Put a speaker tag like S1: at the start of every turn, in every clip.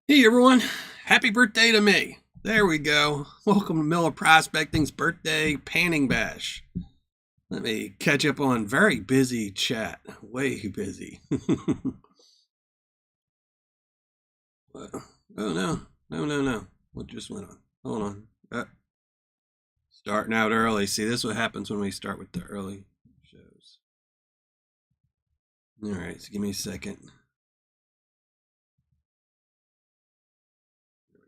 S1: Hey everyone, happy birthday to me. There we go. Welcome to Miller Prospecting's birthday panning bash. Let me catch up on very busy chat. Way busy. Oh no, no. What just went on? Hold on. Starting out early. See, this is what happens when we start with the early shows. All right, so give me a second. There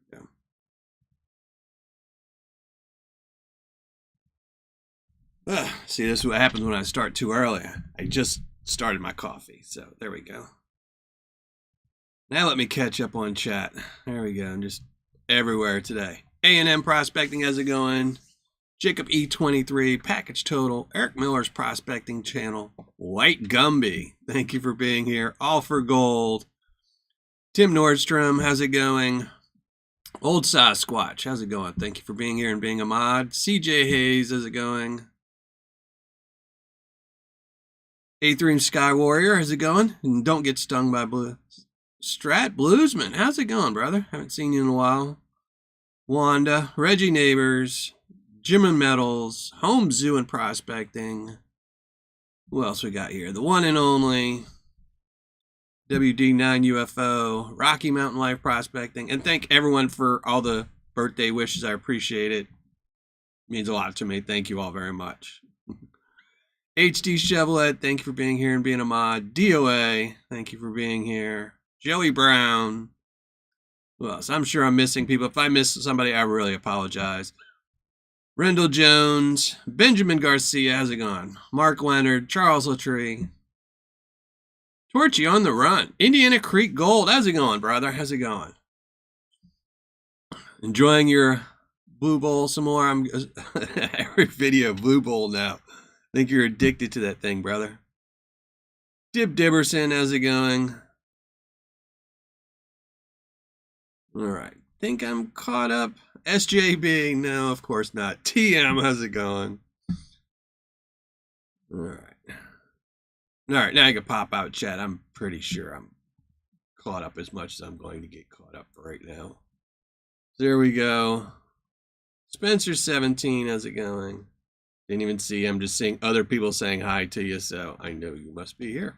S1: we go. See, this is what happens when I start too early. I just started my coffee, so there we go. Now let me catch up on chat. There we go. I'm just everywhere today. A&M Prospecting, how's it going? Jacob E23, Package Total, Eric Miller's Prospecting Channel, White Gumby, thank you for being here. All for Gold. Tim Nordstrom, how's it going? Old Sasquatch, how's it going? Thank you for being here and being a mod. CJ Hayes, how's it going? A3 Sky Warrior, how's it going? And don't get stung by blue. Strat Bluesman, how's it going, brother? Haven't seen you in a while. Wanda, Reggie Neighbors, Jim and Metals, Home Zoo and Prospecting. Who else we got here? The one and only WD9 UFO, Rocky Mountain Life Prospecting, and thank everyone for all the birthday wishes. I appreciate it. It means a lot to me. Thank you all very much. HD Chevrolet, thank you for being here and being a mod. DOA, thank you for being here. Joey Brown. Who else? I'm sure I'm missing people. If I miss somebody, I really apologize. Rendell Jones, Benjamin Garcia, how's it going? Mark Leonard, Charles Latree. Torchy on the run. Indiana Creek Gold, how's it going, brother? How's it going? Enjoying your Blue Bowl some more? I'm every video Blue Bowl now. I think you're addicted to that thing, brother. Dib Dibberson, how's it going? All right. Think I'm caught up. SJB, no, of course not. TM, how's it going? All right. All right, now I can pop out chat. I'm pretty sure I'm caught up as much as I'm going to get caught up right now. There we go. Spencer17, how's it going? Didn't even see. I'm just seeing other people saying hi to you, so I know you must be here.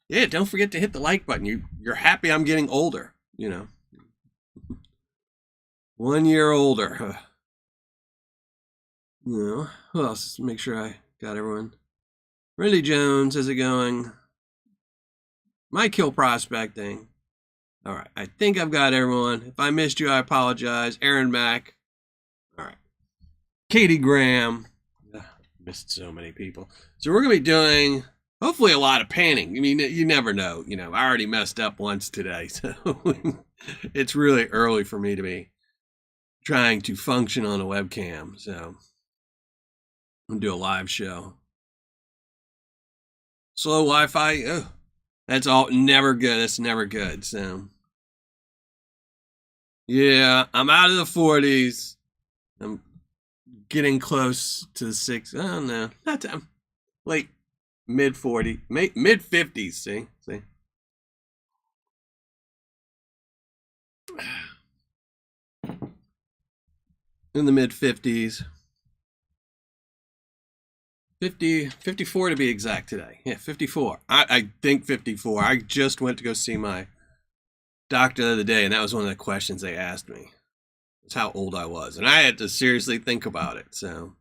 S1: Yeah, don't forget to hit the like button. You're happy I'm getting older, you know. 1 year older. You know, who else? Make sure I got everyone. Randy Jones, how's it going? Mike Hill Prospecting. All right, I think I've got everyone. If I missed you, I apologize. Aaron Mack. All right. Katie Graham. Missed so many people. So we're going to be doing, hopefully, a lot of panning. I mean, you never know. You know, I already messed up once today, so it's really early for me to be trying to function on a webcam. So I'm going to do a live show. Slow Wi-Fi. Ugh, that's all never good. That's never good. So yeah, I'm out of the 40s. I'm getting close to the 6. Oh no, not time. Late mid 40, mid 50s. See. In the mid 50s. 54 to be exact today. Yeah, 54. I think 54. I just went to go see my doctor the other day, and that was one of the questions they asked me. It's how old I was, and I had to seriously think about it. So,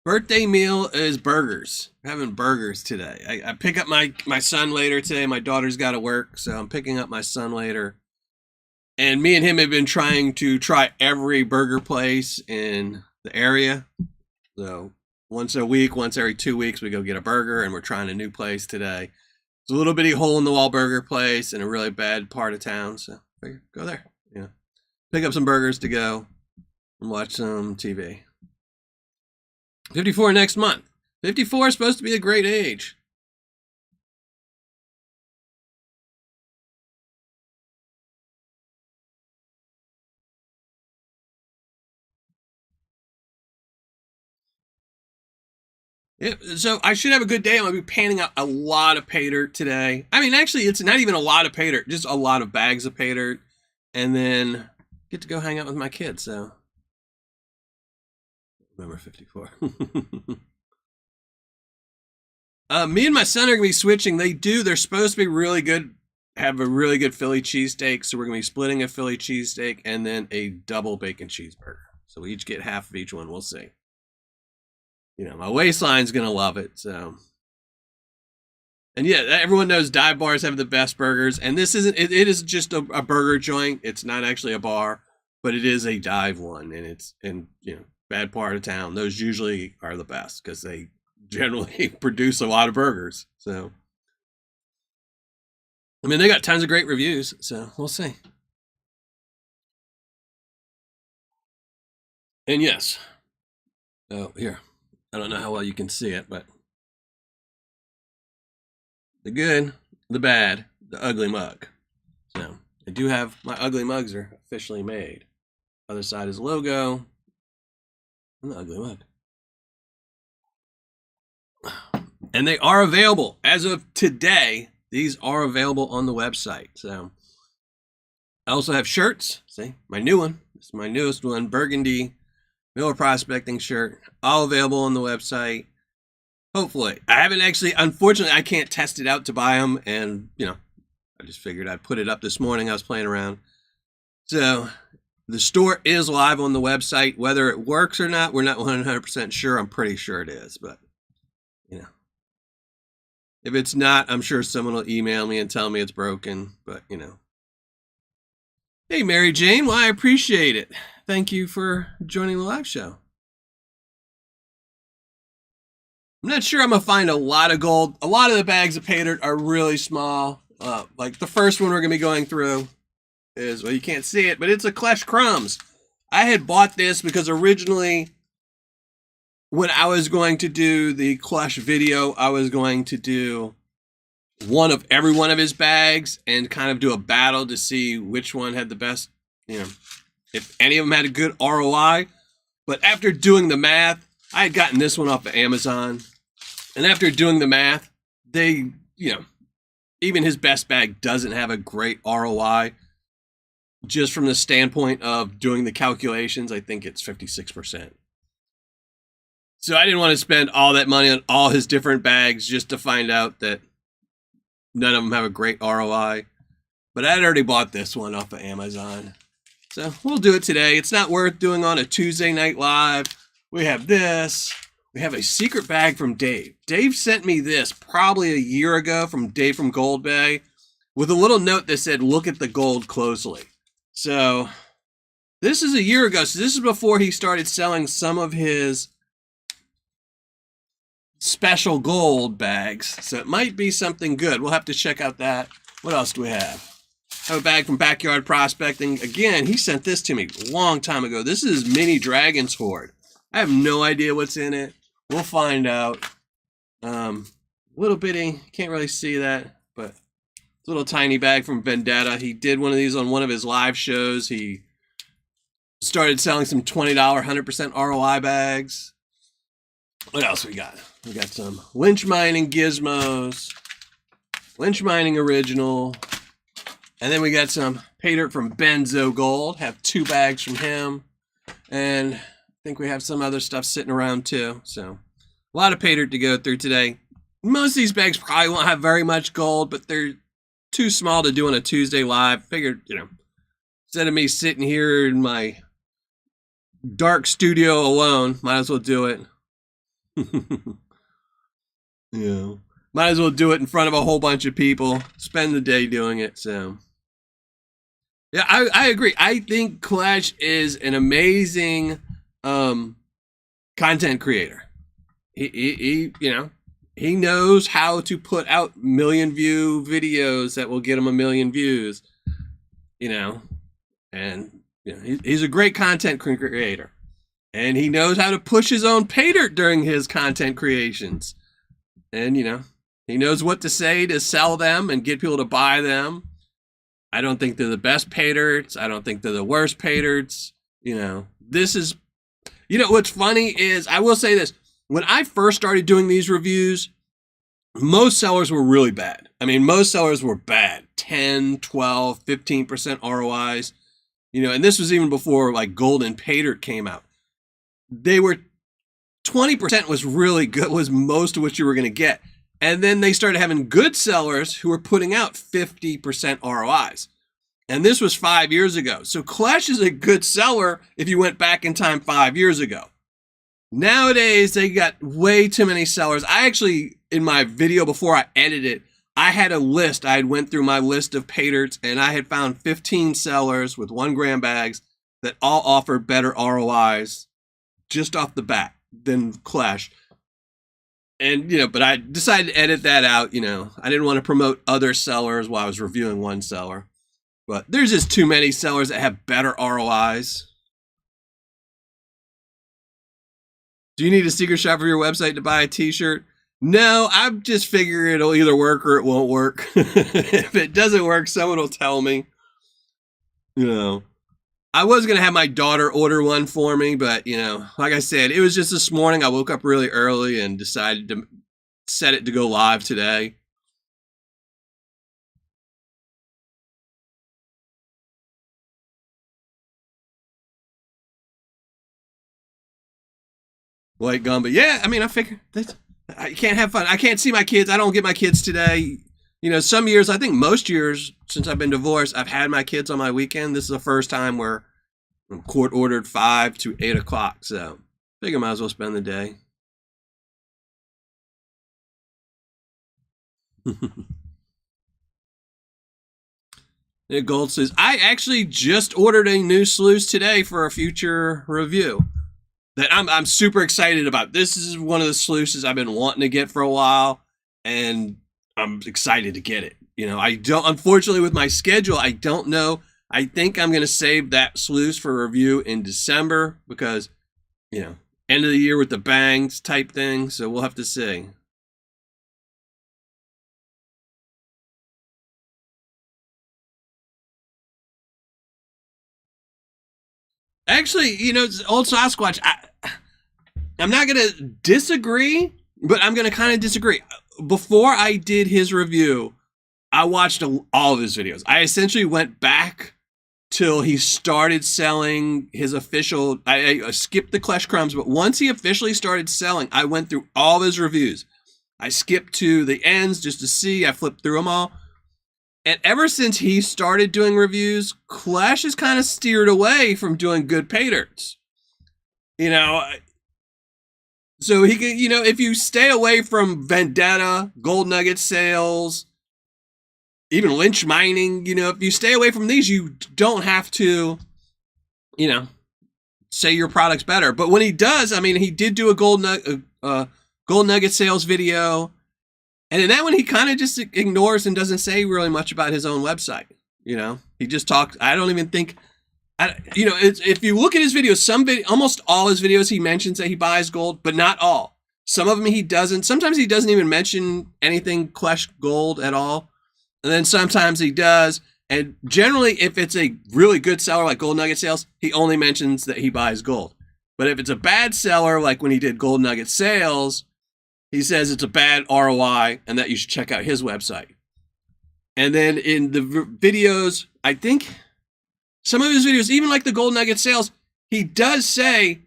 S1: birthday meal is burgers. We're having burgers today. I pick up my son later today. My daughter's got to work, so I'm picking up my son later. And me and him have been trying to try every burger place in the area. So once a week, once every 2 weeks, we go get a burger, and we're trying a new place today. It's a little bitty hole in the wall burger place in a really bad part of town, so go there. Yeah, pick up some burgers to go and watch some TV. 54 next month. 54 is supposed to be a great age. Yeah, so I should have a good day. I'm going to be panning out a lot of Paydirt today. I mean, actually, it's not even a lot of Paydirt, just a lot of bags of Paydirt. And then get to go hang out with my kids, so. Number 54. Me and my son are going to be switching. They're supposed to be really good, have a really good Philly cheesesteak. So we're going to be splitting a Philly cheesesteak and then a double bacon cheeseburger. So we each get half of each one. We'll see. You know, my waistline's going to love it, so. And yeah, everyone knows dive bars have the best burgers. And this isn't, it is just a burger joint. It's not actually a bar, but it is a dive one. And it's in, you know, bad part of town. Those usually are the best because they generally produce a lot of burgers. So, I mean, they got tons of great reviews, so we'll see. And yes, oh, here. I don't know how well you can see it, but the good, the bad, the ugly mug. So I do have my ugly mugs are officially made. Other side is logo and the ugly mug. And they are available as of today. These are available on the website. So I also have shirts. See, my new one. This is my newest one, burgundy Miller Prospecting shirt, all available on the website. Hopefully. I haven't actually, unfortunately, I can't test it out to buy them. And, you know, I just figured I'd put it up this morning. I was playing around. So the store is live on the website. Whether it works or not, we're not 100% sure. I'm pretty sure it is. But, you know, if it's not, I'm sure someone will email me and tell me it's broken. But, you know. Hey, Mary Jane. Well, I appreciate it. Thank you for joining the live show. I'm not sure I'm going to find a lot of gold. A lot of the bags of Paydirt are really small. Like the first one we're going to be going through is, well, you can't see it, but it's a Crumbs. I had bought this because originally when I was going to do the Clutch video, I was going to do every one of his bags and kind of do a battle to see which one had the best, you know, if any of them had a good ROI. But after doing the math, I had gotten this one off of Amazon. And after doing the math, they, you know, even his best bag doesn't have a great ROI. Just from the standpoint of doing the calculations, I think it's 56%. So I didn't want to spend all that money on all his different bags just to find out that none of them have a great ROI. But I had already bought this one off of Amazon. So we'll do it today. It's not worth doing on a Tuesday night live. We have this. We have a secret bag from Dave. Dave sent me this probably a year ago from Dave from Gold Bay with a little note that said, look at the gold closely. So this is a year ago. So this is before he started selling some of his special gold bags. So it might be something good. We'll have to check out that. What else do we have? I have a bag from Backyard Prospecting. Again, he sent this to me a long time ago. This is Mini Dragon's Hoard. I have no idea what's in it. We'll find out. Little bitty, can't really see that, but it's a little tiny bag from Vendetta. He did one of these on one of his live shows. He started selling some $20 100% ROI bags. What else we got? We got some Lynch Mining gizmos, Lynch Mining original, and then we got some Paydirt from Benzo Gold. Have 2 bags from him, and I think we have some other stuff sitting around too. So a lot of Paydirt to go through today. Most of these bags probably won't have very much gold, but they're too small to do on a Tuesday live. Figured, you know, instead of me sitting here in my dark studio alone, might as well do it. Yeah, might as well do it in front of a whole bunch of people. Spend the day doing it. So yeah, I agree. I think Clash is an amazing content creator. He you know, he knows how to put out million view videos that will get him 1 million views. You know, and you know, he's a great content creator. And he knows how to push his own Paydirt during his content creations. And, you know, he knows what to say to sell them and get people to buy them. I don't think they're the best Paydirts. I don't think they're the worst Paydirts. You know, this is, you know, what's funny is, I will say this. when I first started doing these reviews, most sellers were really bad. I mean, most sellers were bad. 10, 12, 15% ROIs. You know, and this was even before like Gold and Paydirt came out. They were 20% was really good, was most of what you were going to get. And then they started having good sellers who were putting out 50% ROIs. And this was 5 years ago. So Clash is a good seller if you went back in time 5 years ago. Nowadays, they got way too many sellers. I actually, in my video before I edited it, I had a list. I had went through my list of Paydirts, and I had found 15 sellers with 1 gram bags that all offered better ROIs just off the bat than Clash. And, you know, but I decided to edit that out. You know, I didn't want to promote other sellers while I was reviewing one seller. But there's just too many sellers that have better ROIs. Do you need a secret shop for your website to buy a t-shirt? No, I just figure it'll either work or it won't work. If it doesn't work, someone will tell me. You know, I was going to have my daughter order one for me, but, you know, like I said, it was just this morning. I woke up really early and decided to set it to go live today. White Gumba. Yeah, I mean, I figure I can't have fun. I can't see my kids. I don't get my kids today. You know, some years, I think most years since I've been divorced, I've had my kids on my weekend. This is the first time where I'm court ordered 5 to 8 o'clock. So I figure I might as well spend the day. Gold says, I actually just ordered a new sluice today for a future review that I'm super excited about. This is one of the sluices I've been wanting to get for a while, and I'm excited to get it. You know, I don't, unfortunately with my schedule, I don't know. I think I'm going to save that sluice for review in December because, you know, end of the year with the bangs type thing. So we'll have to see. Actually, you know, old Sasquatch, I'm not going to disagree, but I'm going to kind of disagree. Before I did his review, I watched all of his videos. I essentially went back till he started selling his official, I skipped the Clash Crumbs, but once he officially started selling, I went through all of his reviews. I skipped to the ends just to see, I flipped through them all. And ever since he started doing reviews, Clash has kind of steered away from doing good Paydirts. You know, so he can, you know, if you stay away from Vendetta, gold nugget sales, even Lynch Mining, you know, if you stay away from these, you don't have to, you know, say your product's better. But when he does, I mean, he did do a gold nugget sales video. And in that one, he kind of just ignores and doesn't say really much about his own website. You know, he just talked. I don't even think, you know, if you look at his videos, almost all his videos, he mentions that he buys gold, but not all. Some of them he doesn't. Sometimes he doesn't even mention anything Clash Gold at all. And then sometimes he does. And generally, if it's a really good seller like Gold Nugget Sales, he only mentions that he buys gold. But if it's a bad seller, like when he did Gold Nugget Sales, he says it's a bad ROI and that you should check out his website. And then in the videos, I think some of his videos, even like the Gold Nugget Sales, he does say,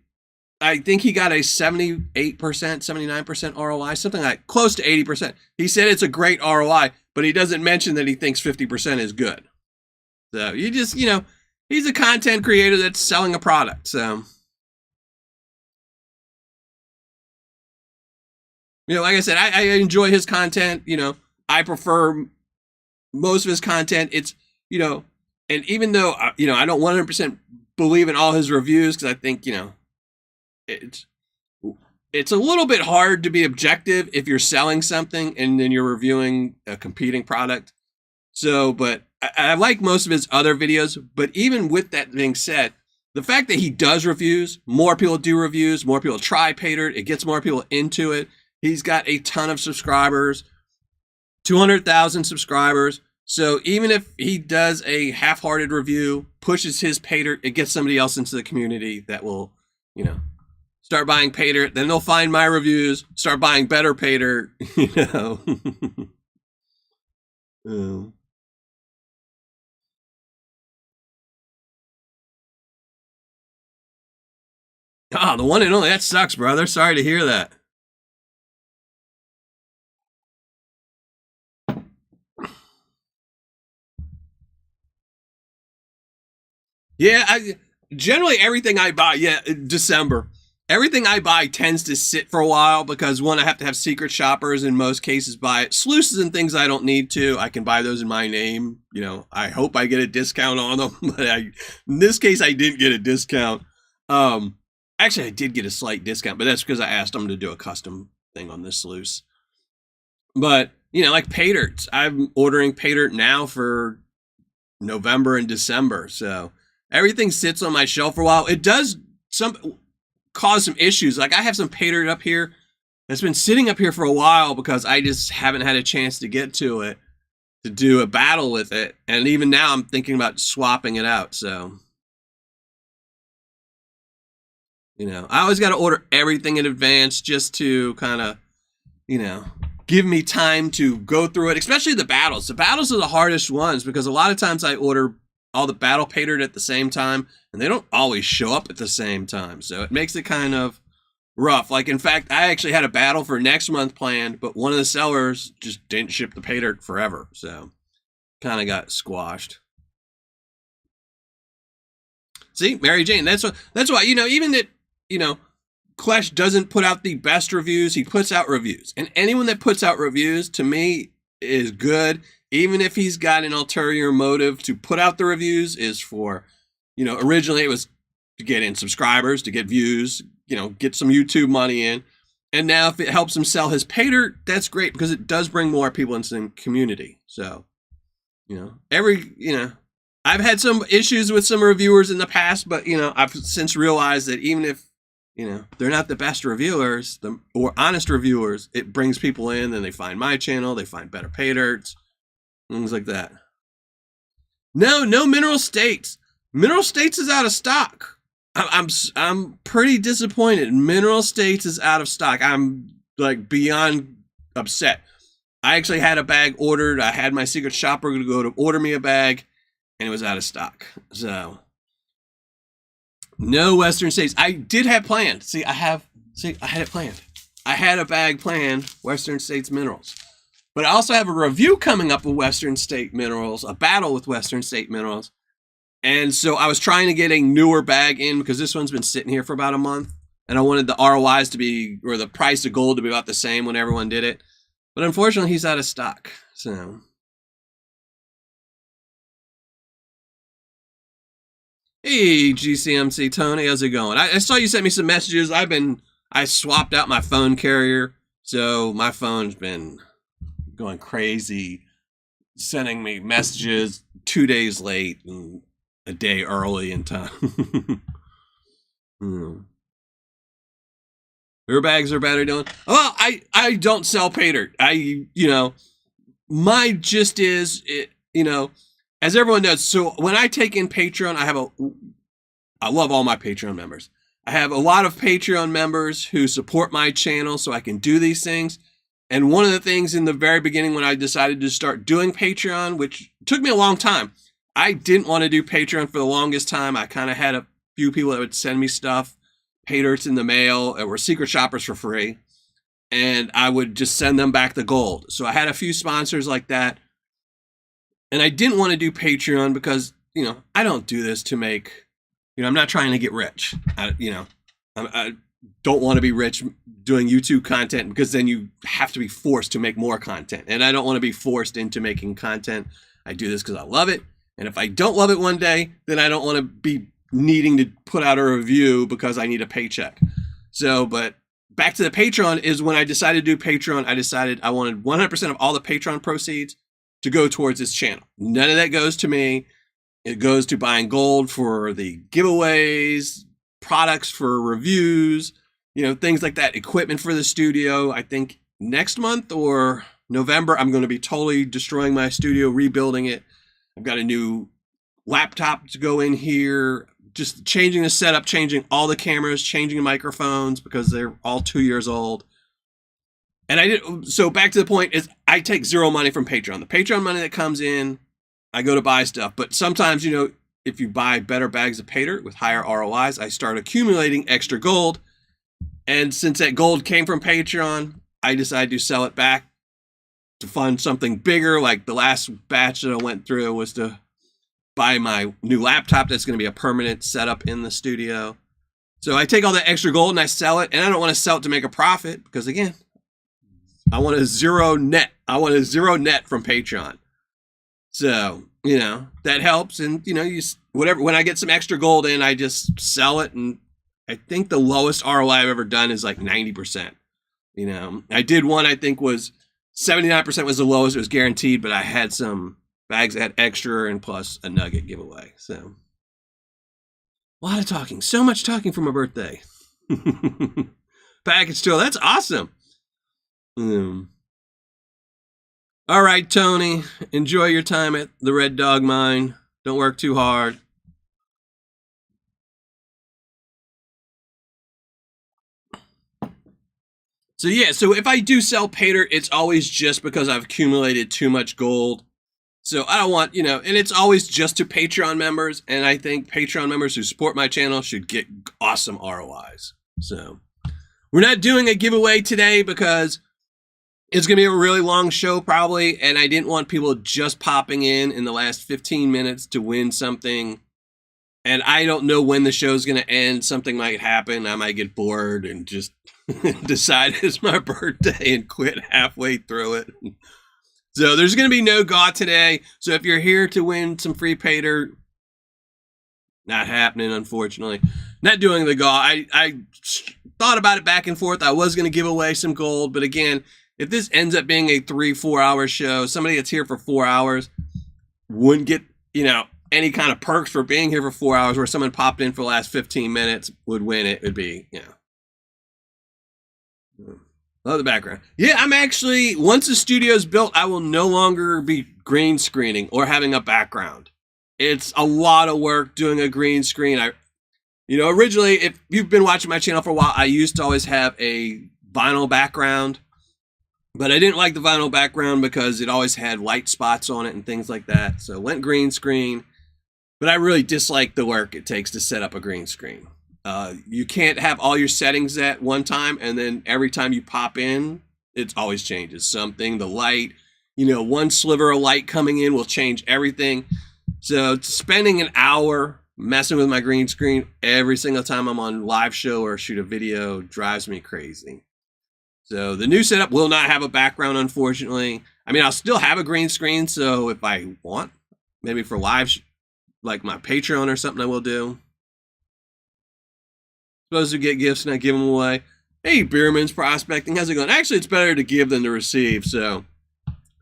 S1: I think he got a 78%, 79% ROI, something like close to 80%. He said it's a great ROI, but he doesn't mention that he thinks 50% is good. So you just, you know, he's a content creator that's selling a product. So, you know, like I said, I enjoy his content. You know, I prefer most of his content. It's, you know, and even though, you know, I don't 100% believe in all his reviews because I think, you know, it's a little bit hard to be objective if you're selling something and then you're reviewing a competing product. So, but I like most of his other videos. But even with that being said, the fact that he does reviews, more people do reviews, more people try Paydirt, it gets more people into it. He's got a ton of subscribers, 200,000 subscribers. So even if he does a half-hearted review, pushes his Paydirt, it gets somebody else into the community that will, you know. start buying Paydirt, then they'll find my reviews, start buying better Paydirt, Oh. Oh, the one and only. That sucks, brother. Sorry to hear that. Yeah, generally everything I buy, December. Everything I buy tends to sit for a while because one, I have to have secret shoppers in most cases buy it. Sluices and things I don't need to, I can buy those in my name. I hope I get a discount on them, but in this case I didn't get a discount. Actually, I did get a slight discount, but that's because I asked them to do a custom thing on this sluice. But like Paydirt, I'm ordering Paydirt now for November and December, so everything sits on my shelf for a while. It does cause some issues. Like I have some Paydirt up here that's been sitting up here for a while because I just haven't had a chance to get to it to do a battle with it. And even now I'm thinking about swapping it out. So, I always got to order everything in advance just to kind of, give me time to go through it, especially the battles. The battles are the hardest ones because a lot of times I order all the battle Paydirt at the same time, and they don't always show up at the same time. So it makes it kind of rough. Like, in fact, I actually had a battle for next month planned, but one of the sellers just didn't ship the Paydirt forever. So kind of got squashed. See, Mary Jane, that's why, even that, Clash doesn't put out the best reviews. He puts out reviews. And anyone that puts out reviews, to me, is good. Even if he's got an ulterior motive to put out the reviews is for, originally it was to get in subscribers, to get views, get some YouTube money in. And now if it helps him sell his Paydirt, that's great because it does bring more people into the community. So, I've had some issues with some reviewers in the past, but, I've since realized that even if, they're not the best reviewers or honest reviewers, it brings people in and they find my channel, they find better Paydirts, things like that. No Mineral States. Mineral States is out of stock. I'm pretty disappointed. Mineral States is out of stock. I'm like beyond upset. I actually had a bag ordered. I had my secret shopper go to order me a bag, and it was out of stock. So no Western States. I did have planned. I had it planned. I had a bag planned, Western States Minerals. But I also have a review coming up with Western State Minerals, a battle with Western State Minerals. And so I was trying to get a newer bag in because this one's been sitting here for about a month. And I wanted the ROIs to be, or the price of gold to be about the same when everyone did it. But unfortunately, he's out of stock. So hey, GCMC Tony, how's it going? I saw you sent me some messages. I swapped out my phone carrier, so my phone's been going crazy, sending me messages 2 days late and a day early in time. Your bags are better, Dylan. Well, I don't sell Paydirt. My gist is, as everyone knows, so when I take in Patreon, I love all my Patreon members. I have a lot of Patreon members who support my channel so I can do these things. And one of the things in the very beginning when I decided to start doing Patreon, which took me a long time, I didn't want to do Patreon for the longest time. I kind of had a few people that would send me stuff, Paydirts in the mail, or secret shoppers for free. And I would just send them back the gold. So I had a few sponsors like that. And I didn't want to do Patreon because, I don't do this to make, I'm not trying to get rich. I don't want to be rich doing YouTube content because then you have to be forced to make more content. And I don't want to be forced into making content. I do this because I love it. And if I don't love it one day, then I don't want to be needing to put out a review because I need a paycheck. So, but back to the Patreon is when I decided to do Patreon, I decided I wanted 100% of all the Patreon proceeds to go towards this channel. None of that goes to me. It goes to buying gold for the giveaways, products for reviews, things like that, equipment for the studio. I think next month or November, I'm going to be totally destroying my studio, rebuilding it. I've got a new laptop to go in here, just changing the setup, changing all the cameras, changing the microphones because they're all 2 years old. And so back to the point is I take zero money from Patreon. The Patreon money that comes in, I go to buy stuff. But sometimes, you know, if you buy better bags of Paydirt with higher ROIs, I start accumulating extra gold. And since that gold came from Patreon, I decided to sell it back to fund something bigger. Like the last batch that I went through was to buy my new laptop that's going to be a permanent setup in the studio. So I take all that extra gold and I sell it. And I don't want to sell it to make a profit because, again, I want a zero net. I want a zero net from Patreon. So, you know, that helps. And, you know, whatever, when I get some extra gold in, I just sell it. And I think the lowest ROI I've ever done is like 90%. You know, I did one, I think was 79% was the lowest. It was guaranteed, but I had some bags that had extra and plus a nugget giveaway. So a lot of talking, so much talking for my birthday. Package tour, that's awesome. All right, Tony, enjoy your time at the Red Dog Mine. Don't work too hard. So yeah, so if I do sell Paydirt, it's always just because I've accumulated too much gold. So I don't want, you know, and it's always just to Patreon members. And I think Patreon members who support my channel should get awesome ROIs. So we're not doing a giveaway today because it's going to be a really long show probably. And I didn't want people just popping in the last 15 minutes to win something. And I don't know when the show's going to end. Something might happen. I might get bored and just decide it's my birthday and quit halfway through it. So there's going to be no GAW today. So if you're here to win some free Paydirt, not happening, unfortunately. Not doing the GAW. I thought about it back and forth. I was going to give away some gold. But again, if this ends up being a 3-4 hour show, somebody that's here for 4 hours wouldn't get, you know, any kind of perks for being here for 4 hours, where someone popped in for the last 15 minutes would win. It would be, you know. Love the background. Yeah, I'm actually, once the studio's built, I will no longer be green screening or having a background. It's a lot of work doing a green screen. You know, originally, if you've been watching my channel for a while, I used to always have a vinyl background. But I didn't like the vinyl background because it always had light spots on it and things like that. So went green screen. But I really dislike the work it takes to set up a green screen. You can't have all your settings at one time, and then every time you pop in, it always changes something. The light, you know, one sliver of light coming in will change everything. So spending an hour messing with my green screen every single time I'm on live show or shoot a video drives me crazy. So the new setup will not have a background, unfortunately. I mean, I'll still have a green screen, so if I want, maybe for live, like my Patreon or something, I will do. Supposed to get gifts, not give them away. Hey, Beerman's Prospecting, how's it going? Actually, it's better to give than to receive, so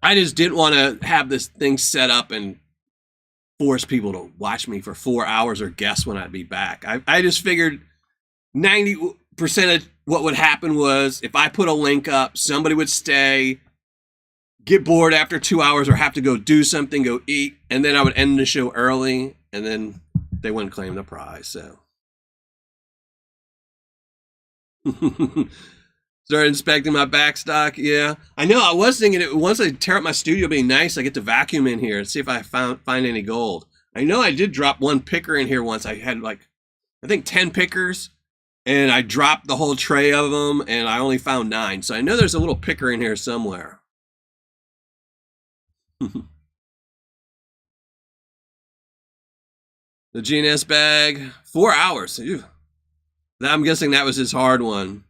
S1: I just didn't want to have this thing set up and force people to watch me for 4 hours or guess when I'd be back. I just figured 90% of what would happen was if I put a link up, somebody would stay, get bored after 2 hours or have to go do something, go eat, and then I would end the show early, and then they wouldn't claim the prize, so. Started inspecting my backstock. Yeah, I know. I was thinking once I tear up my studio, it'd be nice. I get to vacuum in here and see if I find any gold. I know I did drop one picker in here once. I had like, I think 10 pickers, and I dropped the whole tray of them, and I only found 9. So I know there's a little picker in here somewhere. The GNS bag, 4 hours. Ew. I'm guessing that was his hard one.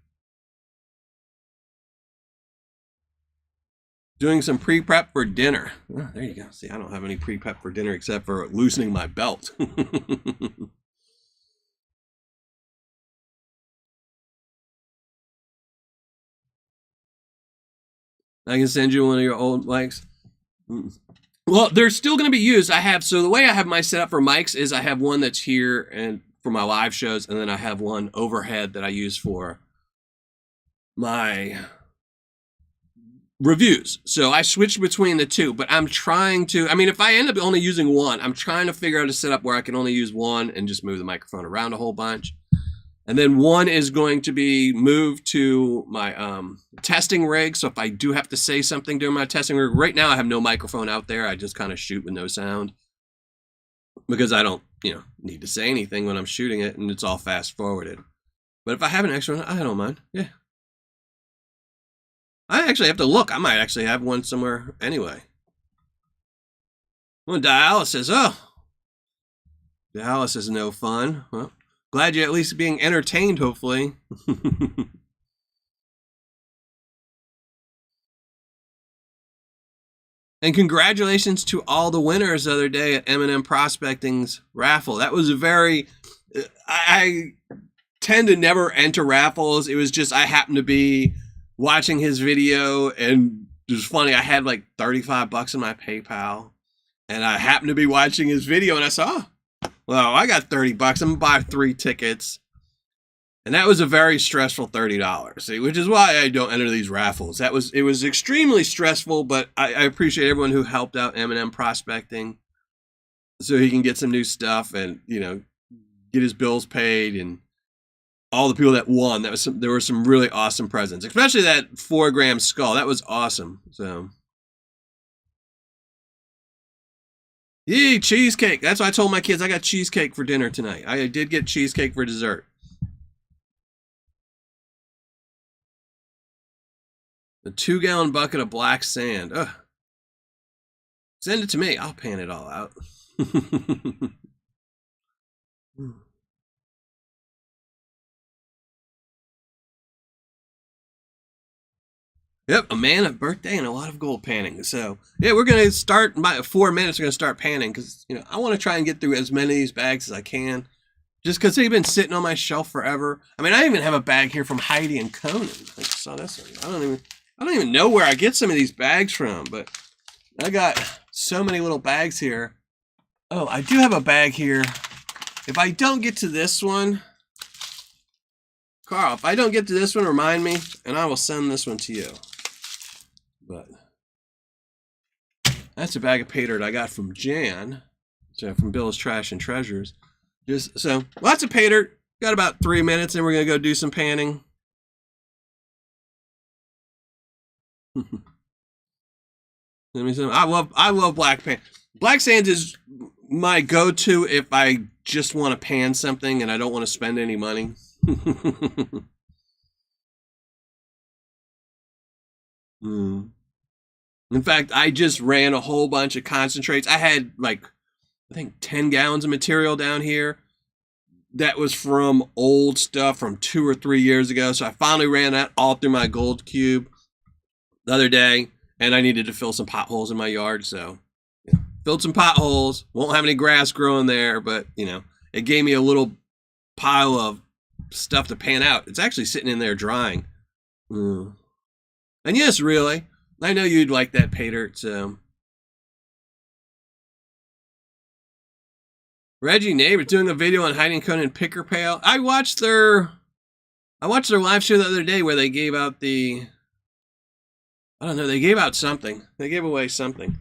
S1: Doing some pre-prep for dinner. Oh, there you go. See, I don't have any pre-prep for dinner except for loosening my belt. I can send you one of your old mics. Well, they're still going to be used. So the way I have my setup for mics is I have one that's here and for my live shows, and then I have one overhead that I use for my reviews. So I switched between the two, but I'm trying to, I mean, if I end up only using one, I'm trying to figure out a setup where I can only use one and just move the microphone around a whole bunch. And then one is going to be moved to my testing rig. So if I do have to say something during my testing rig, right now I have no microphone out there. I just kind of shoot with no sound because I don't, need to say anything when I'm shooting it, and it's all fast forwarded. But if I have an extra one, I don't mind. Yeah. I actually have to look. I might actually have one somewhere anyway. Well, dialysis. Oh, dialysis is no fun. Well, glad you're at least being entertained, hopefully. And congratulations to all the winners the other day at M&M Prospecting's raffle. That was a very... I tend to never enter raffles. It was just I happened to be watching his video, and it was funny. I had like $35 in my PayPal, and I happened to be watching his video, and I saw, well, I got $30. I'm going to buy 3 tickets. And that was a very stressful $30, which is why I don't enter these raffles. It was extremely stressful, but I appreciate everyone who helped out M&M Prospecting so he can get some new stuff and, get his bills paid, and all the people that won. There were some really awesome presents, especially that 4-gram skull. That was awesome. So, yee, cheesecake. That's why I told my kids I got cheesecake for dinner tonight. I did get cheesecake for dessert. A 2-gallon bucket of black sand. Ugh. Send it to me. I'll pan it all out. Yep, a man, a birthday, and a lot of gold panning. So, yeah, we're going to start, by 4 minutes, we're going to start panning because, I want to try and get through as many of these bags as I can. Just because they've been sitting on my shelf forever. I mean, I even have a bag here from Heidi and Conan. I saw this one. I don't even know where I get some of these bags from, but I got so many little bags here. Oh, I do have a bag here. If I don't get to this one, Carl, if I don't get to this one, remind me, and I will send this one to you. But that's a bag of Paydirt I got from Jan, so from Bill's Trash and Treasures. Just so lots of Paydirt. Got about 3 minutes, and we're gonna go do some panning. I love black pan. Black sand is my go-to if I just want to pan something and I don't want to spend any money. In fact, I just ran a whole bunch of concentrates. I had I think 10 gallons of material down here. That was from old stuff from 2 or 3 years ago. So I finally ran that all through my gold cube the other day, and I needed to fill some potholes in my yard, so filled some potholes. Won't have any grass growing there, but it gave me a little pile of stuff to pan out. It's actually sitting in there drying. And yes, really, I know you'd like that, Paydirt. So Reggie Neighbor doing a video on Heidi and Conan Picker Pail. I watched their live show the other day where they gave out they gave out something. They gave away something.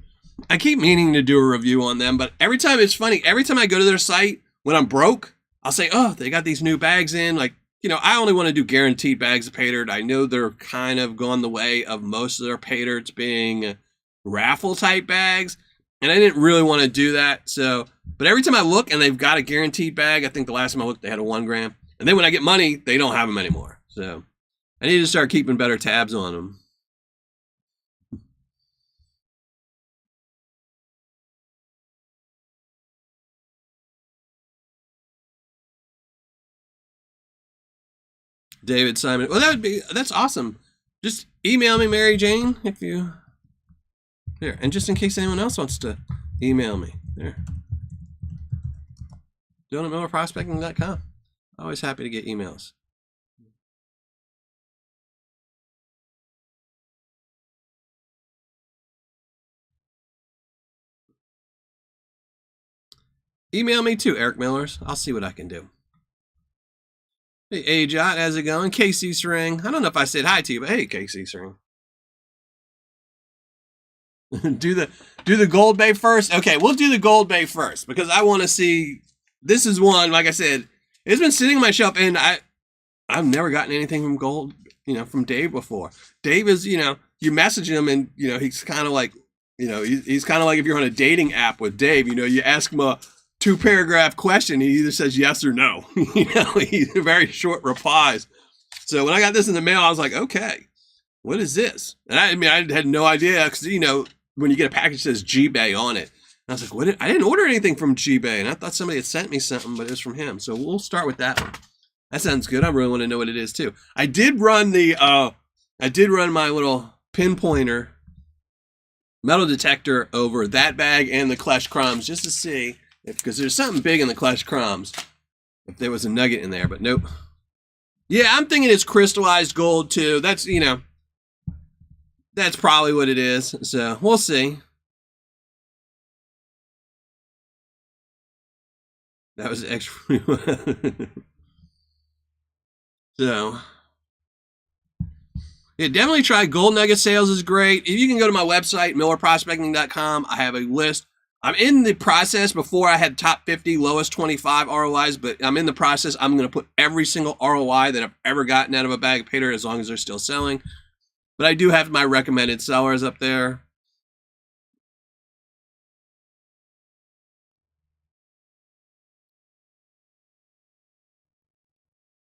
S1: I keep meaning to do a review on them, but every time it's funny. Every time I go to their site, when I'm broke, I'll say, oh, they got these new bags in. I only want to do guaranteed bags of Paydirt. I know they're kind of gone the way of most of their Paydirts being raffle type bags, and I didn't really want to do that. So, but every time I look and they've got a guaranteed bag, I think the last time I looked, they had a 1 gram. And then when I get money, they don't have them anymore. So I need to start keeping better tabs on them. David Simon. Well, that's awesome. Just email me, Mary Jane, if you... There, and just in case anyone else wants to email me. There. DonutMillerProspecting.com. Always happy to get emails. Email me too, Eric Millers. I'll see what I can do. Hey, Ajot, how's it going? KC Sering. I don't know if I said hi to you, but hey, KC Sering. do the Gold Bay first. Okay, we'll do the Gold Bay first because I want to see. This is one, like I said, it's been sitting on my shelf, and I've never gotten anything from Gold, from Dave before. Dave is, you message him, and he's kind of like, he's kind of like if you're on a dating app with Dave. You ask him a 2-paragraph question, he either says yes or no. He's very short replies. So when I got this in the mail, I was like, okay, what is this? And I had no idea because when you get a package that says G-Bay on it. And I was like, what? I didn't order anything from G-Bay, and I thought somebody had sent me something, but it was from him. So we'll start with that one. That sounds good. I really want to know what it is too. I did run my little pinpointer metal detector over that bag and the Clutch Crumbs just to see because there's something big in the Clutch Crumbs. If there was a nugget in there, but nope. Yeah, I'm thinking it's crystallized gold too. That's that's probably what it is. So we'll see. That was extra. So, yeah, definitely try Gold Nugget Sales is great. If you can go to my website, millerprospecting.com, I have a list. I'm in the process before I had top 50, lowest 25 ROIs, but I'm in the process. I'm going to put every single ROI that I've ever gotten out of a bag of Paydirt as long as they're still selling. But I do have my recommended sellers up there.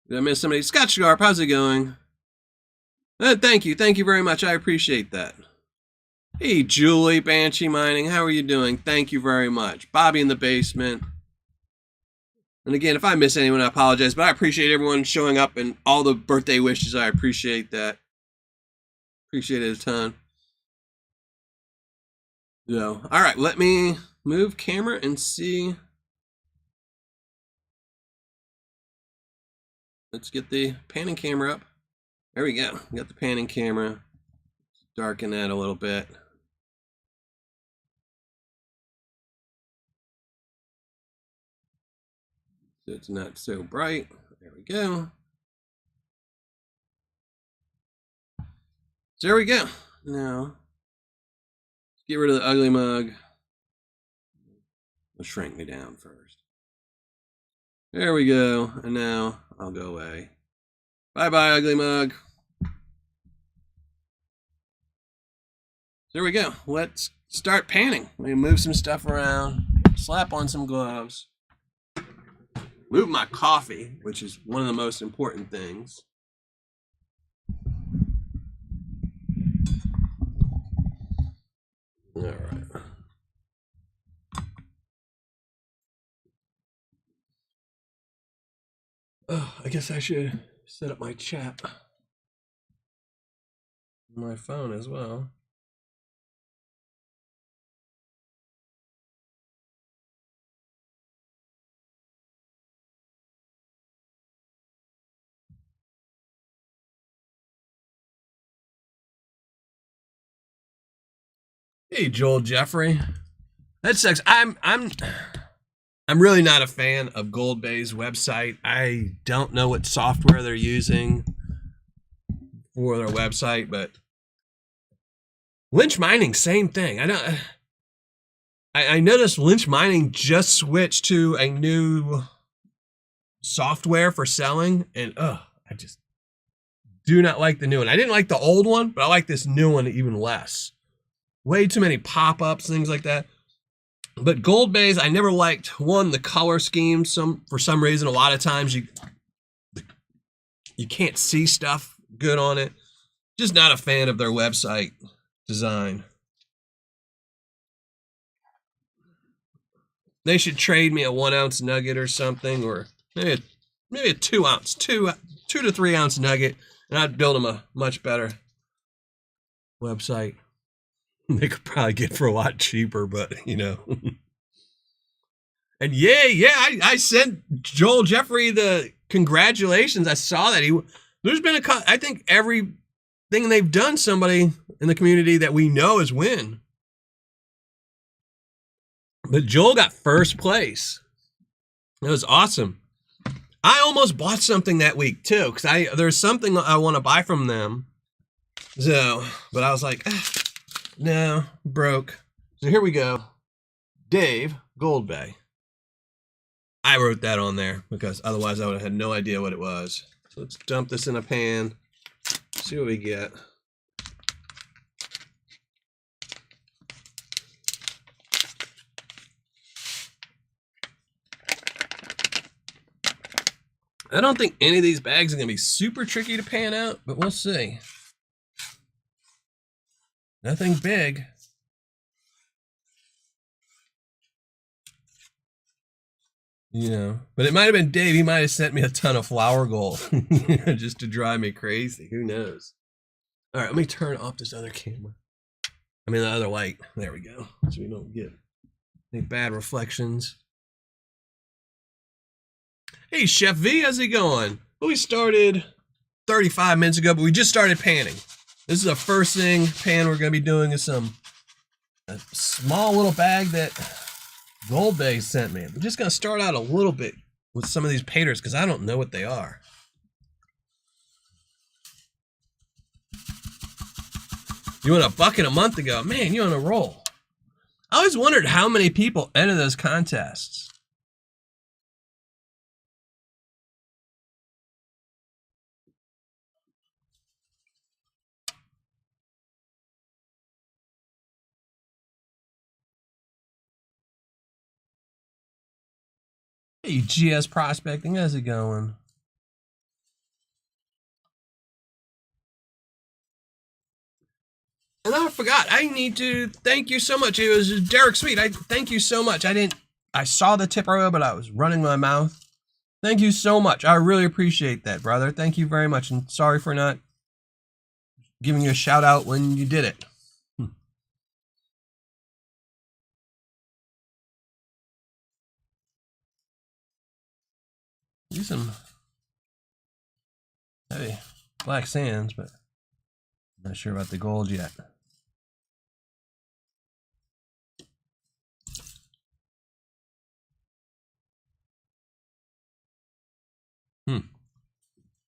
S1: Did I miss somebody? Scott Sharp, how's it going? Thank you. Thank you very much. I appreciate that. Hey, Julie, Banshee Mining. How are you doing? Thank you very much. Bobby in the basement. And again, if I miss anyone, I apologize. But I appreciate everyone showing up and all the birthday wishes. I appreciate that. Appreciate it a ton. So, all right, let me move camera and see. Let's get the panning camera up. There we go. We got the panning camera. Darken that a little bit. So it's not so bright. There we go. So there we go. Now, let's get rid of the ugly mug. Let's shrink me down first. There we go. And now I'll go away. Bye-bye, ugly mug. There we go. Let's start panning. We move some stuff around, slap on some gloves, move my coffee, which is one of the most important things. All right. Oh, I guess I should set up my chat on my phone as well. Hey, Joel Jeffrey. That sucks. I'm really not a fan of Gold Bay's website. I don't know what software they're using for their website, but Lynch Mining, same thing. I noticed Lynch Mining just switched to a new software for selling, and I just do not like the new one. I didn't like the old one, but I like this new one even less. Way too many pop-ups, things like that. But Gold Bay's, I never liked, one, the color scheme. For some reason, a lot of times you can't see stuff good on it. Just not a fan of their website design. They should trade me a 1 ounce nugget or something, or maybe a 2 ounce, 2 to 3 ounce nugget, and I'd build them a much better website. They could probably get for a lot cheaper, but And I sent Joel Jeffrey the congratulations. I saw that there's been I think everything they've done, somebody in the community that we know is win. But Joel got first place. It was awesome. I almost bought something that week too, because there's something I want to buy from them. So, but I was like, No, broke. So here we go. Dave Gold Bay. I wrote that on there because otherwise I would have had no idea what it was. So let's dump this in a pan. See what we get. I don't think any of these bags are going to be super tricky to pan out, but we'll see. Nothing big. You know, but it might have been Dave. He might have sent me a ton of flour gold just to drive me crazy. Who knows? All right, let me turn off this other camera. I mean, the other light. There we go. So we don't get any bad reflections. Hey, Chef V, how's it going? Well, we started 35 minutes ago, but we just started panning. This is the first thing pan we're going to be doing is a small little bag that Gold Bay sent me. I'm just going to start out a little bit with some of these Paydirts because I don't know what they are. You won a bucket a month ago. Man, you're on a roll. I always wondered how many people enter those contests. Hey, GS Prospecting, how's it going? And I forgot, I need to thank you so much. It was Derek Sweet. Thank you so much. I saw the tip earlier, but I was running my mouth. Thank you so much. I really appreciate that, brother. Thank you very much. And sorry for not giving you a shout out when you did it. Use some heavy black sands, but I'm not sure about the gold yet.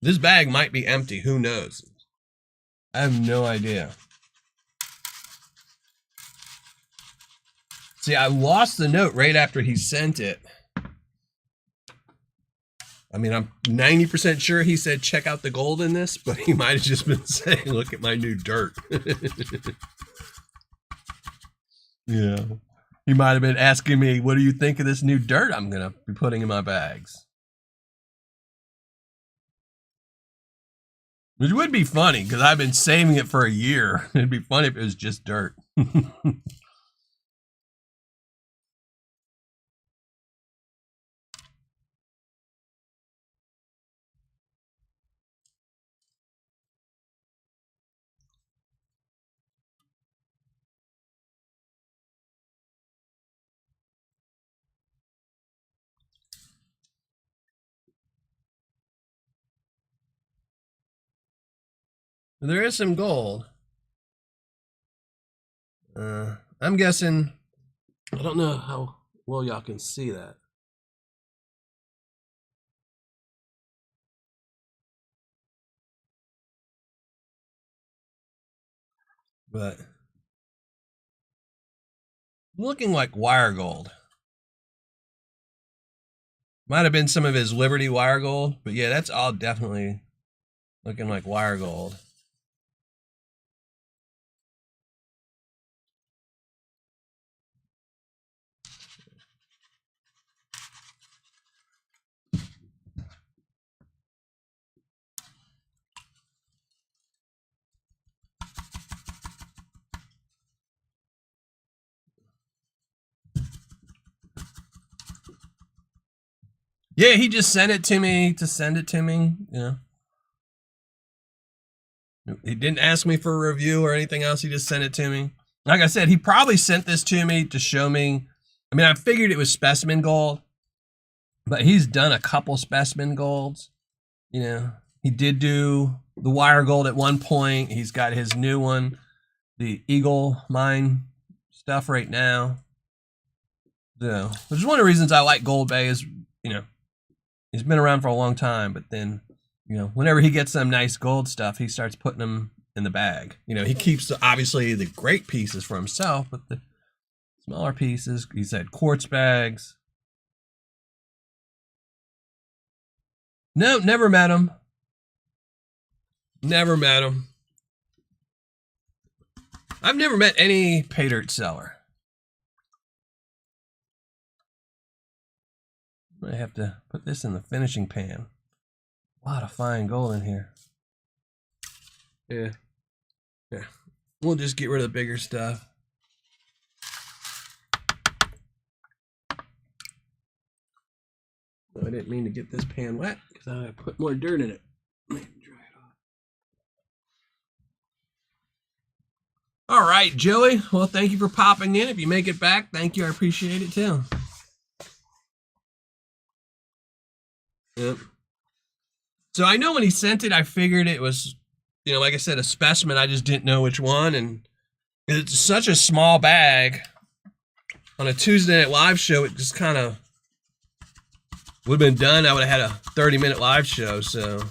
S1: This bag might be empty. Who knows? I have no idea. See, I lost the note right after he sent it. I mean, I'm 90% sure he said, check out the gold in this, but he might have just been saying, look at my new dirt. Yeah. He might have been asking me, what do you think of this new dirt I'm going to be putting in my bags? Which would be funny, because I've been saving it for a year. It'd be funny if it was just dirt. There is some gold. I'm guessing, I don't know how well y'all can see that. But looking like wire gold. Might have been some of his Liberty wire gold, but yeah, that's all definitely looking like wire gold. Yeah, he just sent it to me to send it to me. Yeah. He didn't ask me for a review or anything else. He just sent it to me. Like I said, he probably sent this to me to show me. I mean, I figured it was specimen gold, but he's done a couple specimen golds. You know, he did do the wire gold at one point. He's got his new one, the Eagle Mine stuff right now. So, which is one of the reasons I like Gold Bay is, you know, he's been around for a long time, but then, you know, whenever he gets some nice gold stuff, he starts putting them in the bag. You know, he keeps obviously the great pieces for himself, but the smaller pieces, he said quartz bags. No, never met him. Never met him. I've never met any Paydirt seller. I have to put this in the finishing pan. A lot of fine gold in here. Yeah. Yeah. We'll just get rid of the bigger stuff. Oh, I didn't mean to get this pan wet because I put more dirt in it. Let me dry it off. All right, Joey. Well, thank you for popping in. If you make it back, thank you. I appreciate it too. Yep. So I know when he sent it, I figured it was, you know, like I said, a specimen. I just didn't know which one. And it's such a small bag. On a Tuesday night live show, it just kind of would have been done. I would have had a 30-minute live show. So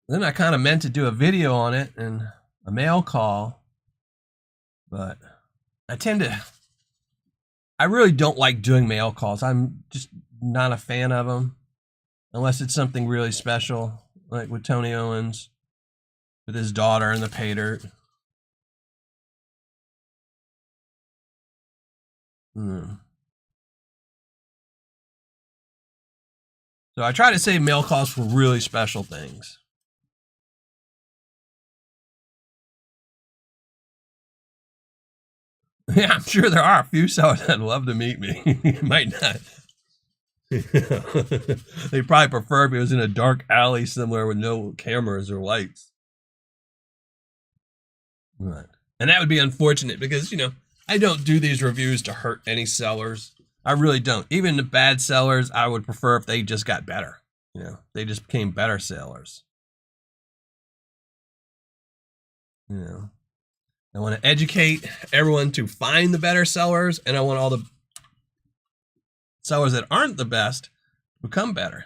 S1: then I kind of meant to do a video on it and a mail call. But I really don't like doing mail calls. I'm just not a fan of them. Unless it's something really special, like with Tony Owens, with his daughter and the Paydirt. So I try to save mail calls for really special things. Yeah, I'm sure there are a few sellers that'd love to meet me. Might not. They probably prefer if it was in a dark alley somewhere with no cameras or lights. Right. And that would be unfortunate because, you know, I don't do these reviews to hurt any sellers. I really don't. Even the bad sellers, I would prefer if they just got better. You know, they just became better sellers. You know. I want to educate everyone to find the better sellers, and I want all the sellers that aren't the best to become better.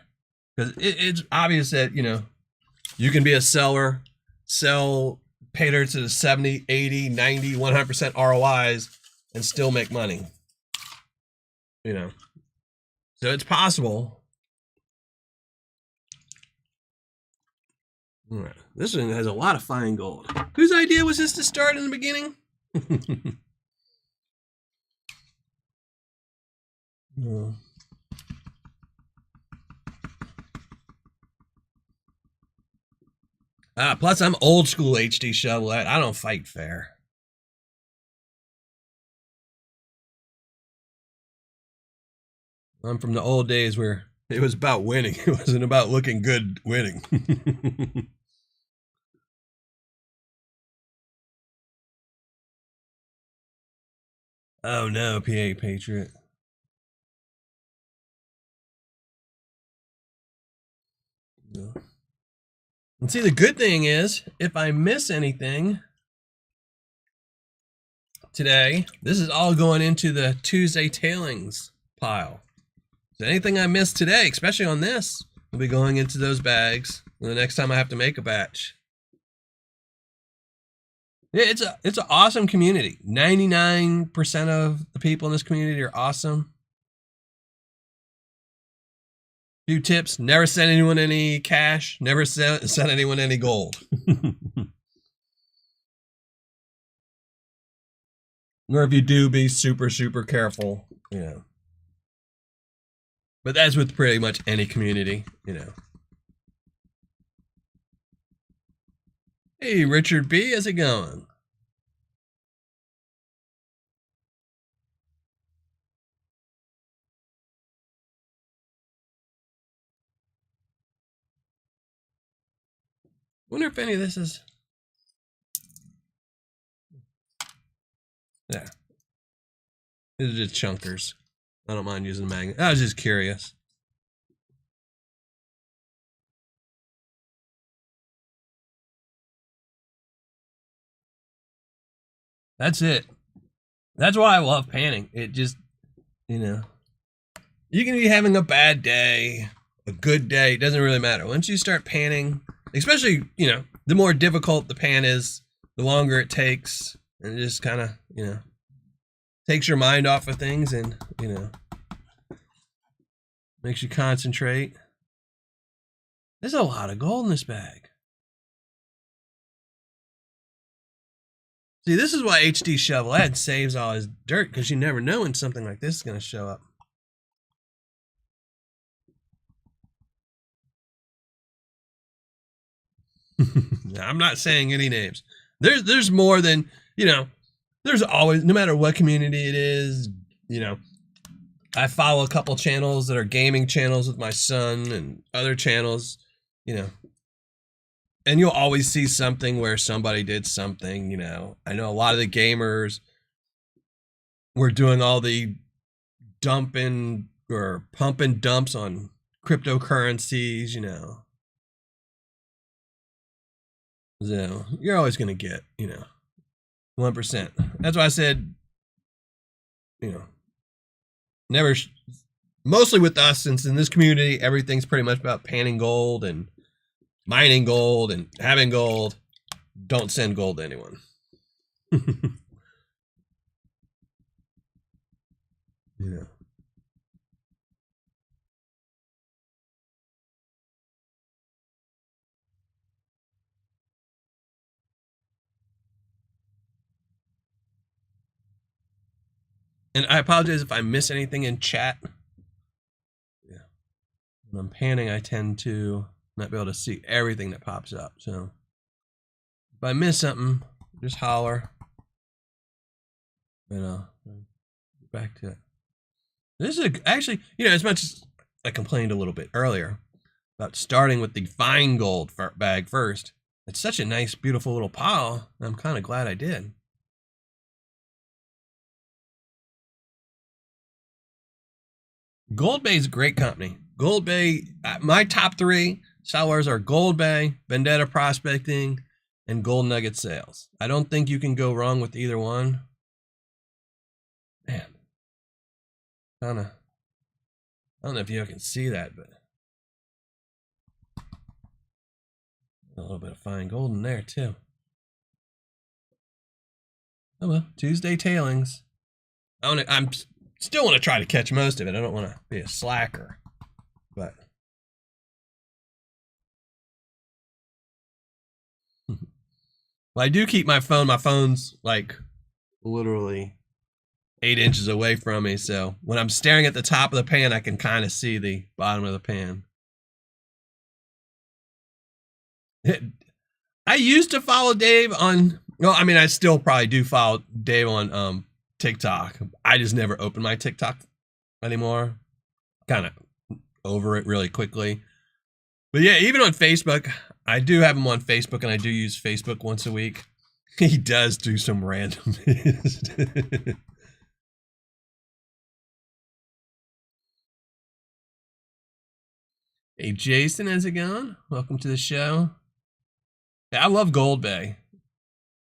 S1: Because it's obvious that, you know, you can be a seller, sell Paydirt to 70, 80, 90, 100% ROIs, and still make money. You know. So it's possible. All right. This one has a lot of fine gold. Whose idea was this to start in the beginning? No. Plus, I'm old school HD shovelette. I don't fight fair. I'm from the old days where it was about winning. It wasn't about looking good winning. Oh no, PA Patriot. No. And see, the good thing is, if I miss anything today, this is all going into the Tuesday tailings pile. So anything I miss today, especially on this, will be going into those bags the next time I have to make a batch. Yeah, it's an awesome community. 99% of the people in this community are awesome. Few tips: never send anyone any cash. Never send anyone any gold. Or if you do, be super, super careful. You know. But that's with pretty much any community, you know. Hey, Richard B, how's it going? Wonder if any of this is... Yeah. These are just chunkers. I don't mind using the magnet. I was just curious. That's it. That's why I love panning. It just, You know, you can be having a bad day, a good day, it doesn't really matter. Once you start panning, especially, you know, the more difficult the pan is, the longer it takes, and it just kind of, you know, takes your mind off of things and, you know, makes you concentrate. There's a lot of gold in this bag. See, this is why HD Shovel Head saves all his dirt, because you never know when something like this is going to show up. I'm not saying any names. There's more than, you know, there's always, no matter what community it is, you know, I follow a couple channels that are gaming channels with my son and other channels, you know, and you'll always see something where somebody did something, you know. I know a lot of the gamers were doing all the dumping or pumping dumps on cryptocurrencies, you know. So you're always going to get, you know, 1%. That's why I said, you know, never, mostly with us, since in this community, everything's pretty much about panning gold and mining gold and having gold. Don't send gold to anyone. Yeah. And I apologize if I miss anything in chat. Yeah. When I'm panning, I tend to not be able to see everything that pops up. So if I miss something, just holler. And get back to it. This is actually, you know, as much as I complained a little bit earlier about starting with the fine gold bag first, it's such a nice, beautiful little pile. I'm kind of glad I did. Gold Bay is a great company. Gold Bay, my top 3 sellers are Gold Bay, Vendetta Prospecting, and Gold Nugget Sales. I don't think you can go wrong with either one. Man, I don't know if you can see that, but a little bit of fine gold in there too. Oh well, Tuesday tailings. I'm still want to try to catch most of it. I don't want to be a slacker, but well, I do keep my phone. My phone's like literally 8 inches away from me, so when I'm staring at the top of the pan, I can kind of see the bottom of the pan. I used to follow Dave on, well, I mean, I still probably do follow Dave on TikTok. I just never open my TikTok anymore. Kind of over it really quickly. But yeah, even on Facebook, I do have him on Facebook, and I do use Facebook once a week. He does do some random. Hey, Jason, how's it going? Welcome to the show. Yeah, I love Gold Bay.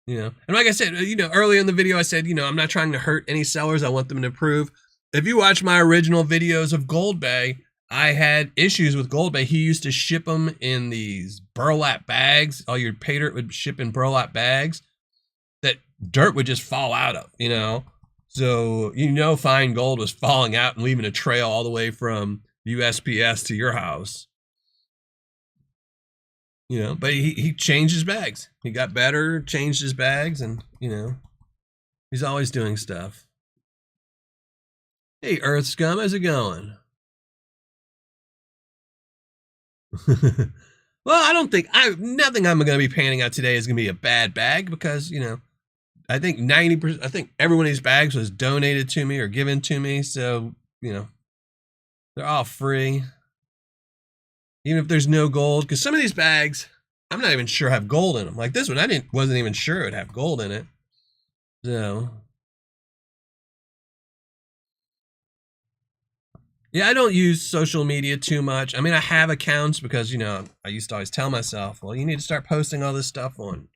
S1: You know, and like I said, you know, earlier in the video, I said, you know, I'm not trying to hurt any sellers. I want them to improve. If you watch my original videos of Gold Bay, I had issues with Gold Bay. He used to ship them in these burlap bags. All your Paydirt would ship in burlap bags that dirt would just fall out of, you know. So, you know, fine gold was falling out and leaving a trail all the way from USPS to your house. You know, but he changed his bags. He got better, changed his bags, and, you know, he's always doing stuff. Hey, Earth Scum, how's it going? Well, I don't think, nothing I'm going to be panning out today is going to be a bad bag, because, you know, I think 90%, I think every one of these bags was donated to me or given to me. So, you know, they're all free. Even if there's no gold, because some of these bags, I'm not even sure have gold in them. Like this one, wasn't even sure it would have gold in it. So, yeah, I don't use social media too much. I mean, I have accounts because, you know, I used to always tell myself, well, you need to start posting all this stuff on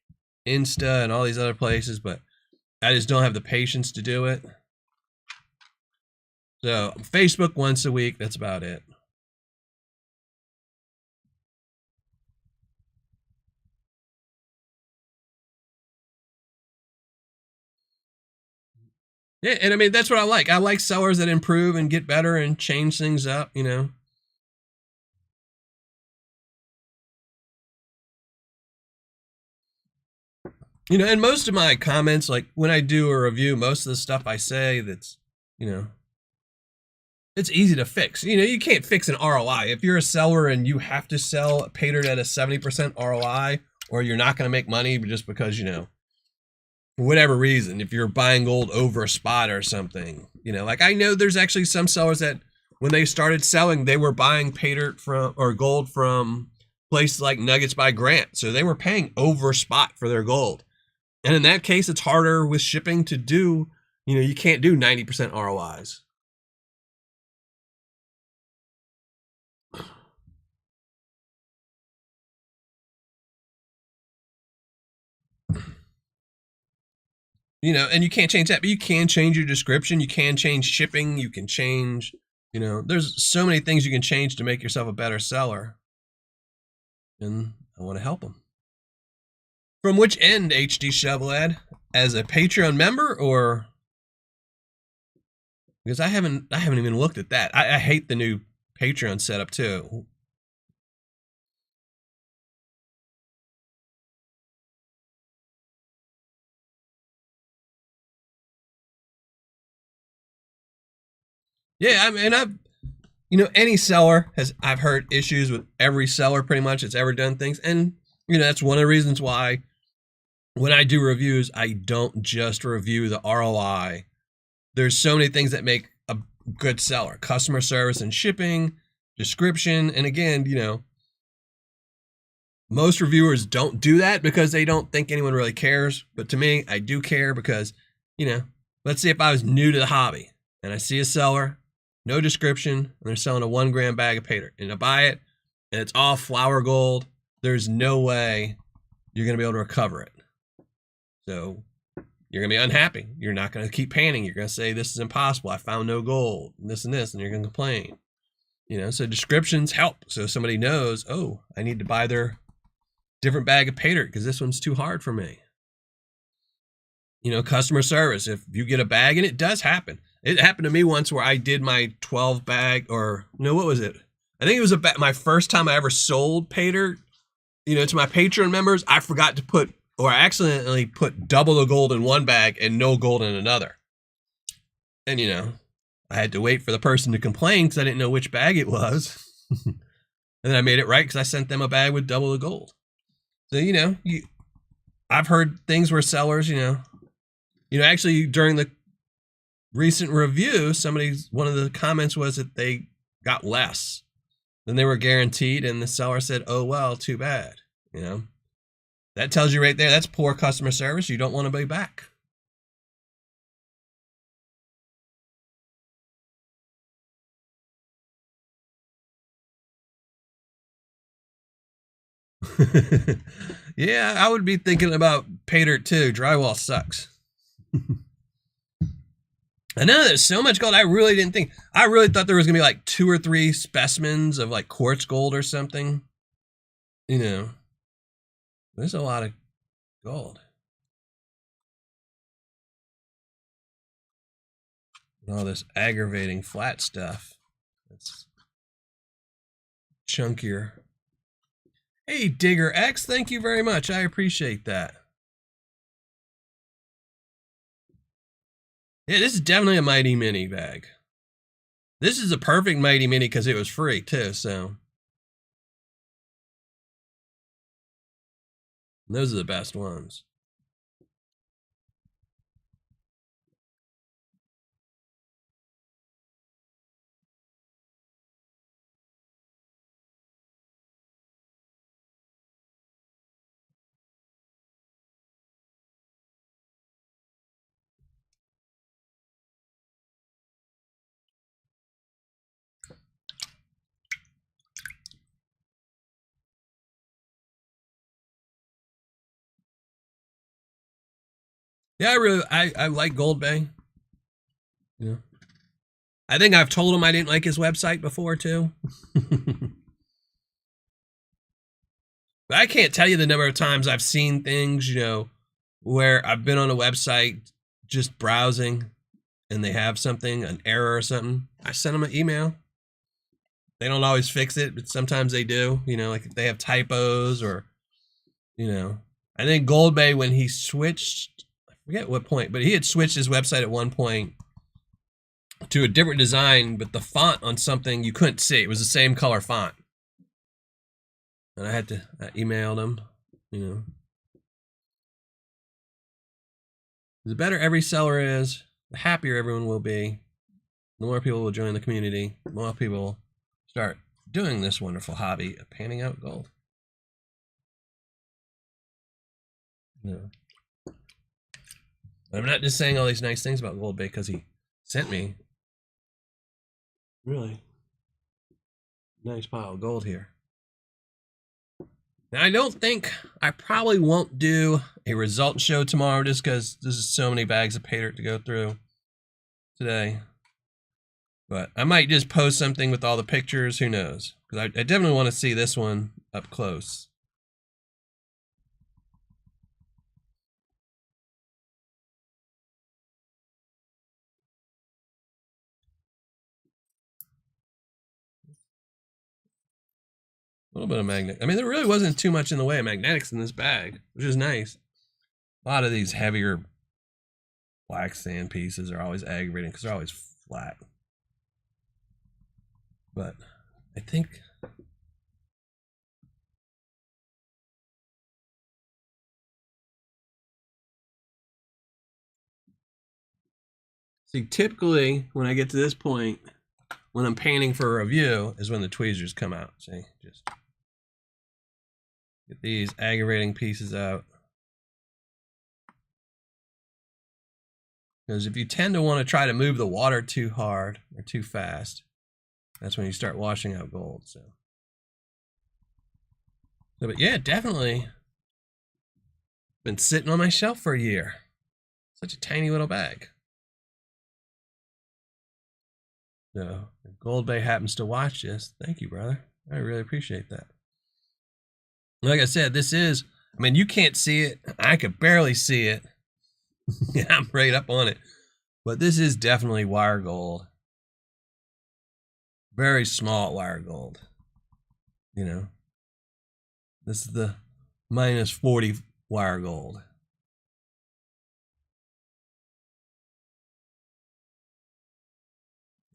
S1: Insta and all these other places, but I just don't have the patience to do it. So Facebook once a week. That's about it. Yeah, and I mean that's what I like. I like sellers that improve and get better and change things up, you know. You know, and most of my comments, like when I do a review, most of the stuff I say that's, you know, it's easy to fix. You know, you can't fix an ROI. If you're a seller and you have to sell Paydirt at a 70% ROI, or you're not going to make money just because, you know, for whatever reason, if you're buying gold over a spot or something, you know, like I know there's actually some sellers that when they started selling, they were buying Paydirt from or gold from places like Nuggets by Grant. So they were paying over spot for their gold. And in that case, it's harder with shipping to do, you know, you can't do 90% ROIs. You know, and you can't change that, but you can change your description. You can change shipping. You can change, you know, there's so many things you can change to make yourself a better seller. And I want to help them. From which end, HD Shovelhead? As a Patreon member or? Because I haven't even looked at that. I hate the new Patreon setup too. Yeah, I mean, you know, any seller I've heard issues with every seller pretty much that's ever done things. And, you know, that's one of the reasons why when I do reviews, I don't just review the ROI. There's so many things that make a good seller: customer service and shipping, description. And again, you know, most reviewers don't do that because they don't think anyone really cares. But to me, I do care because, you know, let's say if I was new to the hobby and I see a seller, no description, and they're selling a 1 gram bag of Paydirt, and I buy it and it's all flour gold, there's no way you're going to be able to recover it. So you're going to be unhappy. You're not going to keep panning. You're going to say, this is impossible. I found no gold, and this, and you're going to complain. You know, so descriptions help. So somebody knows, oh, I need to buy their different bag of Paydirt because this one's too hard for me. You know, customer service. If you get a bag, and it does happen. It happened to me once where I did my 12 bag, or no, what was it? I think it was my first time I ever sold Paydirt, you know, to my Patreon members. I forgot to put, or I accidentally put double the gold in one bag and no gold in another. And, you know, I had to wait for the person to complain because I didn't know which bag it was. And then I made it right because I sent them a bag with double the gold. So, you know, I've heard things where sellers, you know, actually during the recent review, one of the comments was that they got less than they were guaranteed. And the seller said, oh, well, too bad. You know, that tells you right there, that's poor customer service. You don't want to be back. Yeah, I would be thinking about Paydirt too. Drywall sucks. I know there's so much gold. I really thought there was gonna be like 2 or 3 specimens of like quartz gold or something. You know, there's a lot of gold. And all this aggravating flat stuff. That's chunkier. Hey, Digger X, thank you very much. I appreciate that. Yeah, this is definitely a Mighty Mini bag. This is a perfect Mighty Mini because it was free too, so. Those are the best ones. Yeah, I like Gold Bay. Yeah. I think I've told him I didn't like his website before too. But I can't tell you the number of times I've seen things, you know, where I've been on a website just browsing and they have something, an error or something. I send them an email. They don't always fix it, but sometimes they do, you know, like if they have typos or, you know. I think Gold Bay, when he switched, I forget what point, but he had switched his website at one point to a different design, but the font on something you couldn't see. It was the same color font. And I emailed him, you know. The better every seller is, the happier everyone will be. The more people will join the community, the more people start doing this wonderful hobby of panning out gold. No. I'm not just saying all these nice things about Gold Bay because he sent me really nice pile of gold here. Now, I probably won't do a result show tomorrow just because there's so many bags of Paydirt to go through today. But I might just post something with all the pictures, who knows? Because I definitely want to see this one up close. A little bit of magnet. I mean, there really wasn't too much in the way of magnetics in this bag, which is nice. A lot of these heavier black sand pieces are always aggravating because they're always flat. But I think see, typically when I get to this point, when I'm painting for a review, is when the tweezers come out. See, just get these aggravating pieces out. Because if you tend to want to try to move the water too hard or too fast, that's when you start washing out gold. So but yeah, definitely been sitting on my shelf for a year. Such a tiny little bag. So if Gold Bay happens to watch this, thank you, brother. I really appreciate that. Like I said, this is, I mean, you can't see it. I could barely see it. Yeah, I'm right up on it. But this is definitely wire gold. Very small wire gold. You know, this is the -40 wire gold.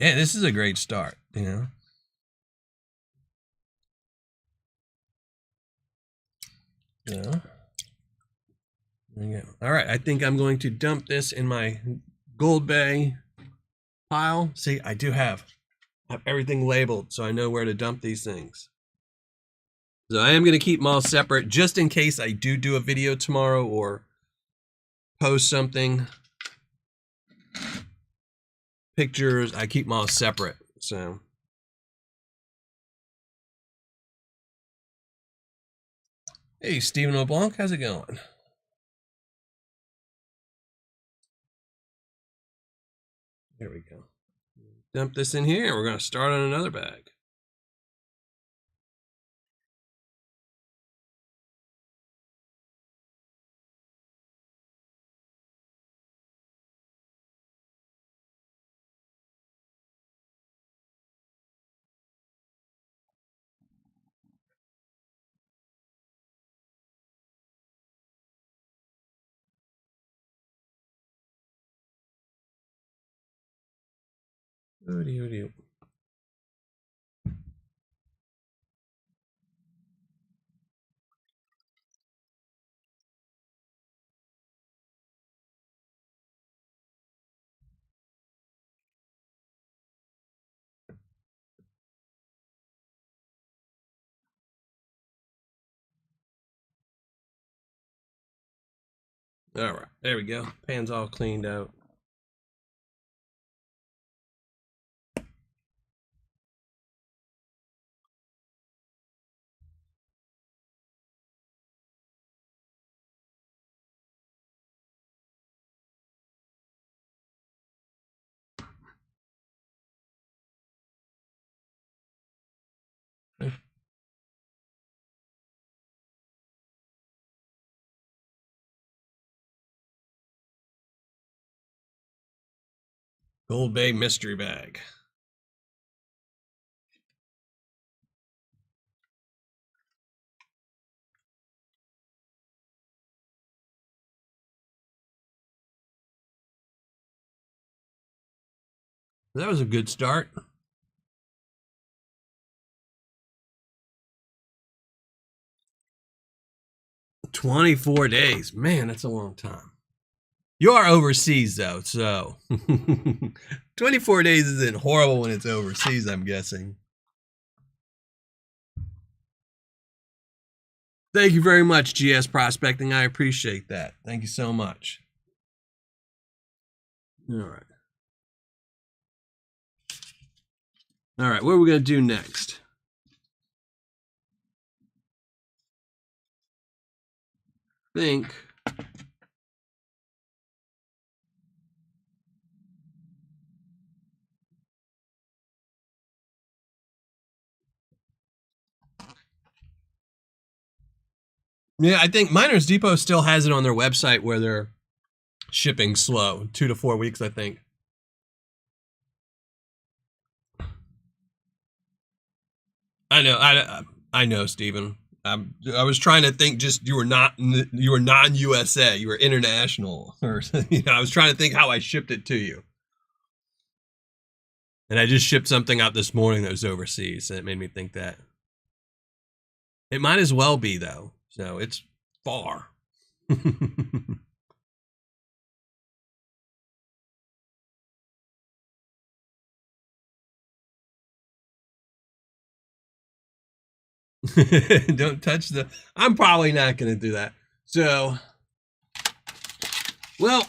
S1: Yeah, this is a great start, you know. Yeah. There you go. All right, I think I'm going to dump this in my Gold Bay pile. See, I do have everything labeled, so I know where to dump these things. So I am going to keep them all separate just in case I do a video tomorrow or post something. Pictures, I keep them all separate. So hey, Stephen LeBlanc, how's it going? There we go. Dump this in here and we're going to start on another bag. All right, there we go. Pan's all cleaned out. Gold Bay mystery bag. That was a good start. $24 days. Man, that's a long time. You are overseas, though, so 24 days isn't horrible when it's overseas, I'm guessing. Thank you very much, GS Prospecting. I appreciate that. Thank you so much. All right. All right, what are we going to do next? I think I think Miners Depot still has it on their website where they're shipping slow, 2 to 4 weeks, I think. I know, Stephen. I was trying to think. Just you were non-USA. You were international, or I was trying to think how I shipped it to you. And I just shipped something out this morning that was overseas, and it made me think that it might as well be though. So it's far. Don't touch the. I'm probably not going to do that. So, well,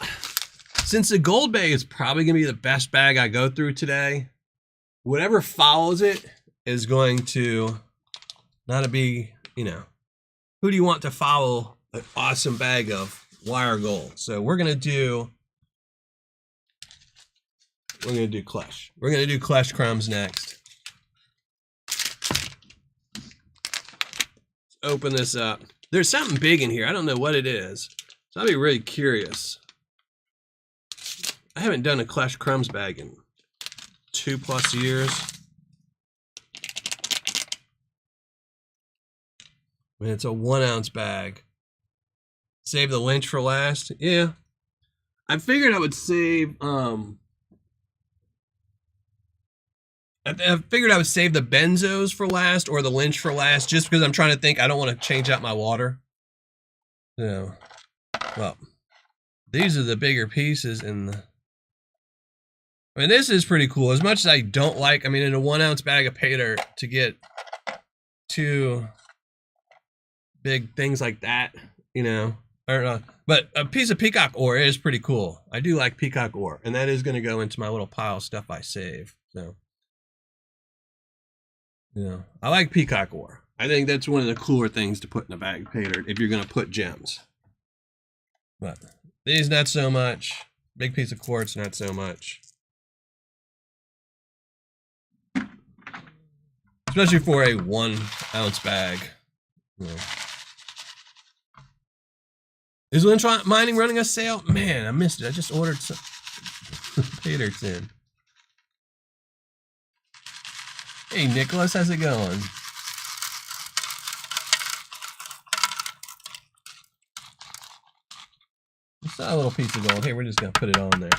S1: since the Gold Bay is probably going to be the best bag I go through today, whatever follows it is going to not be, who do you want to follow an awesome bag of wire gold? So we're going to do Clutch. We're going to do Clutch Crumbs next. Open this up. There's something big in here. I don't know what it is. So I'll be really curious. I haven't done a Clutch Crumbs bag in 2+ years. And it's a 1 ounce bag. Save the Lynch for last. Yeah. I figured I would save I figured I would save the Benzos for last or the Lynch for last, just because I'm trying to think. I don't want to change out my water. So, well, these are the bigger pieces in the. I mean, this is pretty cool. As much as I don't like, in a 1 ounce bag of Paydirt to get 2 big things like that, but a piece of peacock ore is pretty cool. I do like peacock ore, and that is going to go into my little pile of stuff I save. So. I like peacock ore. I think that's one of the cooler things to put in a bag of Paydirt if you're going to put gems. But these, not so much. Big piece of quartz, not so much. Especially for a 1 ounce bag. Is Lynch Mining running a sale? Man, I missed it. I just ordered some Paydirts in. Hey, Nicholas, how's it going? It's not a little piece of gold. Hey, we're just going to put it on there.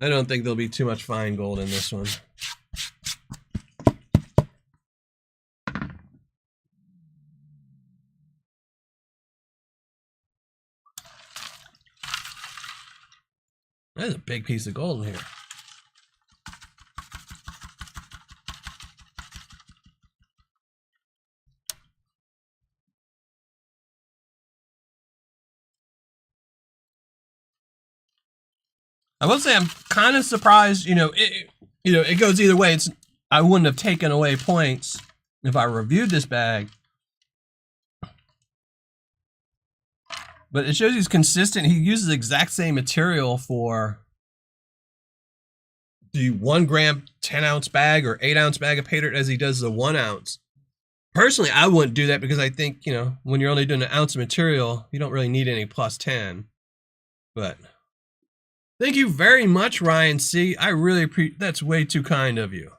S1: I don't think there'll be too much fine gold in this one. There's a big piece of gold in here. I will say I'm kind of surprised, it goes either way. I wouldn't have taken away points if I reviewed this bag. But it shows he's consistent. He uses the exact same material for the 1 gram 10 ounce bag or 8 ounce bag of Paydirt as he does the 1 ounce. Personally, I wouldn't do that because I think, when you're only doing an ounce of material, you don't really need any +10. But Thank you very much, Ryan C. I really appreciate. That's way too kind of you.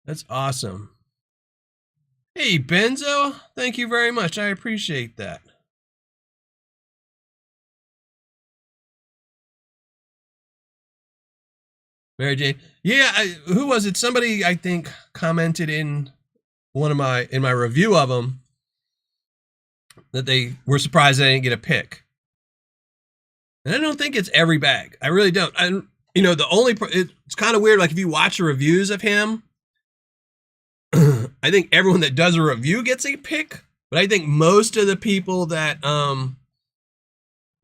S1: That's awesome. Hey, Benzo. Thank you very much. I appreciate that. Mary Jane. Yeah, who was it? Somebody I think commented in one of my review of them that they were surprised I didn't get a pick. And I don't think it's every bag. I really don't. The only it's kind of weird. Like if you watch the reviews of him, I think everyone that does a review gets a pick. But I think most of the people that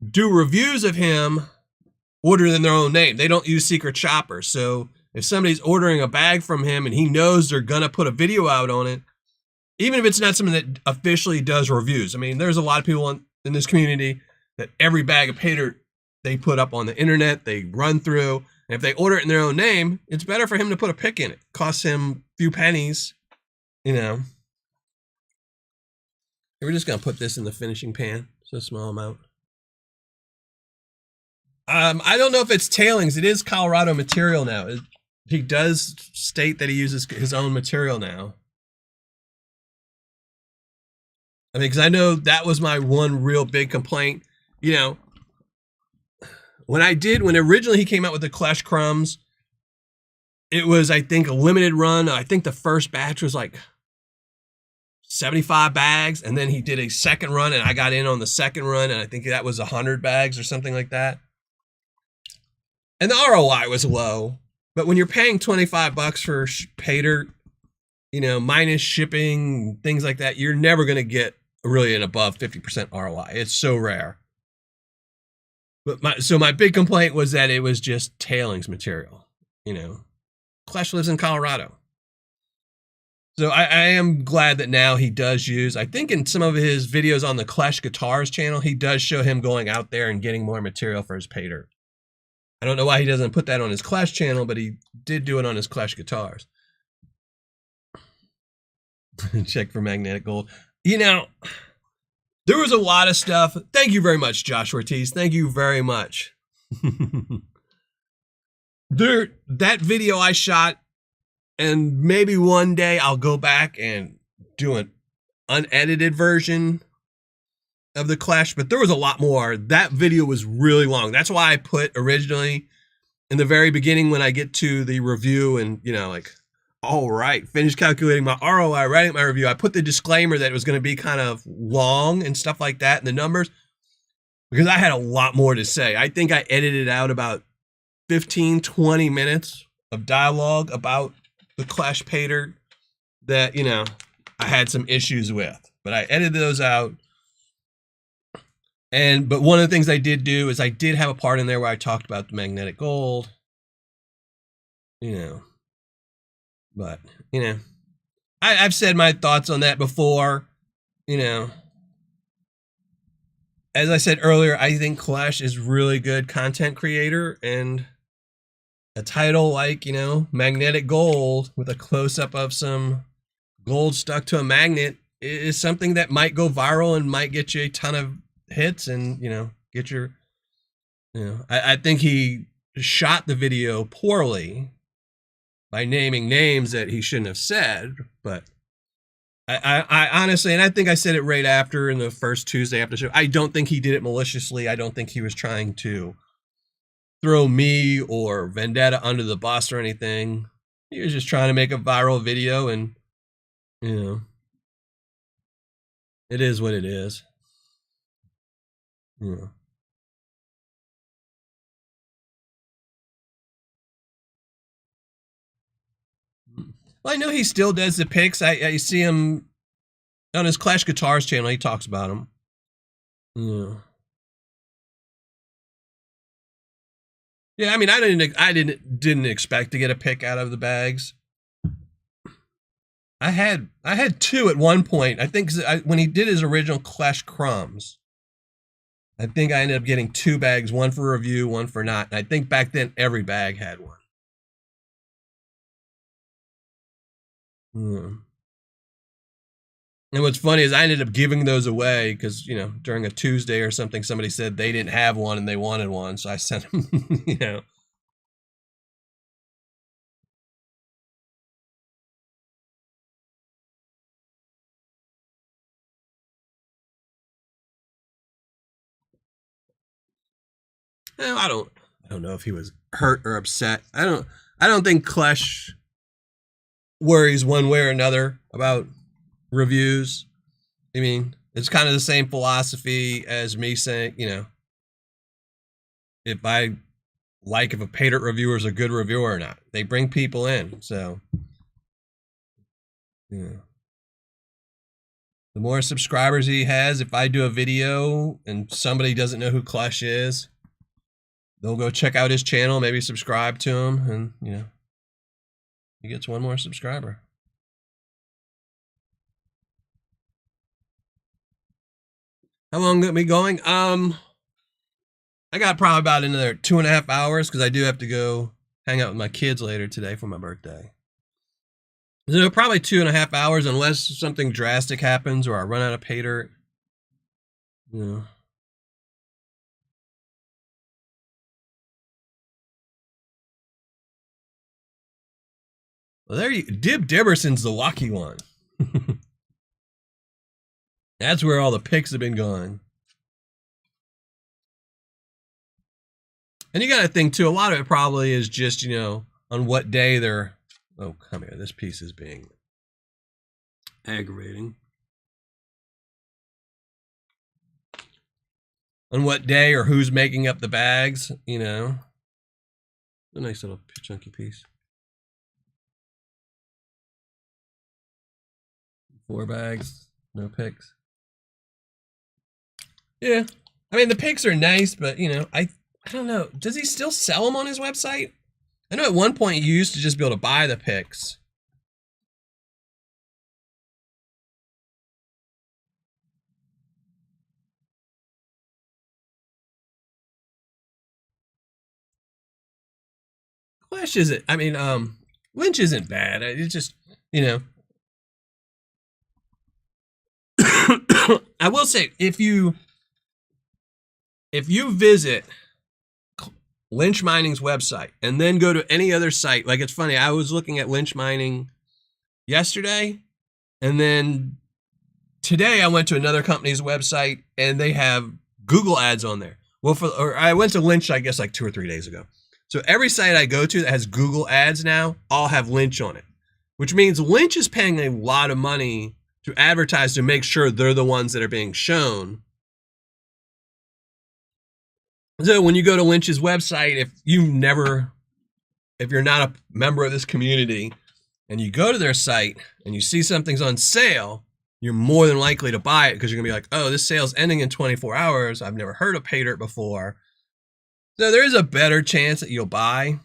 S1: do reviews of him order in their own name. They don't use secret shoppers. So if somebody's ordering a bag from him and he knows they're gonna put a video out on it, even if it's not something that officially does reviews. I mean, there's a lot of people in this community that every bag of Paydirt they put up on the internet, they run through. And if they order it in their own name, it's better for him to put a pick in it. Costs him a few pennies, We're just gonna put this in the finishing pan. It's a small amount. I don't know if it's tailings. It is Colorado material now. He does state that he uses his own material now. I mean, because I know that was my one real big complaint. When originally he came out with the Clash Crumbs, it was, I think, a limited run. I think the first batch was like 75 bags, and then he did a second run, and I got in on the second run, and I think that was 100 bags or something like that. And the ROI was low, but when you're paying $25 for Paydirt, minus shipping, things like that, you're never going to get really an above 50% ROI. It's so rare. But my big complaint was that it was just tailings material. Clash lives in Colorado. So I am glad that now he does use, I think in some of his videos on the Clash Guitars channel, he does show him going out there and getting more material for his Paydirt. I don't know why he doesn't put that on his Clash channel, but he did do it on his Clash Guitars. Check for magnetic gold. There was a lot of stuff. Thank you very much, Josh Ortiz. Thank you very much. That video I shot, and maybe one day I'll go back and do an unedited version of the Clash, but there was a lot more. That video was really long. That's why I put originally in the very beginning when I get to the review and, all right, finish calculating my ROI, writing my review, I put the disclaimer that it was going to be kind of long and stuff like that in the numbers because I had a lot more to say. I think I edited out about 15, 20 minutes of dialogue about the Clash Paydirt that, I had some issues with, but I edited those out. But one of the things I did do is I did have a part in there where I talked about the magnetic gold, but, I've said my thoughts on that before, as I said earlier, I think Clash is really good content creator, and a title like, magnetic gold with a close-up of some gold stuck to a magnet is something that might go viral and might get you a ton of hits and, get your, I think he shot the video poorly by naming names that he shouldn't have said, but I honestly, and I think I said it right after in the first Tuesday after the show, I don't think he did it maliciously. I don't think he was trying to throw me or Vendetta under the bus or anything. He was just trying to make a viral video, and, it is what it is. Yeah. Well, I know he still does the picks. I see him on his Clash Guitars channel. He talks about them. Yeah. Yeah, I mean, I didn't expect to get a pick out of the bags. I had two at one point. I think when he did his original Clash Crumbs, I think I ended up getting 2 bags, one for review, one for not. And I think back then every bag had one. And what's funny is I ended up giving those away because, you know, during a Tuesday or something, somebody said they didn't have one and they wanted one. So I sent them, you know. I don't know if he was hurt or upset. I don't think Klesh worries one way or another about reviews. I mean, it's kind of the same philosophy as me saying, you know, if I like if a Paydirt reviewer is a good reviewer or not. They bring people in, so yeah. The more subscribers he has, if I do a video and somebody doesn't know who Klesh is, they'll go check out his channel, maybe subscribe to him, and you know, he gets one more subscriber. How long got me going? I got probably about another 2.5 hours because I do have to go hang out with my kids later today for my birthday. So probably 2.5 hours unless something drastic happens or I run out of Paydirt. You know. Well, there you Dib Dibberson's the lucky one. That's where all the picks have been going. And you got to think too, a lot of it probably is just, you know, on what day they're, oh, come here, this piece is being aggravating. On what day or who's making up the bags, you know. A nice little chunky piece. 4 bags, no picks. Yeah, I mean the picks are nice, but you know, I don't know. Does he still sell them on his website? I know at one point you used to just be able to buy the picks. Clash isn't. I mean, Lynch isn't bad. It's just, you know. I will say if you visit Lynch Mining's website and then go to any other site, like it's funny, I was looking at Lynch Mining yesterday and then today I went to another company's website and they have Google ads on there. Well, I went to Lynch, I guess like 2 or 3 days ago. So every site I go to that has Google ads now, all have Lynch on it, which means Lynch is paying a lot of money to advertise to make sure they're the ones that are being shown. So when you go to Lynch's website, if you're not a member of this community and you go to their site and you see something's on sale, you're more than likely to buy it because you're gonna be like, oh, this sale's ending in 24 hours. I've never heard of Paydirt before. So there is a better chance that you'll buy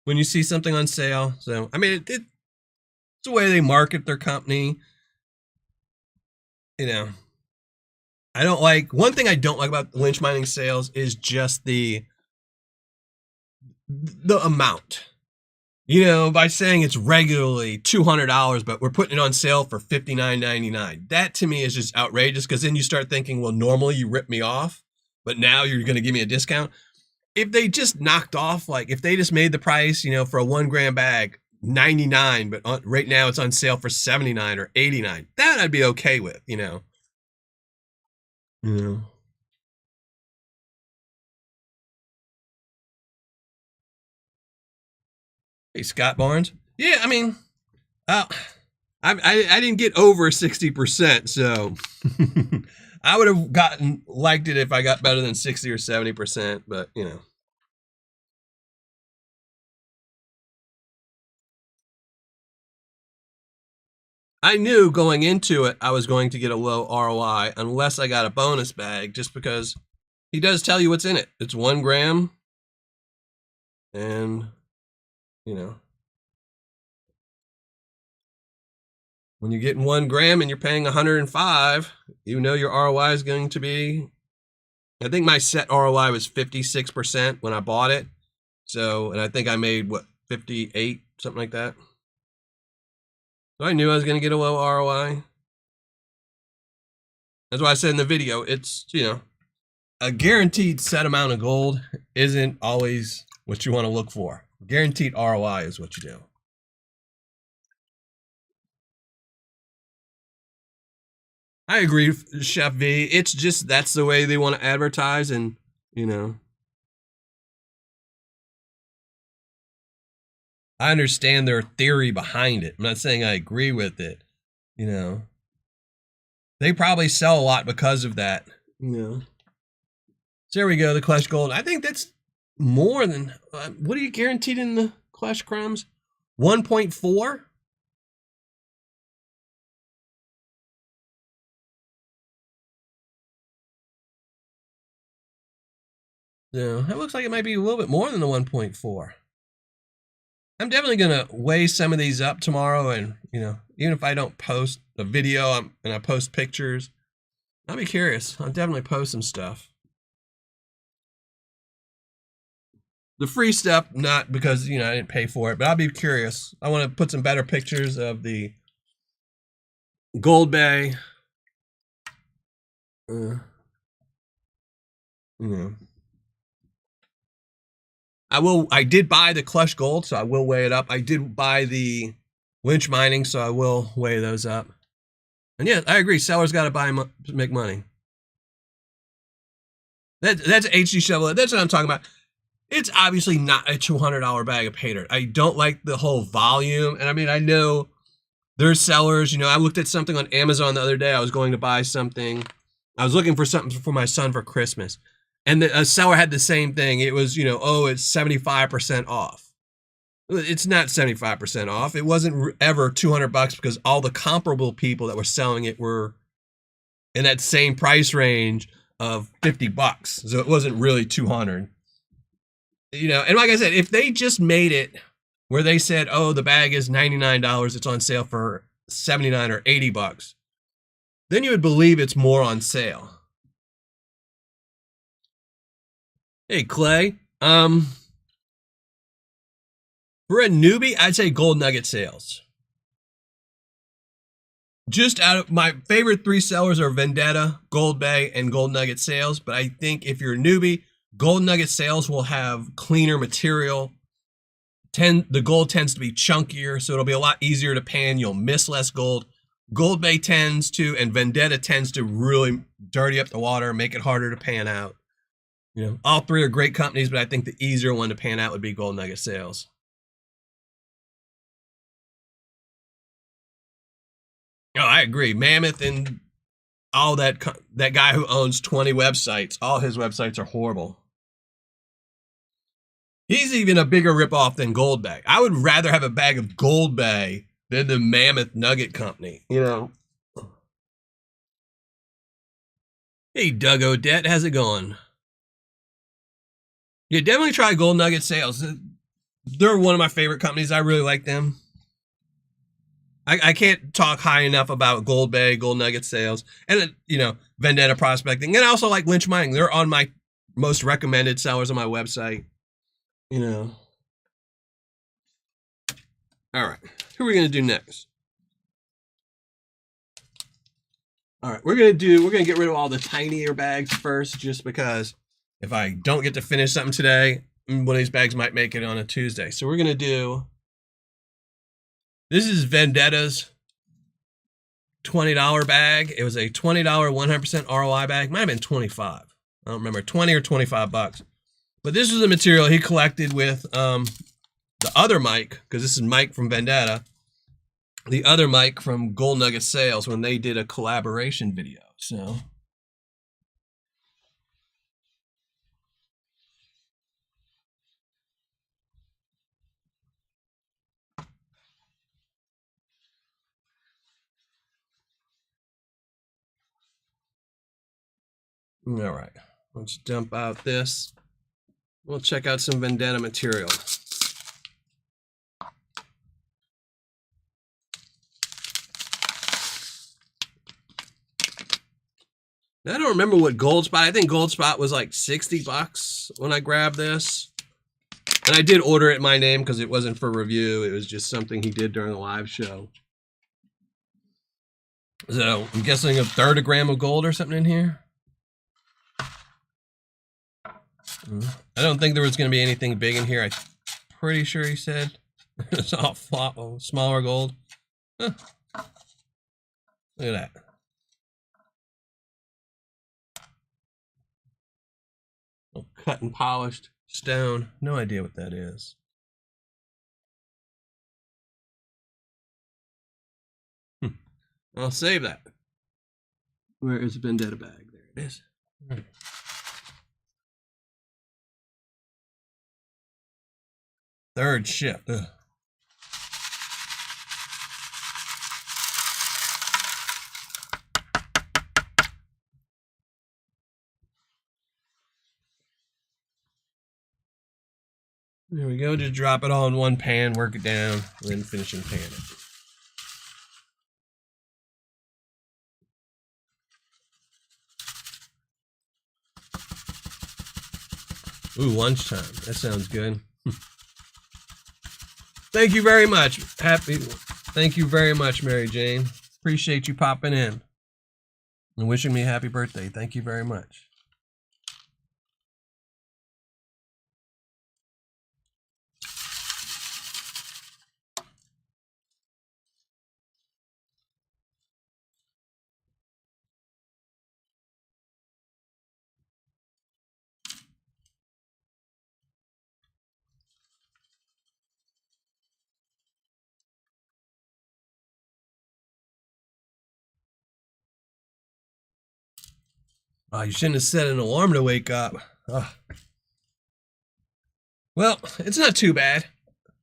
S1: when you see something on sale. So, I mean, it's the way they market their company. You know, one thing I don't like about Lynch Mining sales is just the amount. You know, by saying it's regularly $200, but we're putting it on sale for $59.99. That to me is just outrageous because then you start thinking, well, normally you rip me off, but now you're going to give me a discount. If they just knocked off, like if they just made the price, you know, for a 1 gram bag, 99, but right now it's on sale for 79 or 89, that I'd be okay with, you know. You know. Hey, Scott Barnes. Yeah, I mean, I didn't get over 60%, so I would have liked it if I got better than 60 or 70%, but you know. I knew going into it I was going to get a low ROI unless I got a bonus bag, just because he does tell you what's in it. It's 1 gram, and you know, when you're getting 1 gram and you're paying 105, you know your ROI is going to be, I think my set ROI was 56% when I bought it. So, and I think I made, what, 58, something like that. So I knew I was going to get a low ROI. That's why I said in the video, it's, you know, a guaranteed set amount of gold isn't always what you want to look for. Guaranteed ROI is what you do. I agree, Chef V. It's just, that's the way they want to advertise, and, you know, I understand their theory behind it. I'm not saying I agree with it. You know, they probably sell a lot because of that. You know, so there we go. The Clash Gold. I think that's more than what are you guaranteed in the Clash Crumbs? 1.4. Yeah, that looks like it might be a little bit more than the 1.4. I'm definitely gonna weigh some of these up tomorrow, and, you know, even if I don't post a video and I post pictures, I'll be curious. I'll definitely post some stuff. The free stuff, not because, you know, I didn't pay for it, but I'll be curious. I want to put some better pictures of the Gold Bay. You know, I did buy the Clutch Gold, so I will weigh it up. I did buy the Lynch Mining, so I will weigh those up. And yeah, I agree. Sellers got to buy to make money. That's HD Shovel. That's what I'm talking about. It's obviously not a $200 bag of Paydirt. I don't like the whole volume. And I mean, I know there's sellers. You know, I looked at something on Amazon the other day. I was going to buy something. I was looking for something for my son for Christmas. And a seller had the same thing. It was, you know, oh, it's 75% off. It's not 75% off. It wasn't ever $200 because all the comparable people that were selling it were in that same price range of $50. So it wasn't really 200. You know, and like I said, if they just made it where they said, oh, the bag is $99, it's on sale for $79 or $80, then you would believe it's more on sale. Hey, Clay. For a newbie, I'd say gold nugget sales. Just out of my favorite 3 sellers are Vendetta, Gold Bay, and Gold Nugget Sales. But I think if you're a newbie, Gold Nugget Sales will have cleaner material. The gold tends to be chunkier, so it'll be a lot easier to pan. You'll miss less gold. Gold Bay tends to, and Vendetta tends to really dirty up the water, make it harder to pan out. You know, all 3 are great companies, but I think the easier one to pan out would be Gold Nugget Sales. Oh, I agree. Mammoth and all that guy who owns 20 websites, all his websites are horrible. He's even a bigger ripoff than Gold Bay. I would rather have a bag of Gold Bay than the Mammoth Nugget Company, you know. Hey, Doug Odette, how's it going? Yeah, definitely try Gold Nugget Sales. They're one of my favorite companies. I really like them. I can't talk high enough about Gold Bay, Gold Nugget Sales, and, you know, Vendetta Prospecting. And I also like Lynch Mining. They're on my most recommended sellers on my website. You know. All right. Who are we going to do next? All right. We're going to get rid of all the tinier bags first, just because if I don't get to finish something today, one of these bags might make it on a Tuesday. So we're going to do, this is Vendetta's $20 bag. It was a $20 100% ROI bag. Might have been 25. I don't remember, 20 or 25 bucks. But this is the material he collected with the other Mike, because this is Mike from Vendetta, the other Mike from Gold Nugget Sales when they did a collaboration video. So all right, let's dump out this. We'll check out some Vendetta material. Now, I don't remember what Gold Spot. I think Gold Spot was like 60 bucks when I grabbed this. And I did order it in my name because it wasn't for review. It was just something he did during the live show. So I'm guessing a third of a gram of gold or something in here. I don't think there was going to be anything big in here. I'm pretty sure he said it's all smaller gold. Huh. Look at that. Cut and polished stone. No idea what that is. I'll save that. Where is the Vendetta bag? There it is. Third shift. Ugh. There we go. Just drop it all in one pan, work it down, and then finish and pan it. Ooh, lunchtime. That sounds good. Thank you very much. Thank you very much, Mary Jane. Appreciate you popping in and wishing me a happy birthday. Thank you very much. Oh, you shouldn't have set an alarm to wake up. Oh. Well, it's not too bad.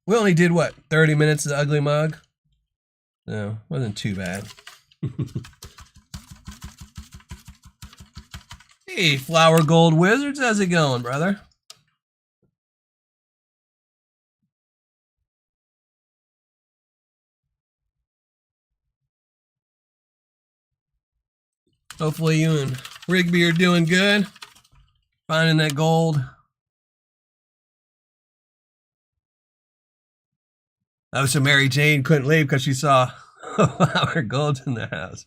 S1: We only did, what, 30 minutes of the ugly mug? No, wasn't too bad. Hey, Flower Gold Wizards, how's it going, brother? Hopefully you and Rigby are doing good. Finding that gold. Oh, so Mary Jane couldn't leave because she saw Flower Gold's in the house.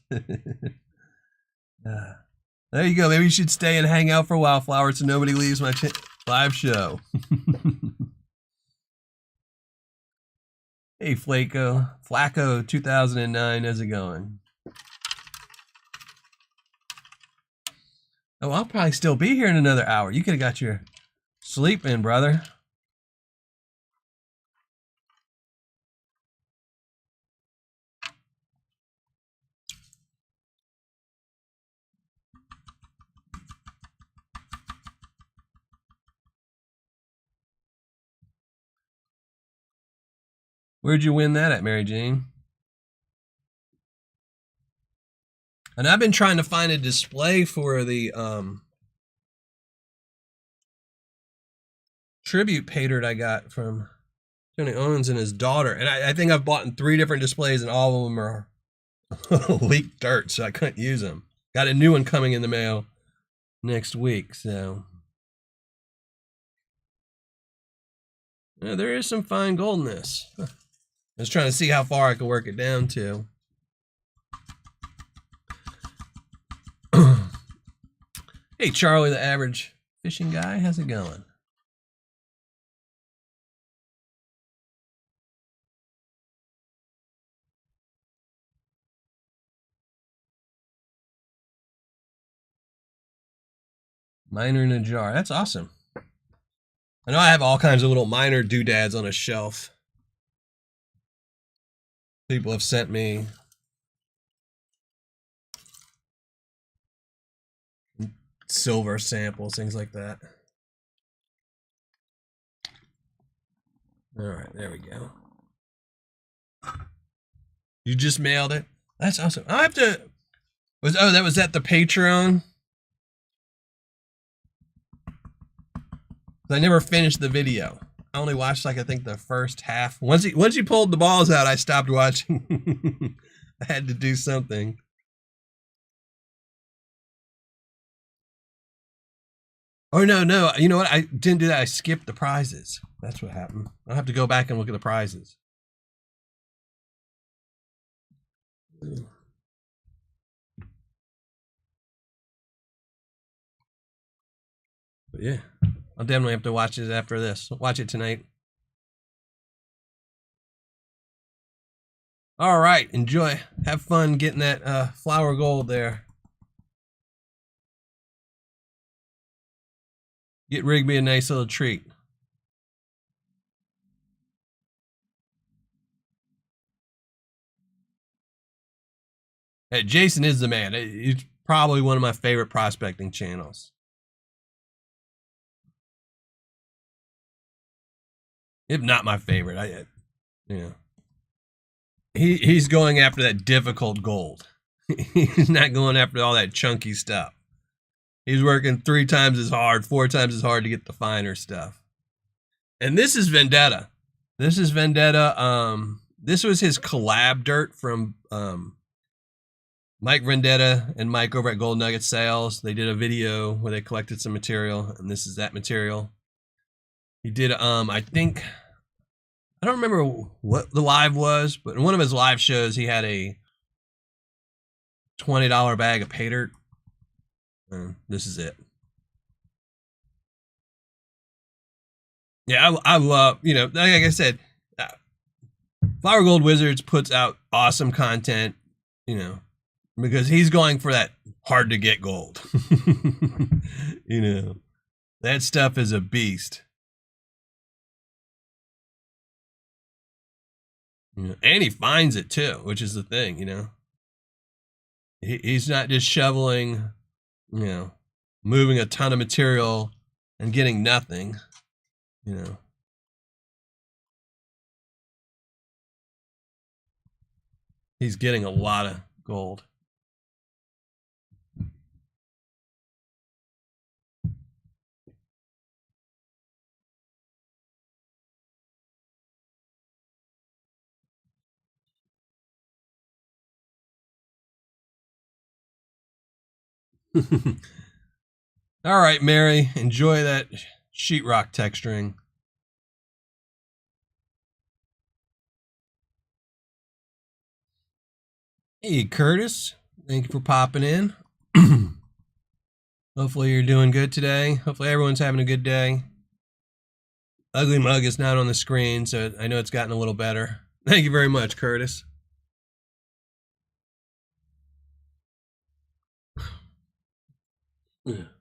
S1: There you go. Maybe you should stay and hang out for a while, Flower, so nobody leaves my live show. Hey, Flacco 2009, how's it going? Oh, I'll probably still be here in another hour. You could have got your sleep in, brother. Where'd you win that at, Mary Jane? And I've been trying to find a display for the tribute Paydirt I got from Tony Owens and his daughter. And I think I've bought in 3 different displays, and all of them are leaked dirt, so I couldn't use them. Got a new one coming in the mail next week, so. Yeah, there is some fine gold in this. I was trying to see how far I could work it down to. Hey, Charlie, the average fishing guy, how's it going? Miner in a jar. That's awesome. I know I have all kinds of little miner doodads on a shelf. People have sent me silver samples, things like that. All right, there we go. You just mailed it? That's awesome. I have to. That was at the Patreon? I never finished the video. I only watched, like, I think the first half. Once he pulled the balls out, I stopped watching. I had to do something. Oh, no. You know what? I didn't do that. I skipped the prizes. That's what happened. I'll have to go back and look at the prizes. But yeah, I'll definitely have to watch it after this. Watch it tonight. All right, enjoy. Have fun getting that flower gold there. Get Rigby a nice little treat. Hey, Jason is the man. He's probably one of my favorite prospecting channels. If not my favorite, he's going after that difficult gold. He's not going after all that chunky stuff. He's working 3 times as hard, 4 times as hard to get the finer stuff. And this is Vendetta. This is Vendetta. This was his collab dirt from Mike Vendetta and Mike over at Gold Nugget Sales. They did a video where they collected some material, and this is that material. He did, I think, I don't remember what the live was, but in one of his live shows, he had a $20 bag of Paydirt. This is it. Yeah, I love, like I said, Flower Gold Wizards puts out awesome content, because he's going for that hard to get gold. That stuff is a beast. And he finds it too, which is the thing, He's not just shoveling, moving a ton of material and getting nothing, He's getting a lot of gold. All right, Mary, enjoy that sheetrock texturing. Hey, Curtis, thank you for popping in. Hopefully you're doing good today. Hopefully everyone's having a good day. Ugly Mug is not on the screen, so I know it's gotten a little better. Thank you very much, Curtis.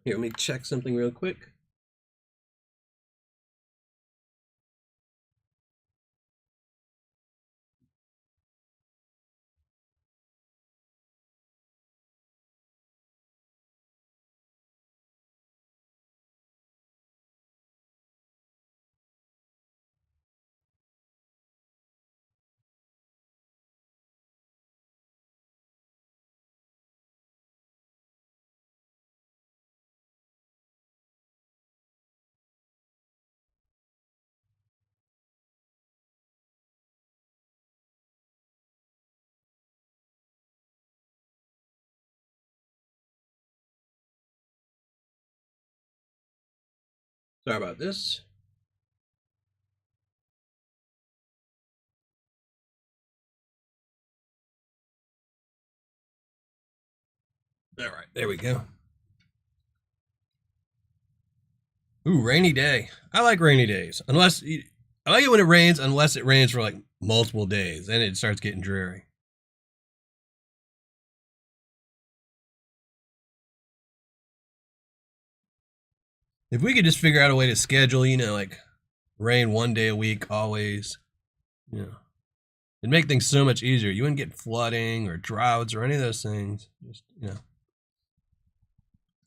S1: Here, let me check something real quick. Sorry about this. All right, there we go. Ooh, rainy day. I like rainy days. I like it when it rains, unless it rains for like multiple days. Then it starts getting dreary. If we could just figure out a way to schedule, like rain 1 day a week always, it'd make things so much easier. You wouldn't get flooding or droughts or any of those things. Just,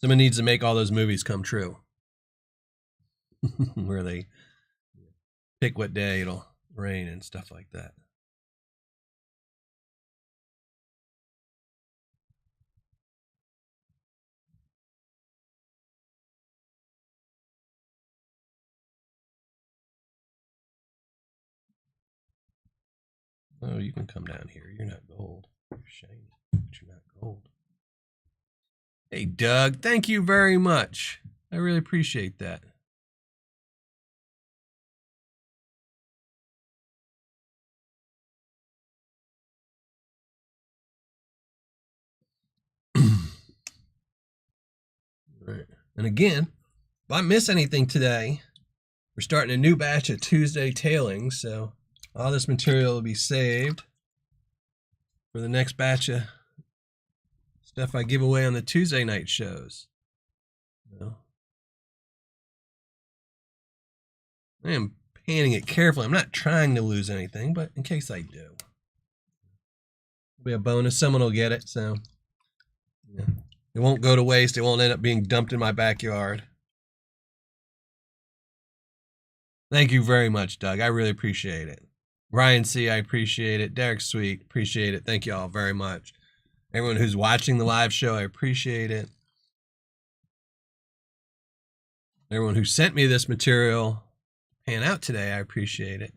S1: someone needs to make all those movies come true. Where they pick what day it'll rain and stuff like that. Oh, you can come down here. You're not gold. You're shiny, but you're not gold. Hey, Doug, thank you very much. I really appreciate that. Right. And again, If I miss anything today, we're starting a new batch of Tuesday tailings, so all this material will be saved for the next batch of stuff I give away on the Tuesday night shows. I am panning it carefully. I'm not trying to lose anything, but in case I do. It'll be a bonus. Someone will get it, so yeah. It won't go to waste. It won't end up being dumped in my backyard. Thank you very much, Doug. I really appreciate it. Ryan C., I appreciate it. Derek Sweet, appreciate it. Thank you all very much. Everyone who's watching the live show, I appreciate it. Everyone who sent me this material pan out today, I appreciate it.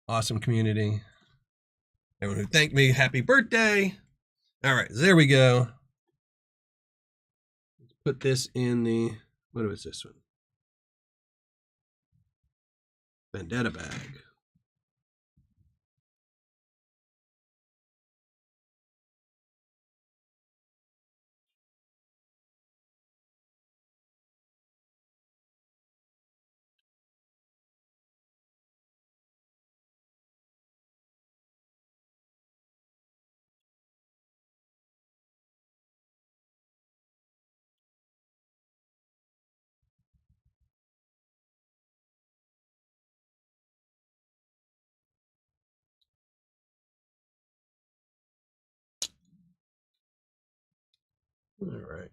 S1: Awesome community. Everyone who thanked me, happy birthday. All right, so there we go. Let's put this in the, what was this one? Vendetta bag. All right.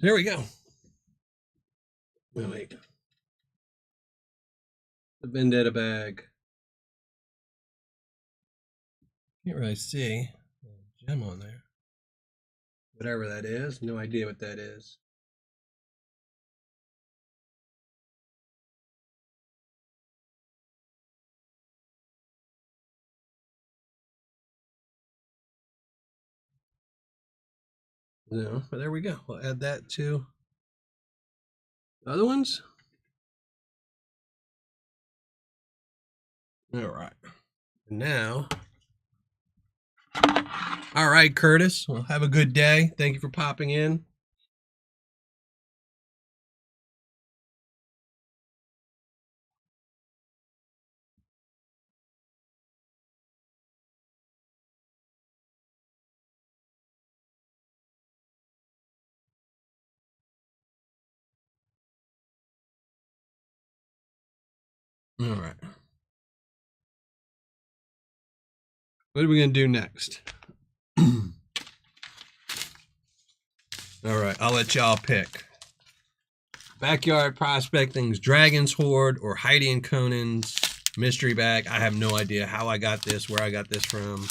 S1: There we go. Wait. The Vendetta bag. Can't really see a gem on there. Whatever that is, no idea what that is. No, but there we go. We'll add that to the other ones. All right. Now, all right, Curtis. Well, have a good day. Thank you for popping in. All right. What are we going to do next? All right, I'll let y'all pick. Backyard Prospecting's Dragon's Hoard or Heidi and Conan's mystery bag. I have no idea how I got this, where I got this from.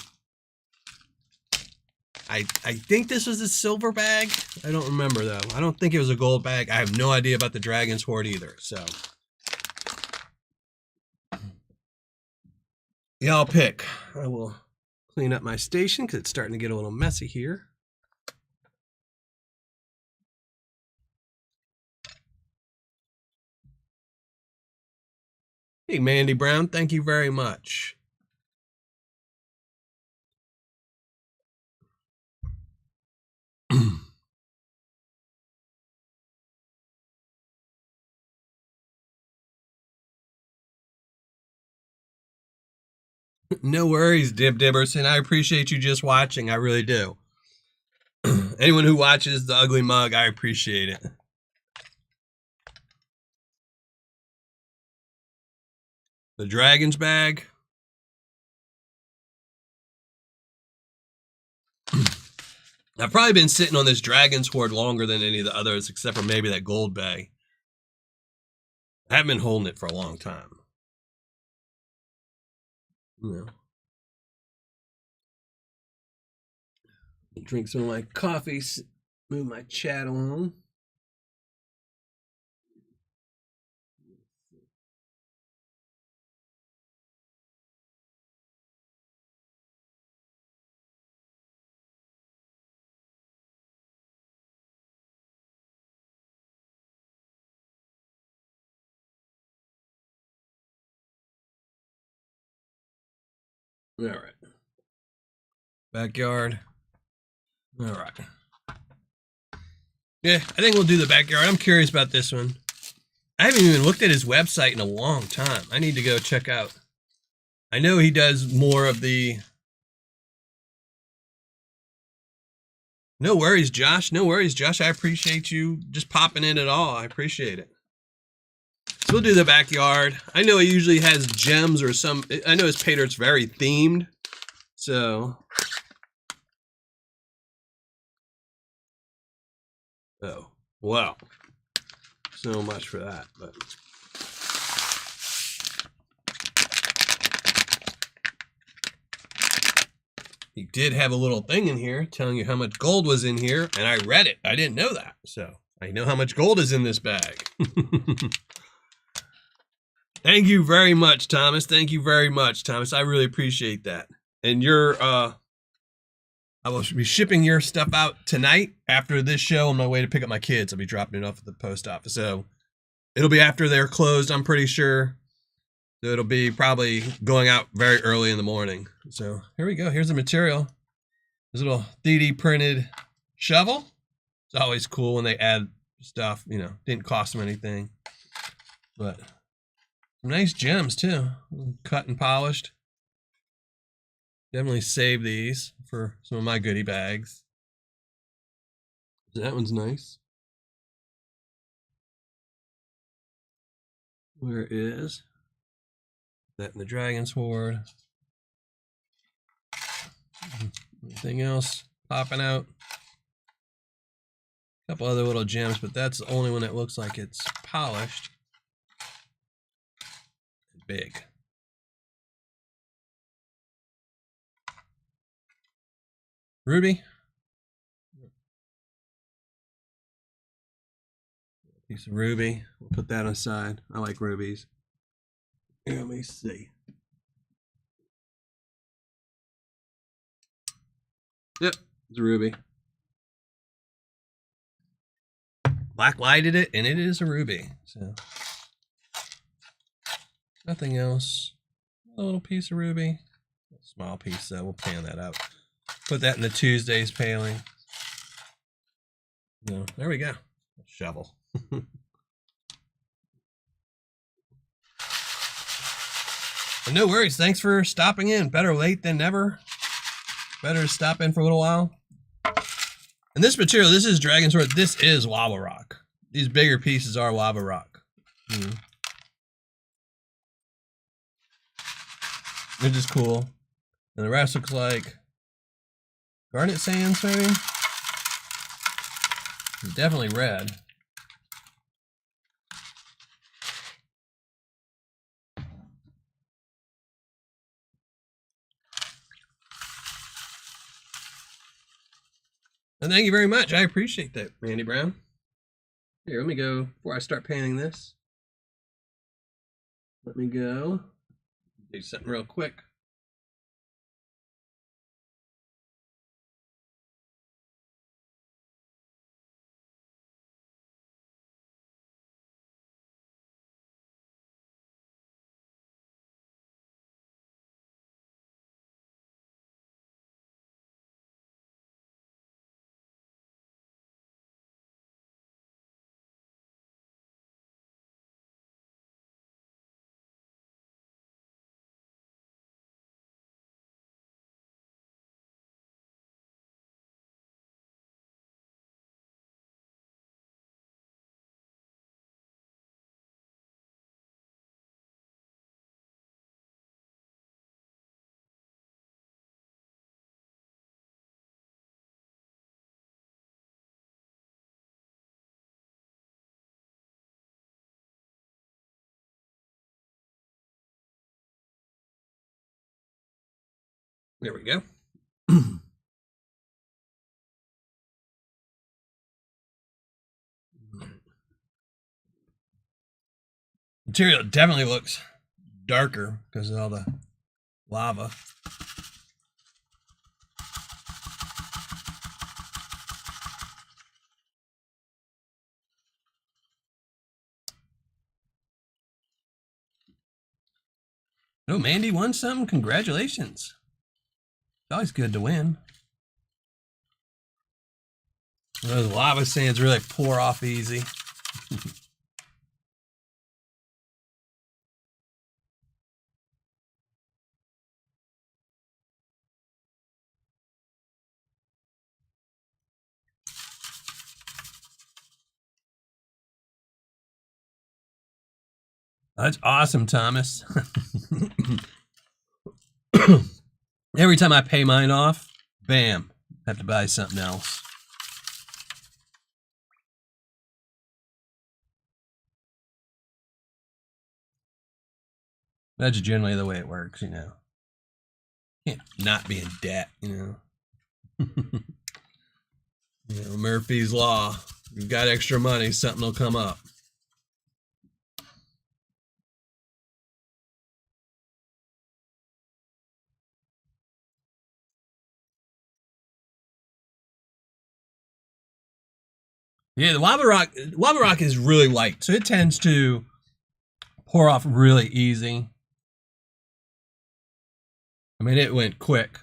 S1: I think this was a silver bag. I don't remember, though. I don't think it was a gold bag. I have no idea about the Dragon's Hoard either, so. Y'all pick. I will clean up my station because it's starting to get a little messy here. Hey, Mandy Brown, thank you very much. No worries, Dib Dibberson. I appreciate you just watching. I really do. Anyone who watches The Ugly Mug, I appreciate it. The Dragon's bag. I've probably been sitting on this Dragon's Hoard longer than any of the others, except for maybe that gold bag. I haven't been holding it for a long time. No. Drink some of my coffee, move my chat along. All right. Backyard. All right. Yeah, I think we'll do the backyard. I'm curious about this one. I haven't even looked at his website in a long time. I need to go check out. I know he does more of the... No worries, Josh. No worries, Josh. I appreciate you just popping in at all. I appreciate it. So we'll do the backyard. I know he usually has gems or some... I know his Paydirt's very themed. So... Oh, wow. So much for that, but... He did have a little thing in here telling you how much gold was in here, and I read it. I didn't know that, so I know how much gold is in this bag. Thank you very much, Thomas. Thank you very much, Thomas. I really appreciate that. And I will be shipping your stuff out tonight after this show on my way to pick up my kids. I'll be dropping it off at the post office, so it'll be after they're closed, I'm pretty sure. So it'll be probably going out very early in the morning. So here we go. Here's the material. This little 3D printed shovel. It's always cool when they add stuff, you know, didn't cost them anything. But some nice gems too. Cut and polished. Definitely save these for some of my goodie bags. That one's nice. Where is that in the dragon sword? Anything else popping out? A couple other little gems, but that's the only one that looks like it's polished. Big. Ruby. Piece of ruby. We'll put that aside. I like rubies. Here, let me see. Yep, it's a ruby. Black lighted it, and it is a ruby. So nothing else. A little piece of ruby. A small piece, so we'll pan that out. Put that in the Tuesday's paling. No, there we go. A shovel. And no worries. Thanks for stopping in. Better late than never. Better to stop in for a little while. And this material, this is dragon sword. This is lava rock. These bigger pieces are lava rock. They're just cool. And the rest looks like garnet sands, maybe? It's definitely red. And thank you very much. I appreciate that, Randy Brown. Here, let me go, before I start painting this, let me go do something real quick. There we go. Material definitely looks darker because of all the lava. Oh, Mandy won something? Congratulations. always good to win. Those lava sands really pour off easy. That's awesome, Thomas. Every time I pay mine off, bam, have to buy something else. That's generally the way it works, you know. Can't not be in debt, you know. You know, Murphy's Law. You've got extra money, something will come up. Yeah, the lava rock is really light, so it tends to pour off really easy. I mean, it went quick.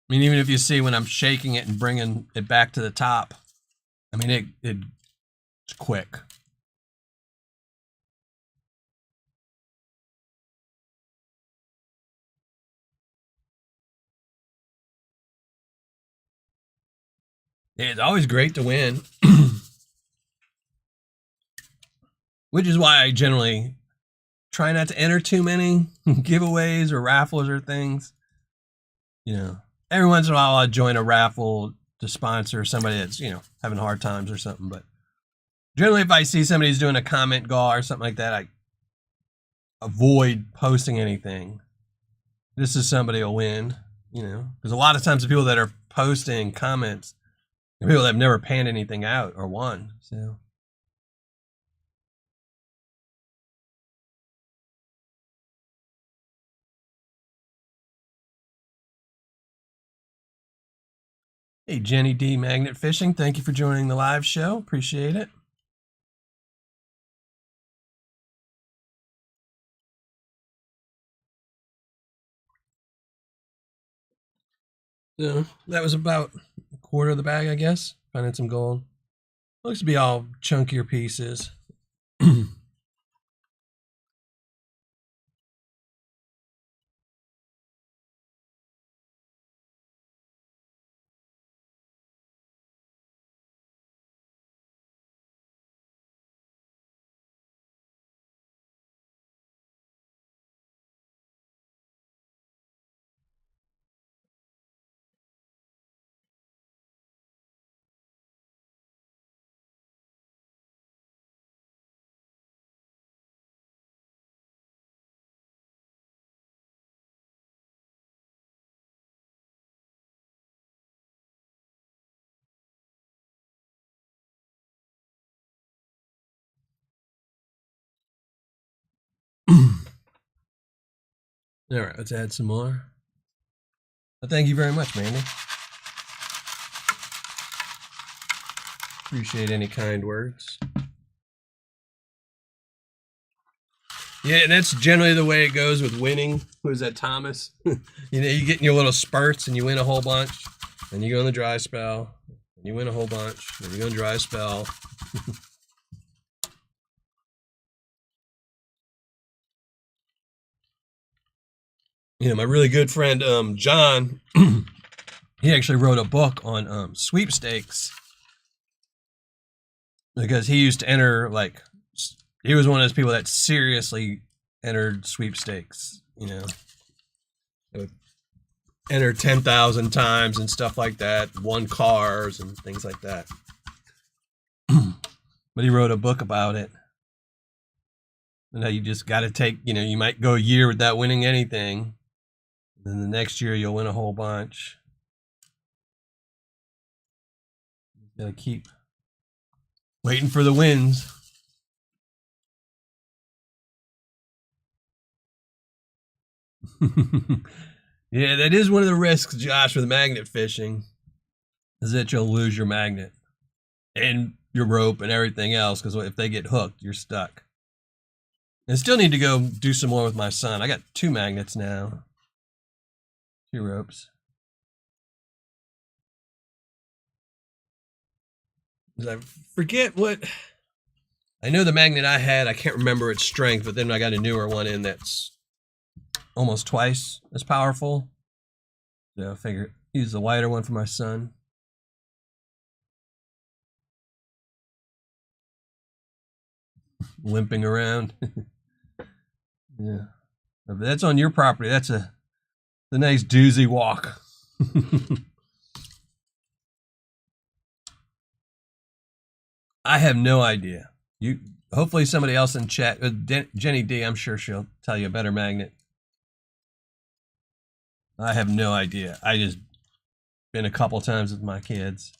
S1: I mean, even if you see when I'm shaking it and bringing it back to the top, I mean, it's quick. Yeah, it's always great to win. Which is why I generally try not to enter too many giveaways or raffles or things. You know, every once in a while I'll join a raffle to sponsor somebody that's, you know, having hard times or something. But generally if I see somebody's doing a comment goal or something like that, I avoid posting anything. This is somebody will win, you know, because a lot of times the people that are posting comments are people that have never panned anything out or won. So. Hey, Jenny D. Magnet Fishing, thank you for joining the live show. Appreciate it. So that was about a quarter of the bag, I guess. Finding some gold. Looks to be all chunkier pieces. All right, let's add some more. Well, thank you very much, Mandy. Appreciate any kind words. Yeah, and that's generally the way it goes with winning. Who is that, Thomas? You know, you get in your little spurts and you win a whole bunch, and you go in the dry spell, and you win a whole bunch, and you go in dry spell. You know, my really good friend John, he actually wrote a book on sweepstakes because he used to enter, like, he was one of those people that seriously entered sweepstakes, you know. They would enter 10,000 times and stuff like that, won cars and things like that. But he wrote a book about it. And how you just got to take, you know, you might go a year without winning anything. Then the next year you'll win a whole bunch. You gotta keep waiting for the wins. Yeah, that is one of the risks, Josh, with magnet fishing, is that you'll lose your magnet. And your rope and everything else, because if they get hooked, you're stuck. I still need to go do some more with my son. I got 2 magnets now. 2 ropes. I forget what... I know the magnet I had, I can't remember its strength, but then I got a newer one in that's almost twice as powerful. So I figured use the wider one for my son. Limping around. Yeah. If that's on your property, that's a nice doozy walk. I have no idea. Hopefully somebody else in chat, Jenny D, I'm sure she'll tell you a better magnet. I have no idea. I just been a couple times with my kids.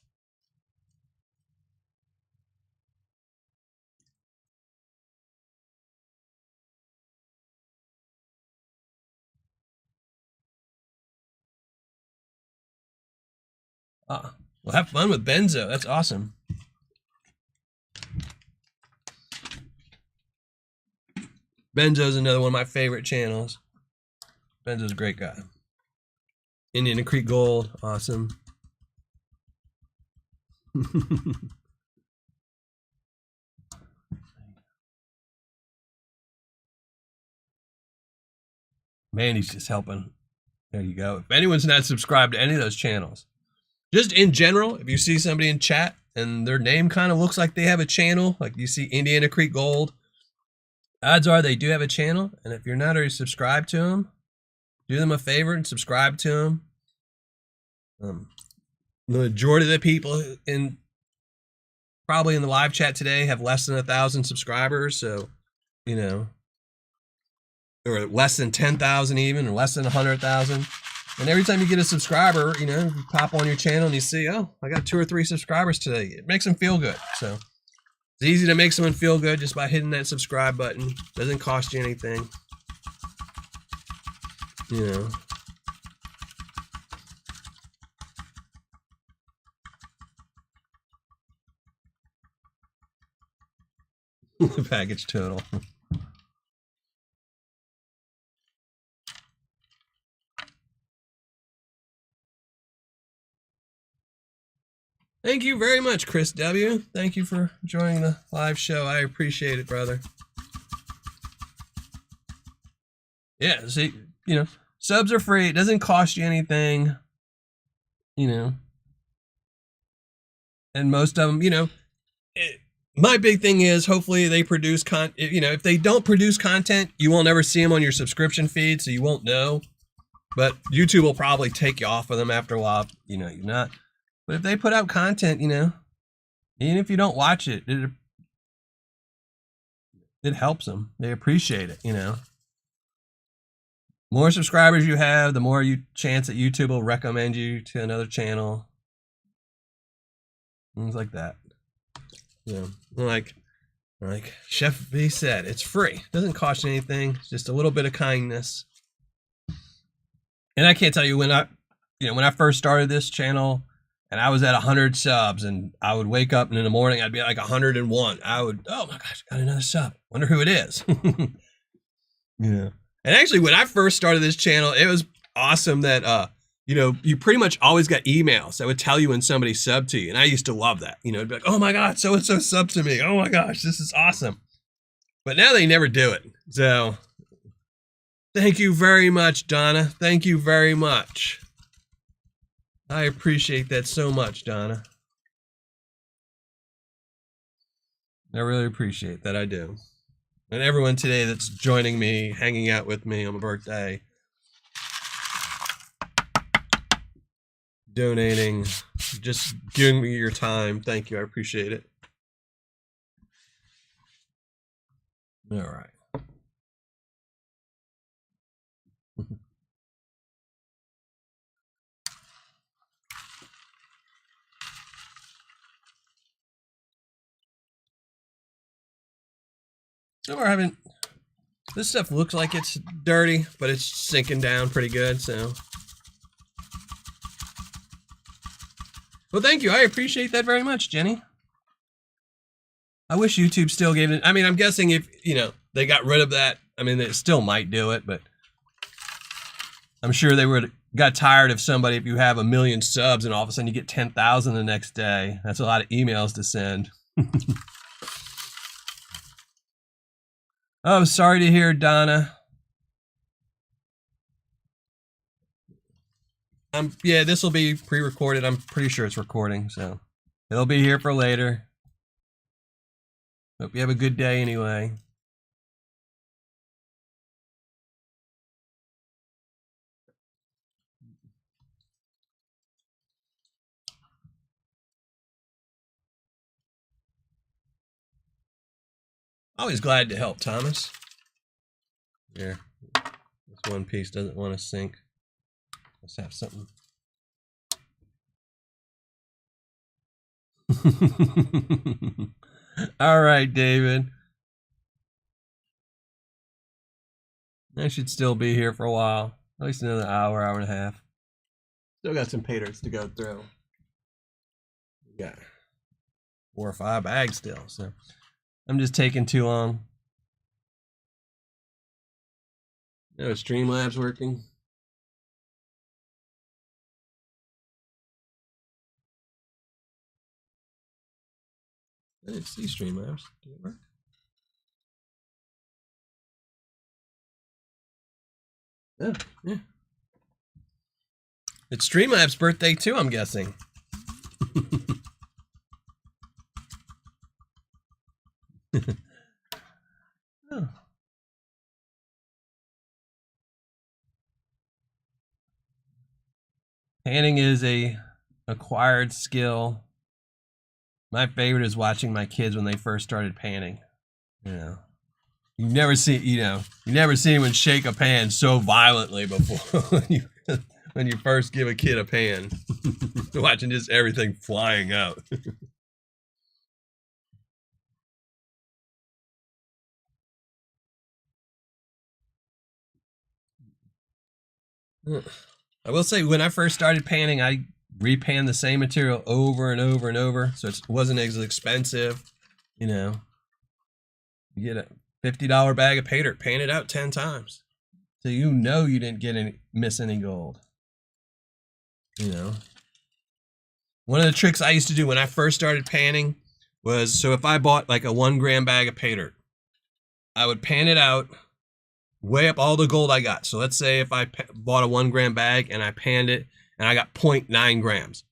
S1: Well, have fun with Benzo. That's awesome. Benzo's another one of my favorite channels. Benzo's a great guy. Indian and Creek Gold, awesome. Mandy's just helping. There you go. If anyone's not subscribed to any of those channels, just in general, if you see somebody in chat and their name kind of looks like they have a channel, like you see Indiana Creek Gold, odds are they do have a channel. And if you're not already subscribed to them, do them a favor and subscribe to them. The majority of the people probably in the live chat today have less than 1,000 subscribers. So, you know, or less than 10,000 even, or less than 100,000. And every time you get a subscriber, you know, you pop on your channel and you see, oh, I got 2 or 3 subscribers today. It makes them feel good. So it's easy to make someone feel good just by hitting that subscribe button. Doesn't cost you anything. You know. The package total. Thank you very much, Chris W. Thank you for joining the live show. I appreciate it, brother. Yeah, see, you know, subs are free. It doesn't cost you anything, you know. And most of them, you know, my big thing is hopefully they produce content. You know, if they don't produce content, you won't ever see them on your subscription feed, so you won't know. But YouTube will probably take you off of them after a while. You know, you're not. But if they put out content, you know, even if you don't watch it, it helps them. They appreciate it, you know. More subscribers you have, the more chance that YouTube will recommend you to another channel. Things like that. You know, like Chef B said, it's free. It doesn't cost you anything. It's just a little bit of kindness. And I can't tell you when I first started this channel, and I was at 100 subs, and I would wake up and in the morning I'd be like 101. I would, oh my gosh, got another sub. Wonder who it is. Yeah. And actually, when I first started this channel, it was awesome that you know, you pretty much always got emails that would tell you when somebody subbed to you, and I used to love that. You know, it'd be like, oh my god, so and so subbed to me. Oh my gosh, this is awesome. But now they never do it. So, thank you very much, Donna. Thank you very much. I appreciate that so much, Donna. I really appreciate that, I do. And everyone today that's joining me, hanging out with me on my birthday, donating, just giving me your time. Thank you, I appreciate it. All right. So we're having, this stuff looks like it's dirty, but it's sinking down pretty good, so. Well, thank you. I appreciate that very much, Jenny. I wish YouTube still gave it. I mean, I'm guessing if, you know, they got rid of that, I mean, they still might do it, but I'm sure they got tired of somebody. If you have 1 million subs and all of a sudden you get 10,000 the next day, that's a lot of emails to send. Oh, sorry to hear, Donna. Yeah, this will be pre-recorded. I'm pretty sure it's recording, so it'll be here for later. Hope you have a good day anyway. Always glad to help, Thomas. Here, this one piece doesn't want to sink. Let's have something. All right, David. I should still be here for a while. At least another hour, hour and a half. Still got some Paydirts to go through. We got 4 or 5 bags still, so I'm just taking too long. No, Streamlabs working. I didn't see Streamlabs. Did it work? Oh, yeah. It's Streamlabs' birthday too, I'm guessing. Oh. Panning is a acquired skill. My favorite is watching my kids when they first started panning. You know, you never see anyone shake a pan so violently before when you first give a kid a pan. Watching just everything flying out. I will say, when I first started panning, I repanned the same material over and over and over, so it wasn't as expensive. You know, you get a $50 bag of Paydirt, pan it out 10 times, so you know you didn't miss any gold. You know, one of the tricks I used to do when I first started panning was, so if I bought like a 1 gram bag of Paydirt, I would pan it out, weigh up all the gold I got. So let's say if I bought a 1 gram bag and I panned it and I got 0.9 grams,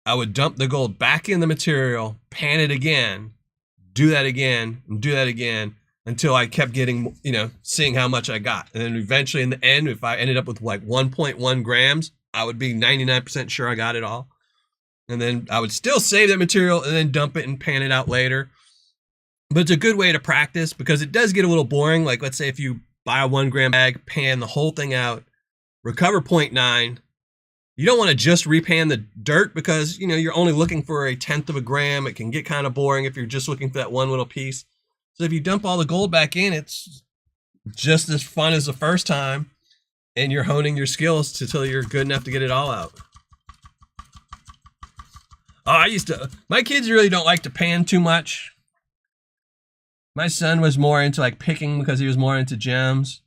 S1: I would dump the gold back in the material, pan it again, do that again, and do that again until I kept getting, you know, seeing how much I got. And then eventually in the end, if I ended up with like 1.1 grams, I would be 99% sure I got it all. And then I would still save that material and then dump it and pan it out later. But it's a good way to practice, because it does get a little boring. Like, let's say if you buy a 1 gram bag, pan the whole thing out, recover 0.9. You don't want to just repan the dirt, because, you know, you're only looking for 1/10 of a gram. It can get kind of boring if you're just looking for that one little piece. So if you dump all the gold back in, it's just as fun as the first time, and you're honing your skills until you're good enough to get it all out. Oh, my kids really don't like to pan too much. My son was more into like picking because he was more into gems,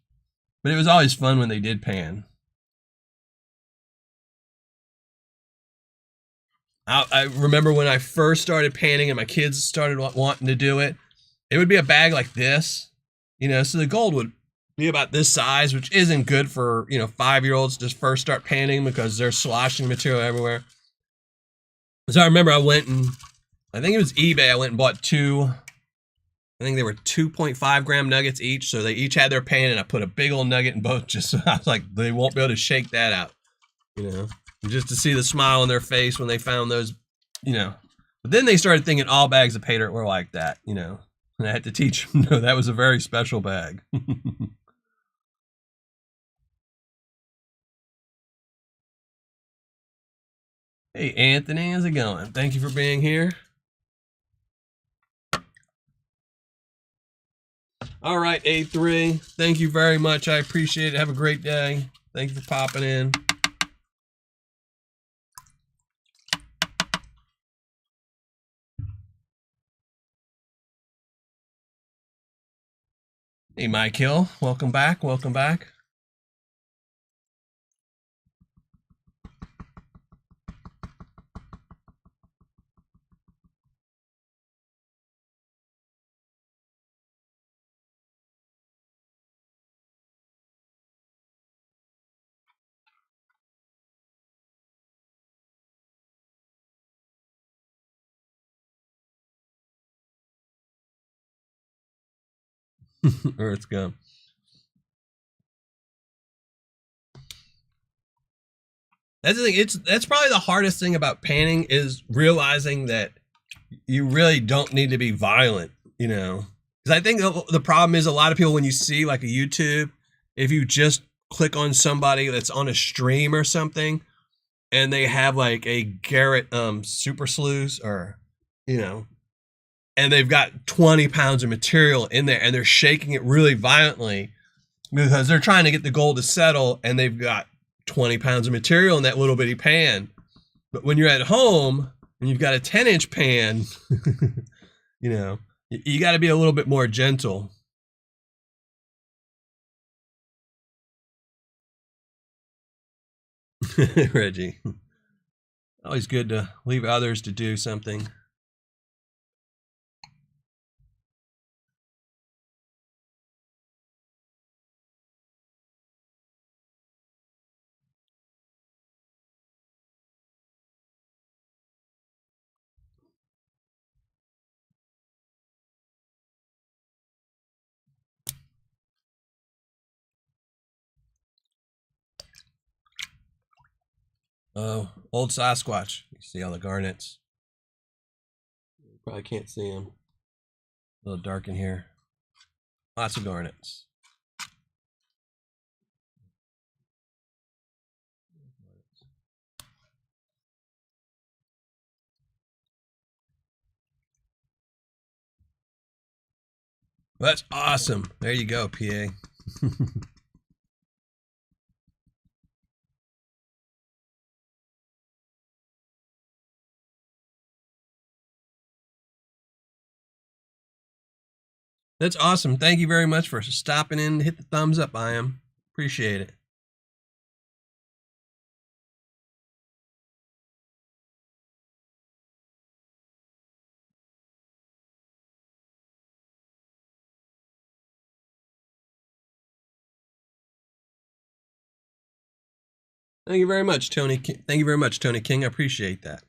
S1: but it was always fun when they did pan. I remember when I first started panning and my kids started wanting to do it, it would be a bag like this, you know, so the gold would be about this size, which isn't good for, you know, 5-year-olds just first start panning, because they're sloshing material everywhere. So I remember I went and, I think it was eBay, I went and bought 2, I think they were 2.5 gram nuggets each, so they each had their pan, and I put a big old nugget in both, just so I was like, they won't be able to shake that out, you know, and just to see the smile on their face when they found those, you know. But then they started thinking all bags of Paydirt were like that, you know, and I had to teach them, no, that was a very special bag. Hey, Anthony, how's it going? Thank you for being here. All right, A3, thank you very much. I appreciate it. Have a great day. Thank you for popping in. Hey, Mike Hill, welcome back. Welcome back. Earth gum. That's the thing. That's probably the hardest thing about painting is realizing that you really don't need to be violent, you know. Because I think the problem is a lot of people, when you see like a YouTube, if you just click on somebody that's on a stream or something, and they have like a Garrett super slews, or you know, and they've got 20 pounds of material in there and they're shaking it really violently because they're trying to get the gold to settle, and they've got 20 pounds of material in that little bitty pan. But when you're at home and you've got a 10-inch pan, you know, you got to be a little bit more gentle. Reggie, always good to leave others to do something. Oh, old Sasquatch. You see all the garnets. You probably can't see them. A little dark in here. Lots of garnets. Well, that's awesome. There you go, PA. That's awesome. Thank you very much for stopping in. Hit the thumbs up, I am. Appreciate it. Thank you very much, Tony. Thank you very much, Tony King. I appreciate that.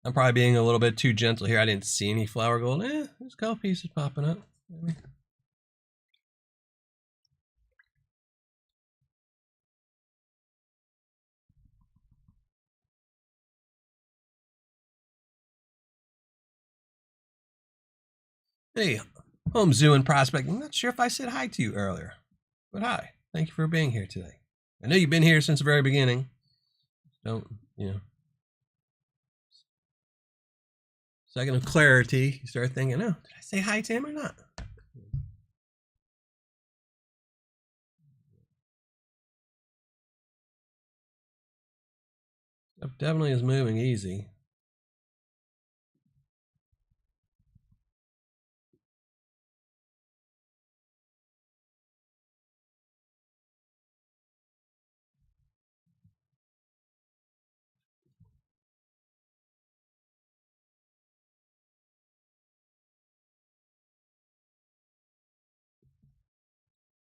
S1: I'm probably being a little bit too gentle here. I didn't see any flower gold. There's a couple pieces popping up. Maybe. Hey, home zoo and prospecting. I'm not sure if I said hi to you earlier, but hi. Thank you for being here today. I know you've been here since the very beginning. Don't, you know. Second of clarity, you start thinking, oh, did I say hi to him or not? Stuff definitely is moving easy.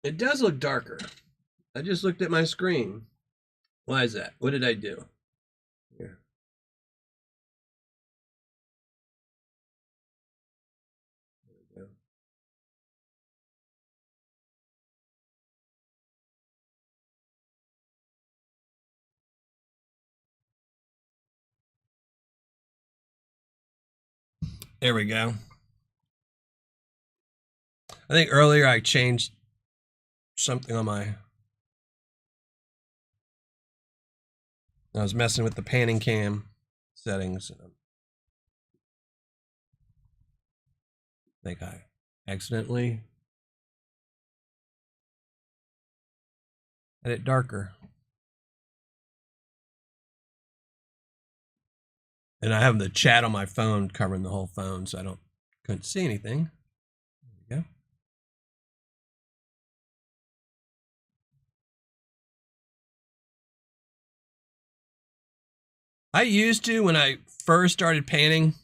S1: It does look darker. I just looked at my screen. Why is that? What did I do? Here. There we go. There we go. I think earlier I changed something on my... I was messing with the panning cam settings. I think I accidentally had it darker. And I have the chat on my phone covering the whole phone, so I don't Couldn't see anything. There we go. I used to, when I first started painting,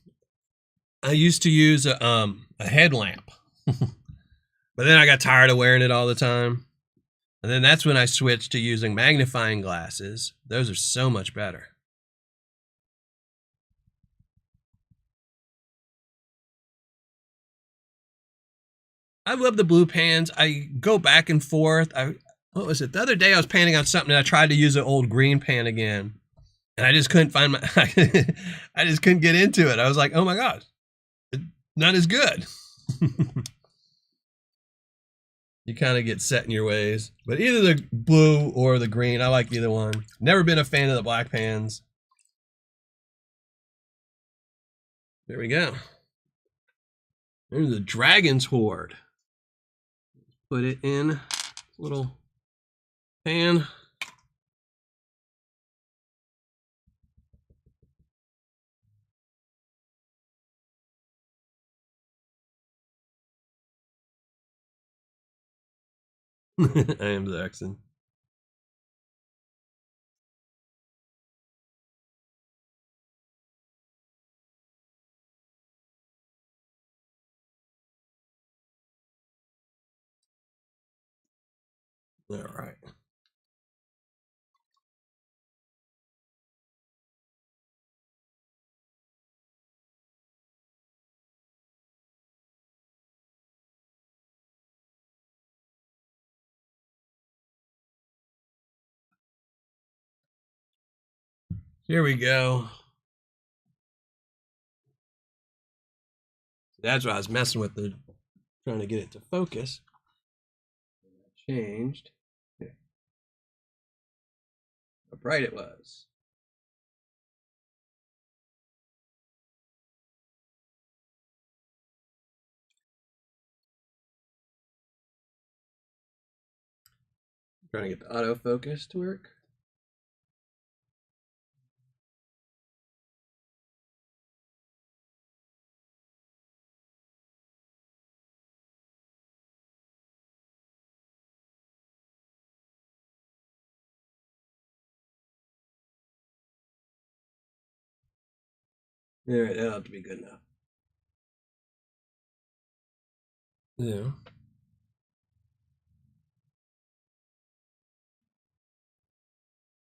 S1: I used to use a headlamp. But then I got tired of wearing it all the time. And then that's when I switched to using magnifying glasses. Those are so much better. I love the blue pans. I go back and forth. What was it? The other day I was painting on something and I tried to use an old green pan again. And I just couldn't find I just couldn't get into it. I was like, oh my gosh, it's not as good. You kind of get set in your ways. But either the blue or the green, I like either one. Never been a fan of the black pans. There we go. There's the Dragon's Horde. Put it in a little pan. I am Zaxxon. All right. Here we go. That's what I was messing with, trying to get it to focus. Changed. Here. How bright it was. Trying to get the autofocus to work. All right, that'll have to be good enough. Yeah.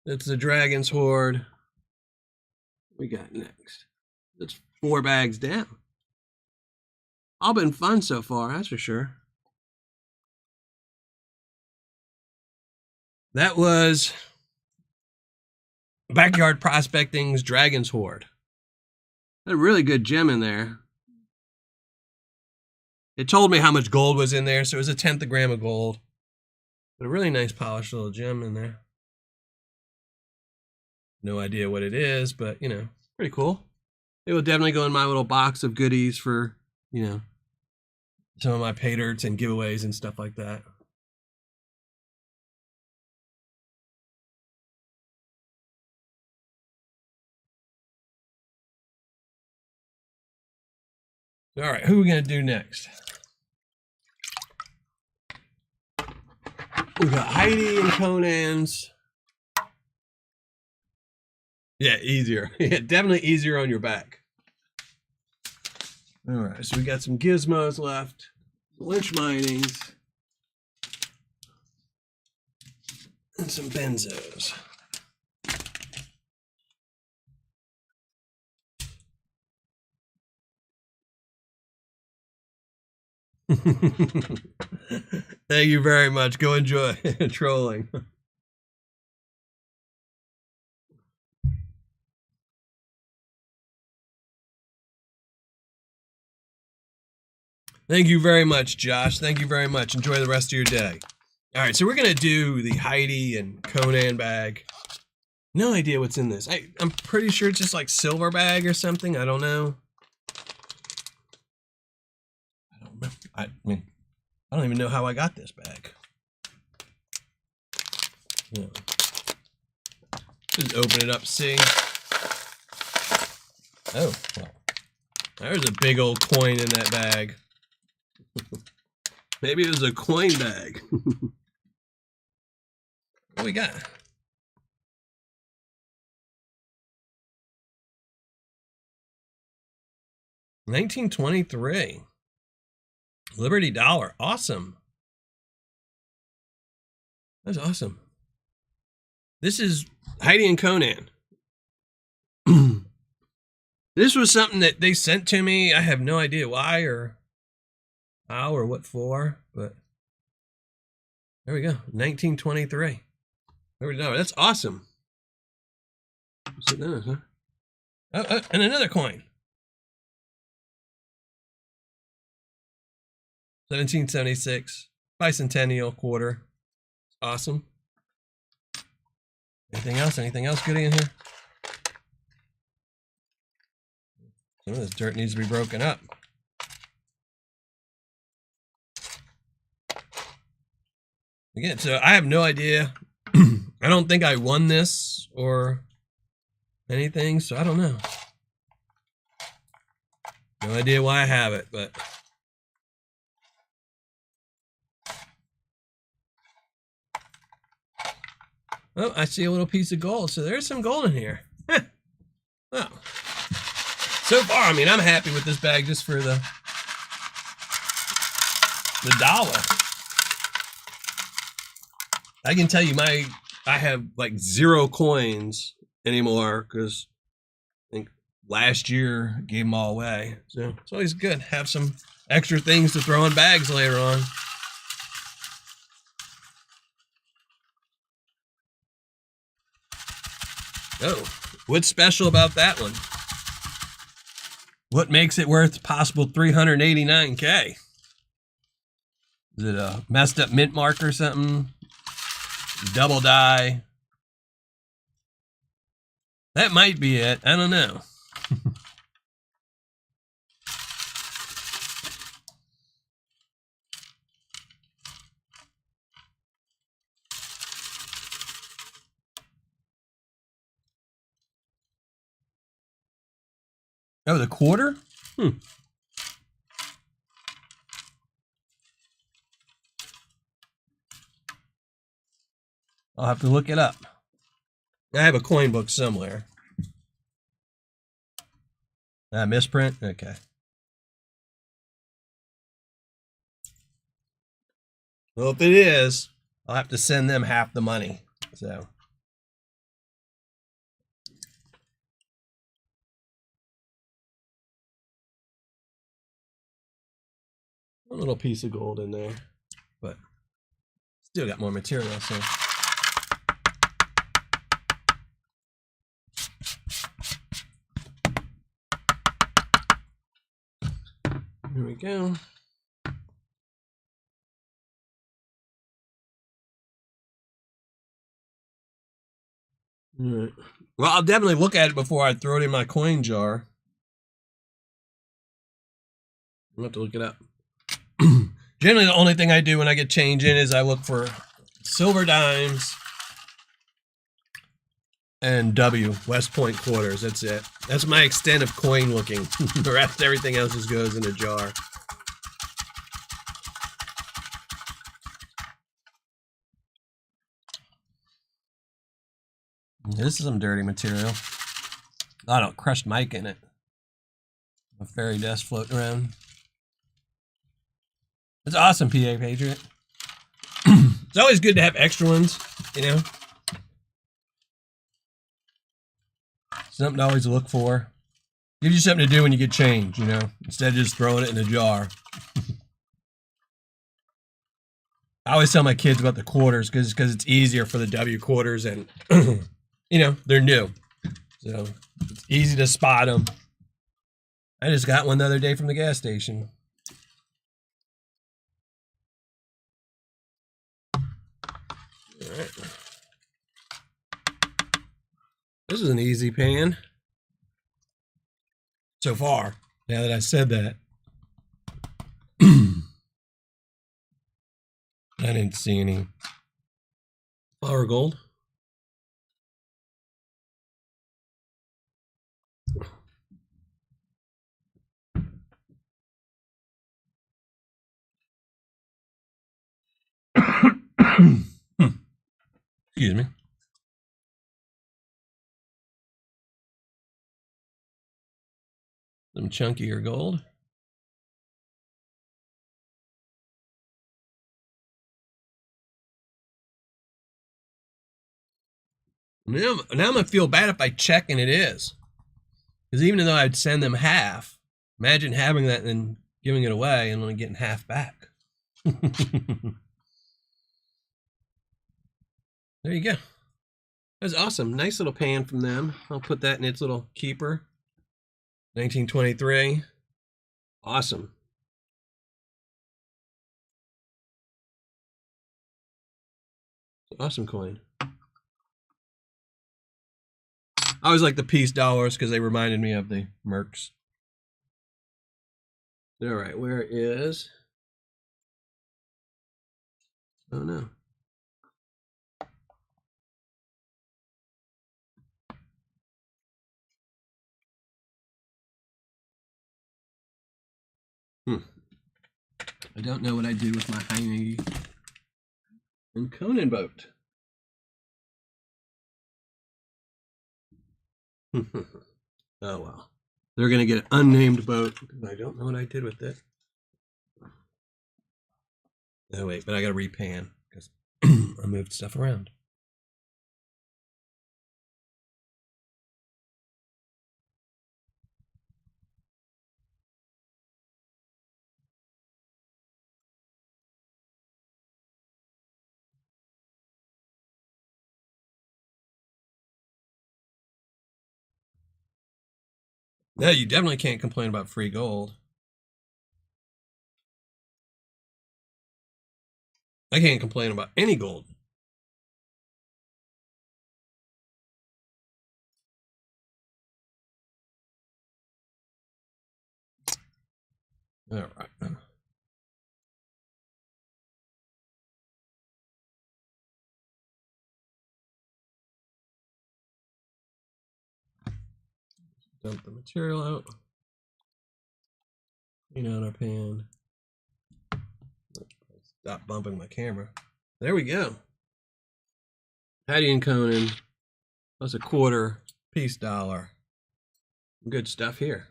S1: That's the Dragon's Horde. What we got next? That's 4 bags down. All been fun so far, that's for sure. That was Backyard Prospecting's Dragon's Horde. Had a really good gem in there. It told me how much gold was in there, so it was 1/10 of a gram of gold. But a really nice polished little gem in there. No idea what it is, but, you know, pretty cool. It will definitely go in my little box of goodies for, you know, some of my Paydirts and giveaways and stuff like that. All right, who are we going to do next? We got Heidi and Conan's. Yeah, easier. Yeah, definitely easier on your back. All right, so we got some gizmos left. Lynch Minings. And some benzos. Thank you very much. Go enjoy trolling. Thank you very much, Josh. Thank you very much. Enjoy the rest of your day. All right, so we're going to do the Heidi and Conan bag. No idea what's in this. I'm pretty sure it's just like silver bag or something. I don't know. I mean, I don't even know how I got this bag. Yeah. Just open it up, see. Oh, well. There's a big old coin in that bag. Maybe it was a coin bag. What we got? $19.23. Liberty Dollar. Awesome. That's awesome. This is Heidi and Conan. This was something that they sent to me. I have no idea why or how or what for, but there we go. $19.23. That's awesome. Oh, and another coin. 1776. Bicentennial quarter. Awesome. Anything else? Anything else good in here? Some of this dirt needs to be broken up. Again, so I have no idea. I don't think I won this or anything, so I don't know. No idea why I have it, but oh, I see a little piece of gold, so there's some gold in here. Oh. So far, I mean, I'm happy with this bag just for the dollar. I can tell you I have like 0 coins anymore because I think last year gave them all away. So it's always good to have some extra things to throw in bags later on. Oh, what's special about that one? What makes it worth possible $389K? Is it a messed up mint mark or something? Double die? That might be it. I don't know. Oh, the quarter? I'll have to look it up. I have a coin book somewhere. Misprint? Okay. Well, if it is, I'll have to send them half the money. So. A little piece of gold in there, but still got more material, so. Here we go. All right. Well, I'll definitely look at it before I throw it in my coin jar. I'll have to look it up. Generally, the only thing I do when I get change in is I look for silver dimes and W, West Point quarters. That's it. That's my extent of coin looking. The rest, everything else just goes in a jar. This is some dirty material. A lot of crushed mic in it. A fairy dust floating around. It's awesome, PA Patriot. It's always good to have extra ones, you know. Something to always look for. Gives you something to do when you get change, you know, instead of just throwing it in a jar. I always tell my kids about the quarters because it's easier for the W quarters and, you know, they're new. So it's easy to spot them. I just got one the other day from the gas station. All right. This is an easy pan. So far, now that I said that. I didn't see any flower gold. Excuse me. Some chunkier gold. Now I'm going to feel bad if I check and it is. Because even though I'd send them half, imagine having that and then giving it away and only getting half back. There you go. That's awesome. Nice little pan from them. I'll put that in its little keeper. 1923. Awesome. Awesome coin. I always like the piece dollars because they reminded me of the Mercs. All right, where is... Oh, no. I don't know what I did with my Heidi and Conan boat. Oh, well. They're going to get an unnamed boat. I don't know what I did with it. Oh, wait, but I got to repan because I moved stuff around. No, you definitely can't complain about free gold. I can't complain about any gold. All right. Dump the material out. Clean out our pan. Stop bumping my camera. There we go. Heidi and Conan. Plus a quarter piece dollar. Good stuff here.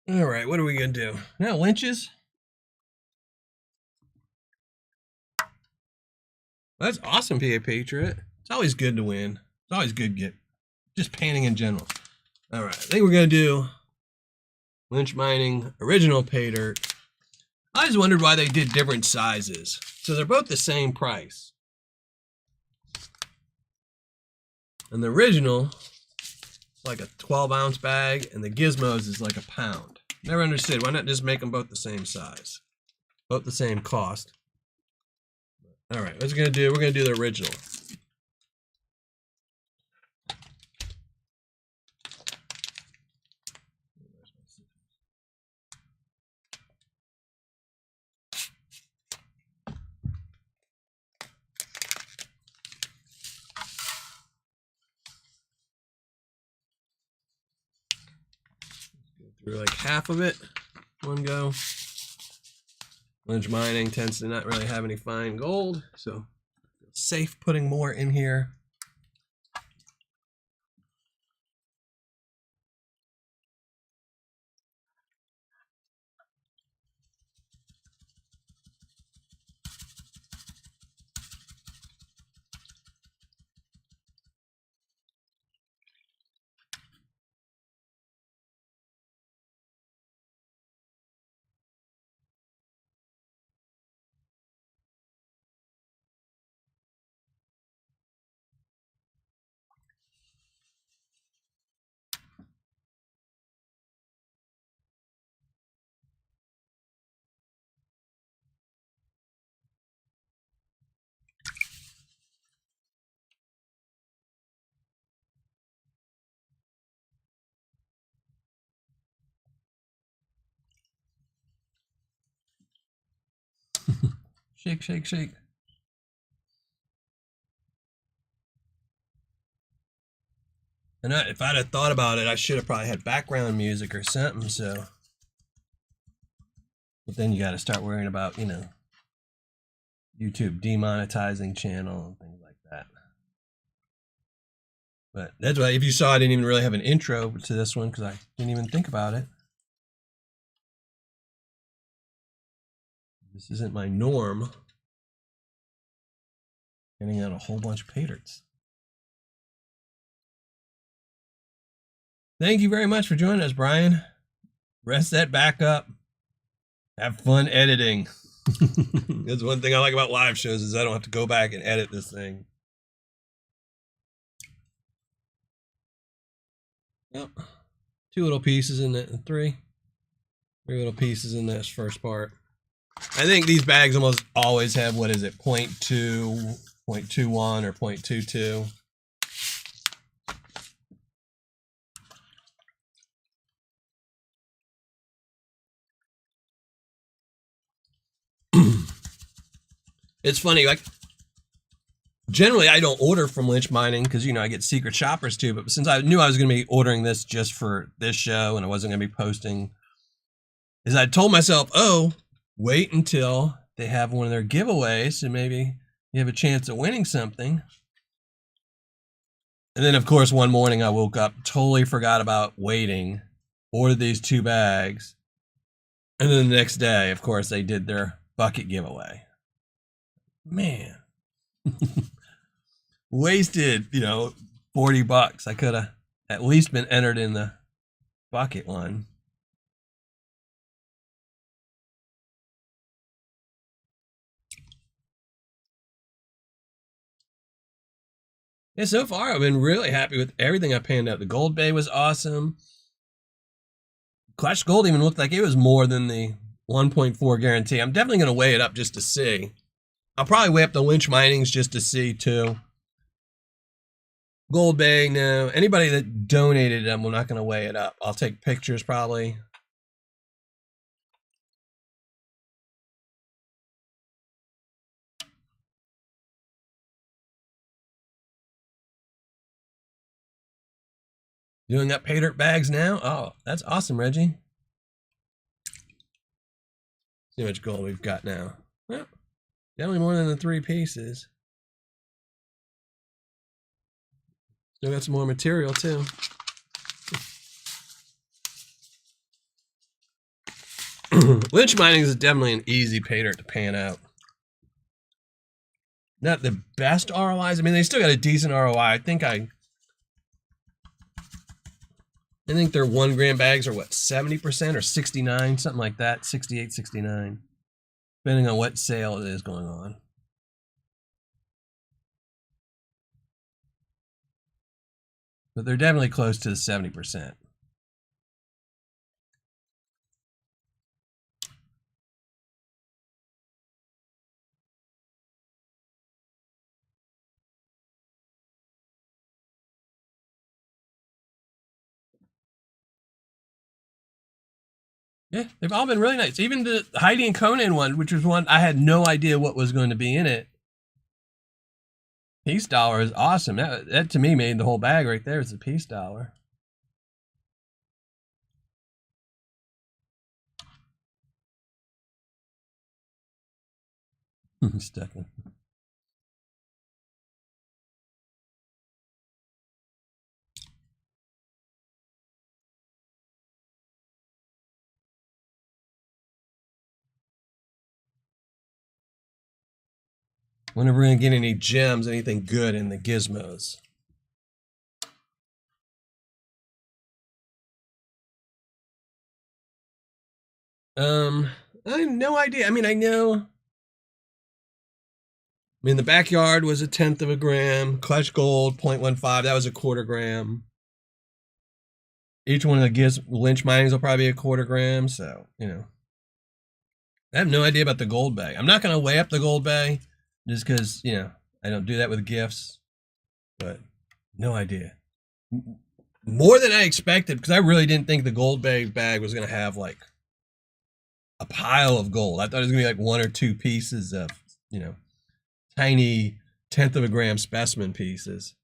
S1: All right, what are we gonna do now? Lynch's. That's awesome, PA Patriot. It's always good to win. It's always good to get just panning in general. All right, I think we're gonna do Lynch Mining original Paydirt. I just wondered why they did different sizes. So they're both the same price. And the original is like a 12-ounce bag, and the Gizmos is like a pound. Never understood. Why not just make them both the same size? Both the same cost. All right, what's it gonna do? We're gonna do the original. Go through like half of it, one go. Lynch Mining tends to not really have any fine gold, so safe putting more in here. Shake, shake, shake. And if I'd have thought about it, I should have probably had background music or something, so. But then you got to start worrying about, you know, YouTube demonetizing channel and things like that. But that's why, if you saw, I didn't even really have an intro to this one because I didn't even think about it. This isn't my norm. Getting out a whole bunch of Paydirts. Thank you very much for joining us, Brian. Rest that back up. Have fun editing. That's one thing I like about live shows is I don't have to go back and edit this thing. Yep. 2 little pieces in that, 3 little pieces in this first part. I think these bags almost always have, what is it, 0.2, 0.21 or 0.22. It's funny, like, generally I don't order from Lynch Mining because, you know, I get secret shoppers too, but since I knew I was going to be ordering this just for this show and I wasn't going to be posting, is I told myself, oh, wait until they have one of their giveaways and maybe you have a chance of winning something. And then, of course, one morning I woke up, totally forgot about waiting, ordered these 2 bags, and then the next day, of course, they did their bucket giveaway. Man. Wasted, you know, $40. I could have at least been entered in the bucket one. Yeah, so far I've been really happy with everything I panned out. The Gold Bay was awesome. Clash Gold even looked like it was more than the 1.4 guarantee. I'm definitely going to weigh it up just to see. I'll probably weigh up the Lynch Minings just to see too. Gold Bay, no. Anybody that donated them, we're not going to weigh it up. I'll take pictures probably. Doing up Paydirt bags now? Oh, that's awesome, Reggie. See how much gold we've got now. Well, definitely more than the 3 pieces. Still got some more material too. Lynch Mining is definitely an easy Paydirt to pan out. Not the best ROIs. I mean, they still got a decent ROI. I think their 1 gram bags are what, 70% or 69, something like that, 68, 69, depending on what sale it is going on. But they're definitely close to the 70%. Yeah, they've all been really nice. Even the Heidi and Conan one, which was one I had no idea what was going to be in it. Peace dollar is awesome. That to me made the whole bag right there. It's a peace dollar. Stuck in. Wonder if we're gonna get any gems, anything good in the gizmos. I have no idea. I mean, I know. I mean, the backyard was 1/10 of a gram. Clutch Gold 0.15. That was 1/4 gram. Each one of the Lynch Minings will probably be 1/4 gram. So, you know, I have no idea about the Gold Bay. I'm not gonna weigh up the Gold Bay just because, you know, I don't do that with gifts. But no idea. More than I expected, because I really didn't think the Gold Bay bag was gonna have like a pile of gold. I thought it was gonna be like 1 or 2 pieces of, you know, tiny 1/10 of a gram specimen pieces.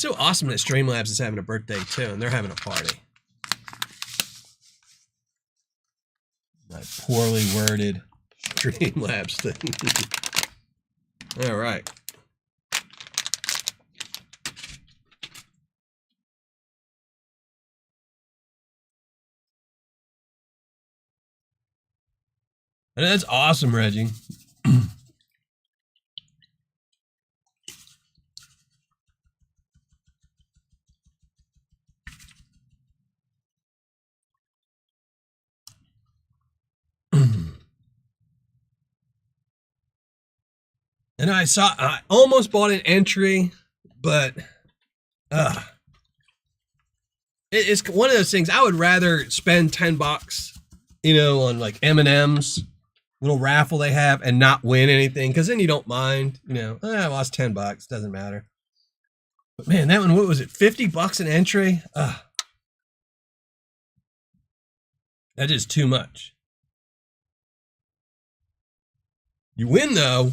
S1: It's so awesome that Streamlabs is having a birthday too, and they're having a party. My poorly worded Streamlabs thing. All right. And that's awesome, Reggie. And I almost bought an entry, but it's one of those things. I would rather spend $10, you know, on like M&M's little raffle they have and not win anything, because then you don't mind, you know, I lost $10, doesn't matter. But man, that one, what was it, $50 an entry? That is too much. You win though.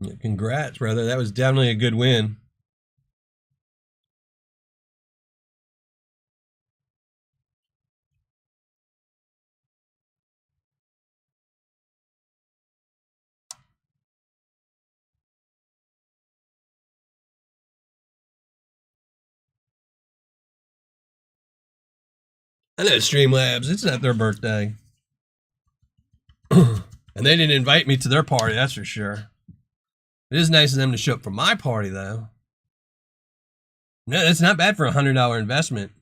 S1: Yeah, congrats, brother. That was definitely a good win. I know Streamlabs, it's not their birthday. And they didn't invite me to their party, that's for sure. It is nice of them to show up for my party, though. No, that's not bad for a $100 investment.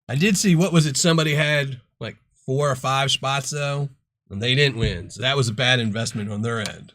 S1: I did see, what was it, somebody had like 4 or 5 spots, though, and they didn't win. So that was a bad investment on their end.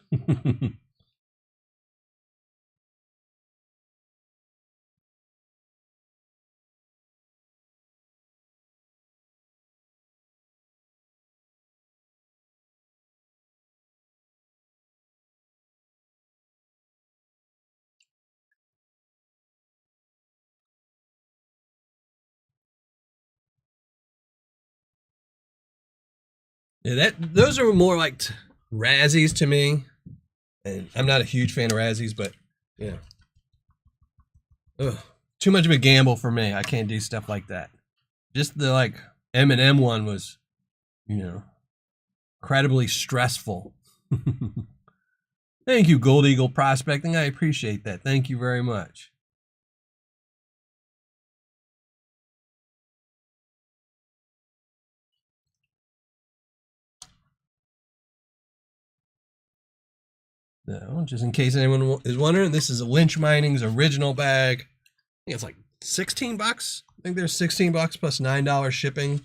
S1: Yeah, those are more like Razzies to me. And I'm not a huge fan of Razzies, but yeah. Ugh, too much of a gamble for me. I can't do stuff like that. Just the like M&M one was, you know, incredibly stressful. Thank you, Gold Eagle Prospecting. I appreciate that. Thank you very much. No, just in case anyone is wondering, this is a Lynch Mining's original bag. I think it's like $16. I think there's $16 plus $9 shipping.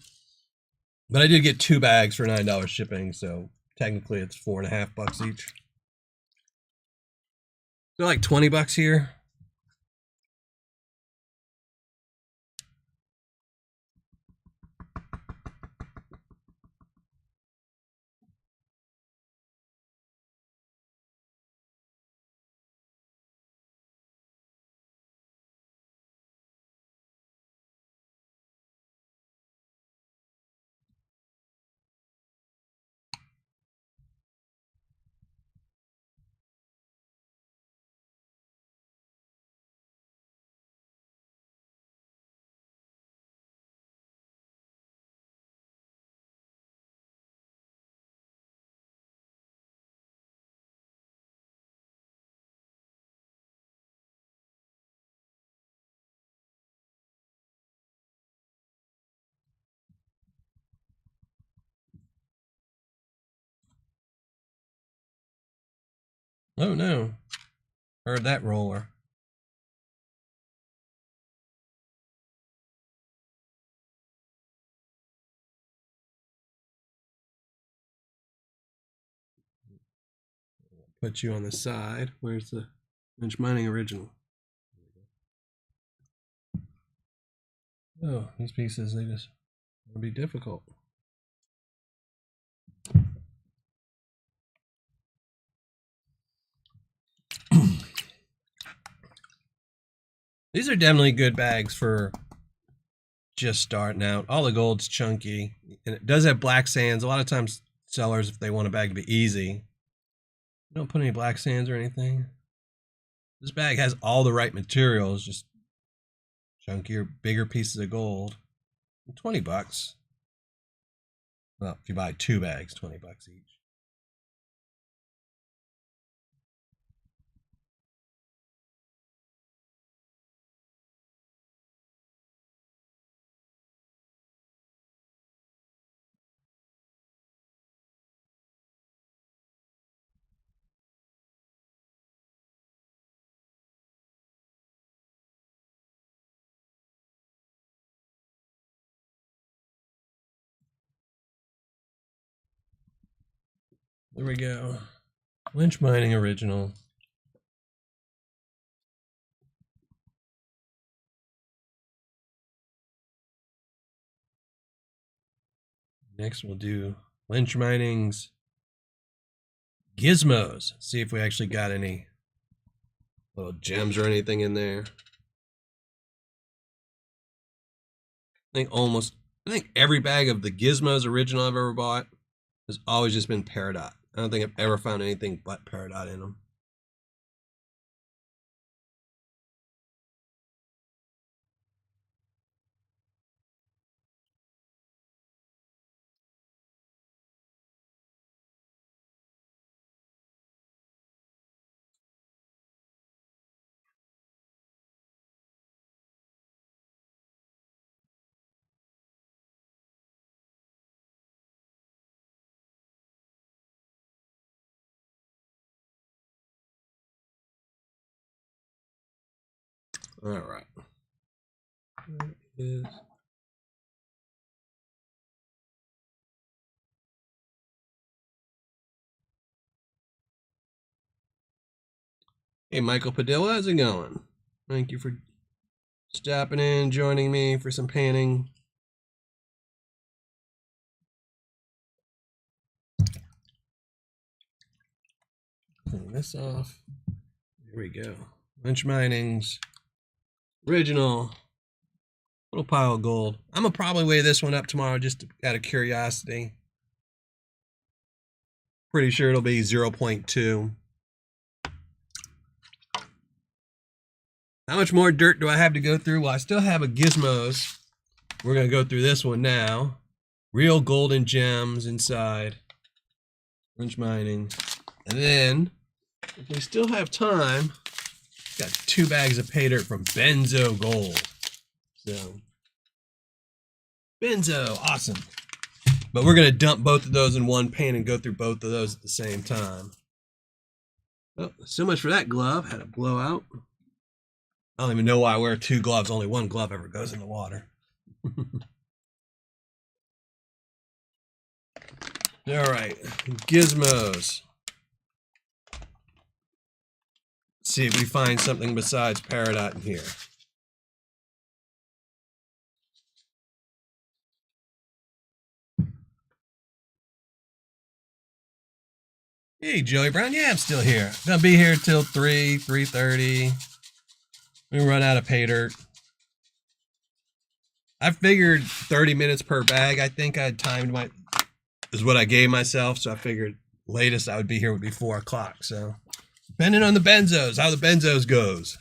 S1: But I did get 2 bags for $9 shipping, so technically it's $4.50 each. They're like $20 here. Oh no. Heard that roller. Put you on the side. Where's the Lynch Mining original? Oh, these pieces, they just will be difficult. These are definitely good bags for just starting out. All the gold's chunky, and it does have black sands. A lot of times sellers, if they want a bag to be easy, don't put any black sands or anything. This bag has all the right materials, just chunkier, bigger pieces of gold. $20. Well, if you buy 2 bags, $20 each. There we go. Lynch Mining original. Next we'll do Lynch Mining's Gizmos. See if we actually got any little gems or anything in there. I think every bag of the Gizmos original I've ever bought has always just been Paydirt. I don't think I've ever found anything but Paydirt in them. All right. There it is. Hey, Michael Padilla, how's it going? Thank you for stopping in, joining me for some panning. Clean this off. Here we go. Lynch Mining's original little pile of gold. I'm gonna probably weigh this one up tomorrow just out of curiosity. Pretty sure it'll be 0.2. How much more dirt do I have to go through? Well, I still have a Gizmos. We're gonna go through this one now. Real golden gems inside. Lynch Mining. And then, if we still have time, got 2 bags of Paydirt from Benzo Gold. So, Benzo, awesome. But we're going to dump both of those in one pan and go through both of those at the same time. Oh, so much for that glove. Had a blowout. I don't even know why I wear 2 gloves. Only 1 glove ever goes in the water. All right, Gizmos. Let's see if we find something besides Paydirt in here. Hey, Joey Brown. Yeah, I'm still here. Gonna be here till 3:30. We run out of Paydirt. I figured 30 minutes per bag. I think I had timed is what I gave myself. So I figured latest I would be here would be 4 o'clock. So depending on the benzos, how the benzos goes.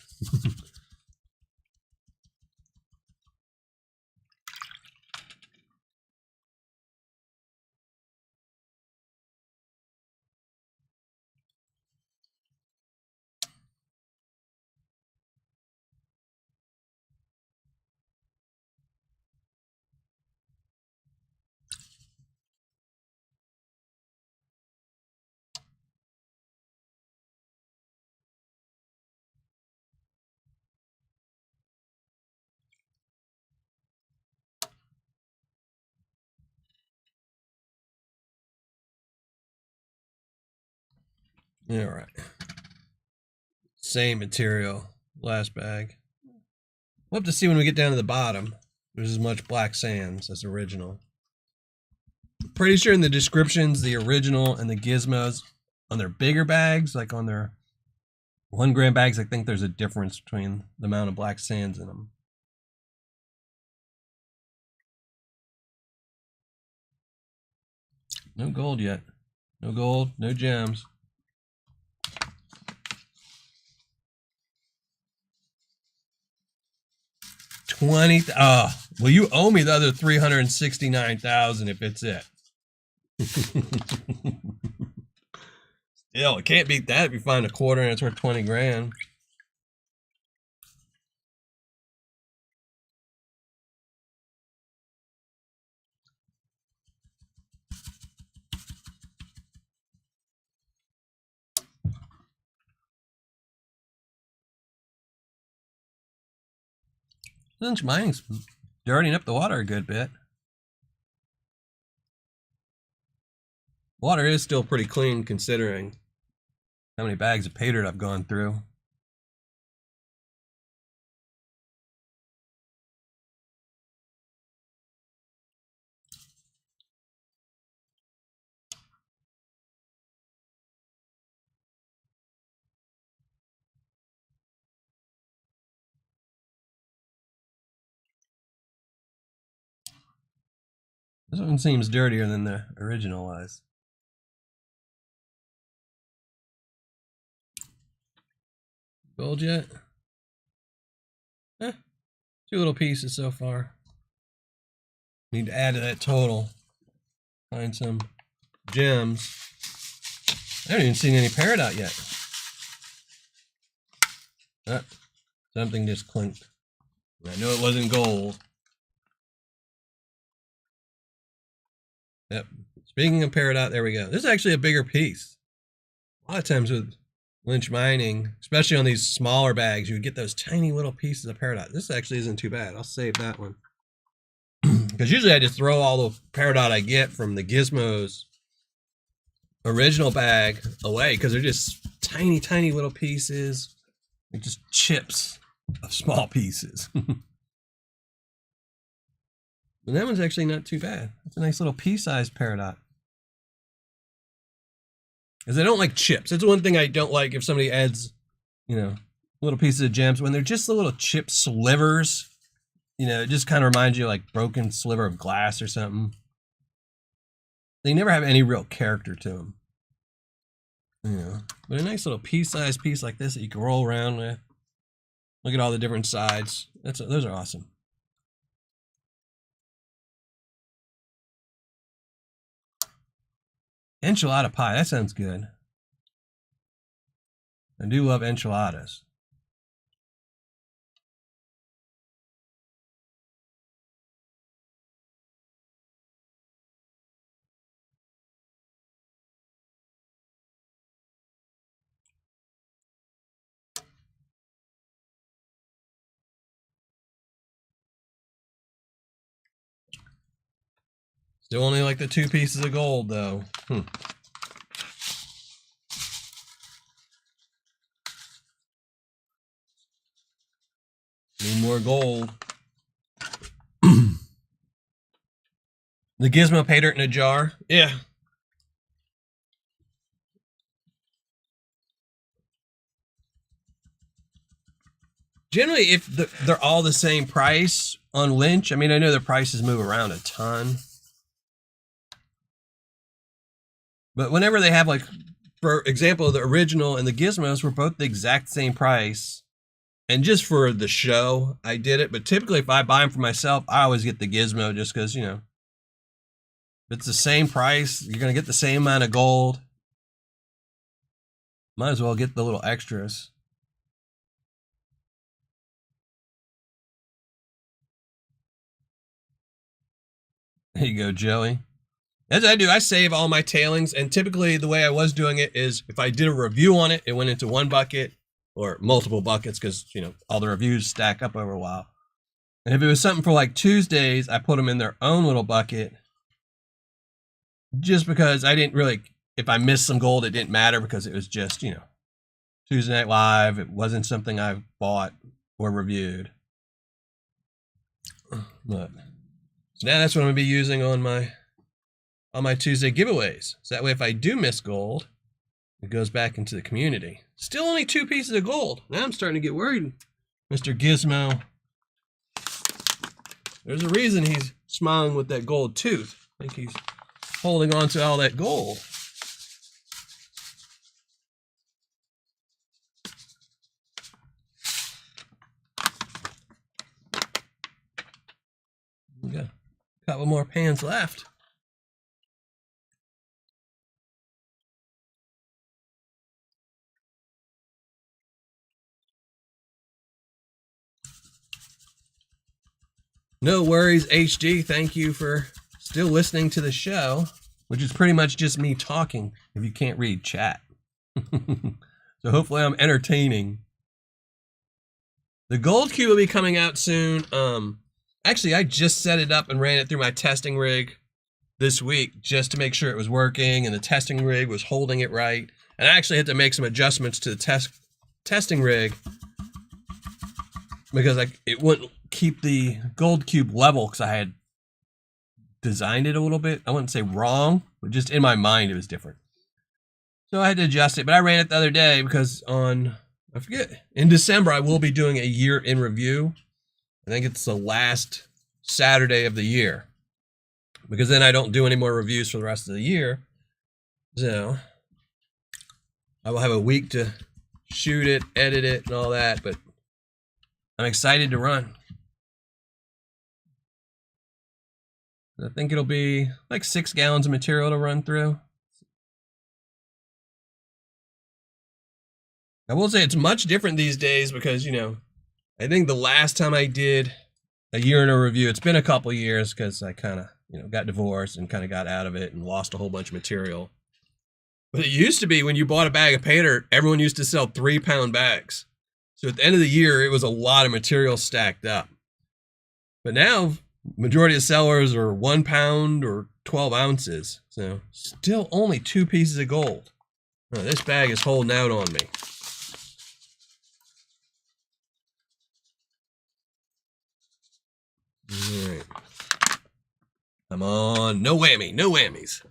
S1: All right. Same material, last bag. We'll have to see when we get down to the bottom. There's as much black sands as original. Pretty sure in the descriptions, the original and the Gizmos on their bigger bags, like on their 1 gram bags, I think there's a difference between the amount of black sands in them. No gold yet. No gold, no gems. Oh, well, you owe me the other 369,000 if it's it. Still, it can't beat that if you find a quarter and it's worth 20 grand. Lynch Mining's dirtying up the water a good bit. Water is still pretty clean considering how many bags of Paydirt I've gone through. This one seems dirtier than the original was. Gold yet? Eh, 2 little pieces so far. Need to add to that total. Find some gems. I haven't even seen any Paydirt yet. Something just clinked. I know it wasn't gold. Yep. Speaking of Paydirt, there we go. This is actually a bigger piece. A lot of times with Lynch Mining, especially on these smaller bags, you would get those tiny little pieces of Paydirt. This actually isn't too bad. I'll save that one. Because usually I just throw all the Paydirt I get from the Gizmos original bag away because they're just tiny, tiny little pieces. They're just chips of small pieces. But that one's actually not too bad. It's a nice little pea-sized Paydirt. Because I don't like chips. That's one thing I don't like if somebody adds, you know, little pieces of gems. When they're just the little chip slivers, you know, it just kind of reminds you of like broken sliver of glass or something. They never have any real character to them. You know, but a nice little pea-sized piece like this that you can roll around with. Look at all the different sides. Those are awesome. Enchilada pie, that sounds good. I do love enchiladas. Still only like the 2 pieces of gold though. Need more gold. The Gizmo Paydirt in a jar. Yeah. Generally, if they're all the same price on Lynch, I mean, I know the prices move around a ton. But whenever they have, like, for example, the original and the Gizmos were both the exact same price. And just for the show, I did it. But typically, if I buy them for myself, I always get the Gizmo just because, you know, if it's the same price, you're going to get the same amount of gold. Might as well get the little extras. There you go, Joey. As I do, I save all my tailings, and typically the way I was doing it is if I did a review on it, it went into one bucket or multiple buckets because, you know, all the reviews stack up over a while. And if it was something for like Tuesdays, I put them in their own little bucket just because I didn't really, if I missed some gold, it didn't matter because it was just, you know, Tuesday Night Live. It wasn't something I bought or reviewed. But, so now that's what I'm going to be using on my Tuesday giveaways. So that way if I do miss gold, it goes back into the community. Still only 2 pieces of gold. Now I'm starting to get worried, Mr. Gizmo. There's a reason he's smiling with that gold tooth. I think he's holding on to all that gold. We got a couple more pans left. No worries, HD. Thank you for still listening to the show, which is pretty much just me talking if you can't read chat. So hopefully I'm entertaining. The gold cube will be coming out soon. Actually, I just set it up and ran it through my testing rig this week just to make sure it was working and the testing rig was holding it right. And I actually had to make some adjustments to the testing rig because it wouldn't keep the gold cube level because I had designed it a little bit. I wouldn't say wrong, but just in my mind it was different. So I had to adjust it, but I ran it the other day because I forget, in December I will be doing a year in review. I think it's the last Saturday of the year because then I don't do any more reviews for the rest of the year. So I will have a week to shoot it, edit it, and all that, but I'm excited to run. I think it'll be like 6 gallons of material to run through. I will say it's much different these days because, you know, I think the last time I did a year in a review, it's been a couple years because I kind of, you know, got divorced and kind of got out of it and lost a whole bunch of material. But it used to be when you bought a bag of Paydirt, everyone used to sell 3-pound bags. So at the end of the year, it was a lot of material stacked up. But now, majority of sellers are 1 pound or 12 ounces. So still only 2 pieces of gold. Oh, this bag is holding out on me. All right. Come on. No whammy. No whammies.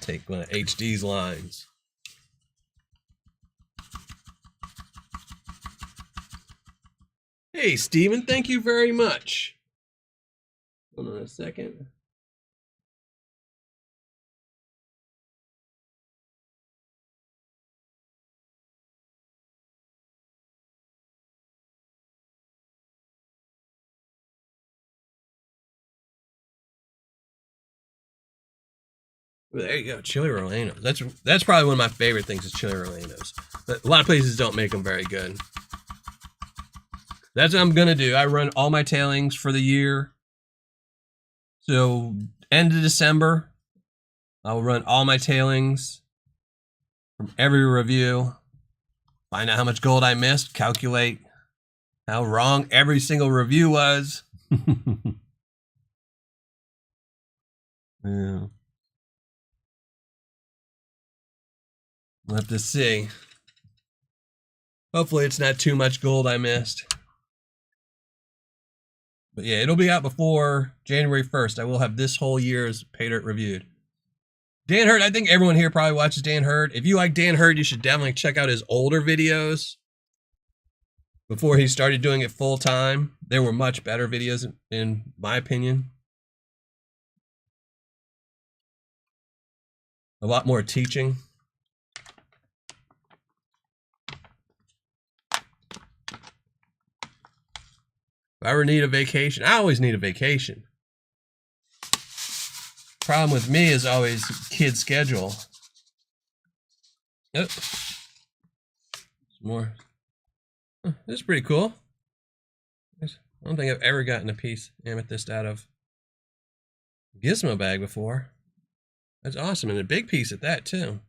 S1: Take one of HD's lines. Hey, Steven. Thank you very much. Hold on a second. Well, there you go, chili rellenos. That's probably one of my favorite things is chili rellenos. But a lot of places don't make them very good. That's what I'm gonna do. I run all my tailings for the year. So end of December, I'll run all my tailings from every review. Find out how much gold I missed. Calculate how wrong every single review was. Yeah. We'll have to see. Hopefully it's not too much gold I missed. But yeah, it'll be out before January 1st. I will have this whole year's Paydirt reviewed. Dan Hurd, I think everyone here probably watches Dan Hurd. If you like Dan Hurd, you should definitely check out his older videos. Before he started doing it full time, there were much better videos in my opinion. A lot more teaching. If I ever need a vacation, I always need a vacation. Problem with me is always kid schedule. Oh, more. Oh, this is pretty cool. I don't think I've ever gotten a piece amethyst out of Gizmo bag before. That's awesome, and a big piece at that too.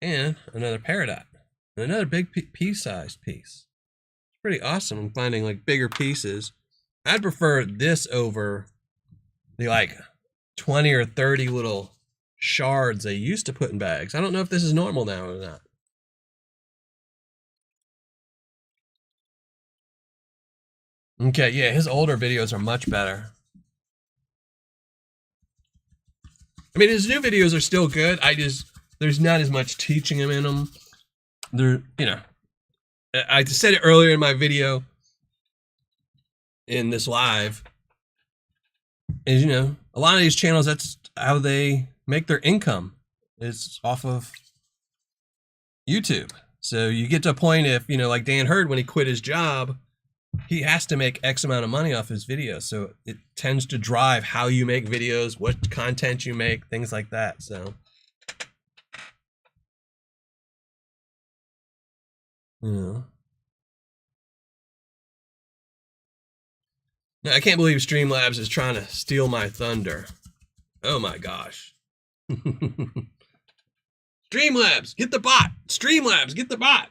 S1: And another peridot. And another big pea-sized piece. It's pretty awesome. I'm finding like bigger pieces. I'd prefer this over the like 20 or 30 little shards they used to put in bags. I don't know if this is normal now or not. Okay, yeah, his older videos are much better. I mean, his new videos are still good. There's not as much teaching him in them. There, you know, I said it earlier in my video in this live. is, you know, a lot of these channels, that's how they make their income, is off of YouTube. So you get to a point, if, you know, like Dan Hurd, when he quit his job, he has to make X amount of money off his videos. So it tends to drive how you make videos, what content you make, things like that. So, you know. Now, I can't believe Streamlabs is trying to steal my thunder. Oh my gosh. Streamlabs, get the bot. Streamlabs, get the bot.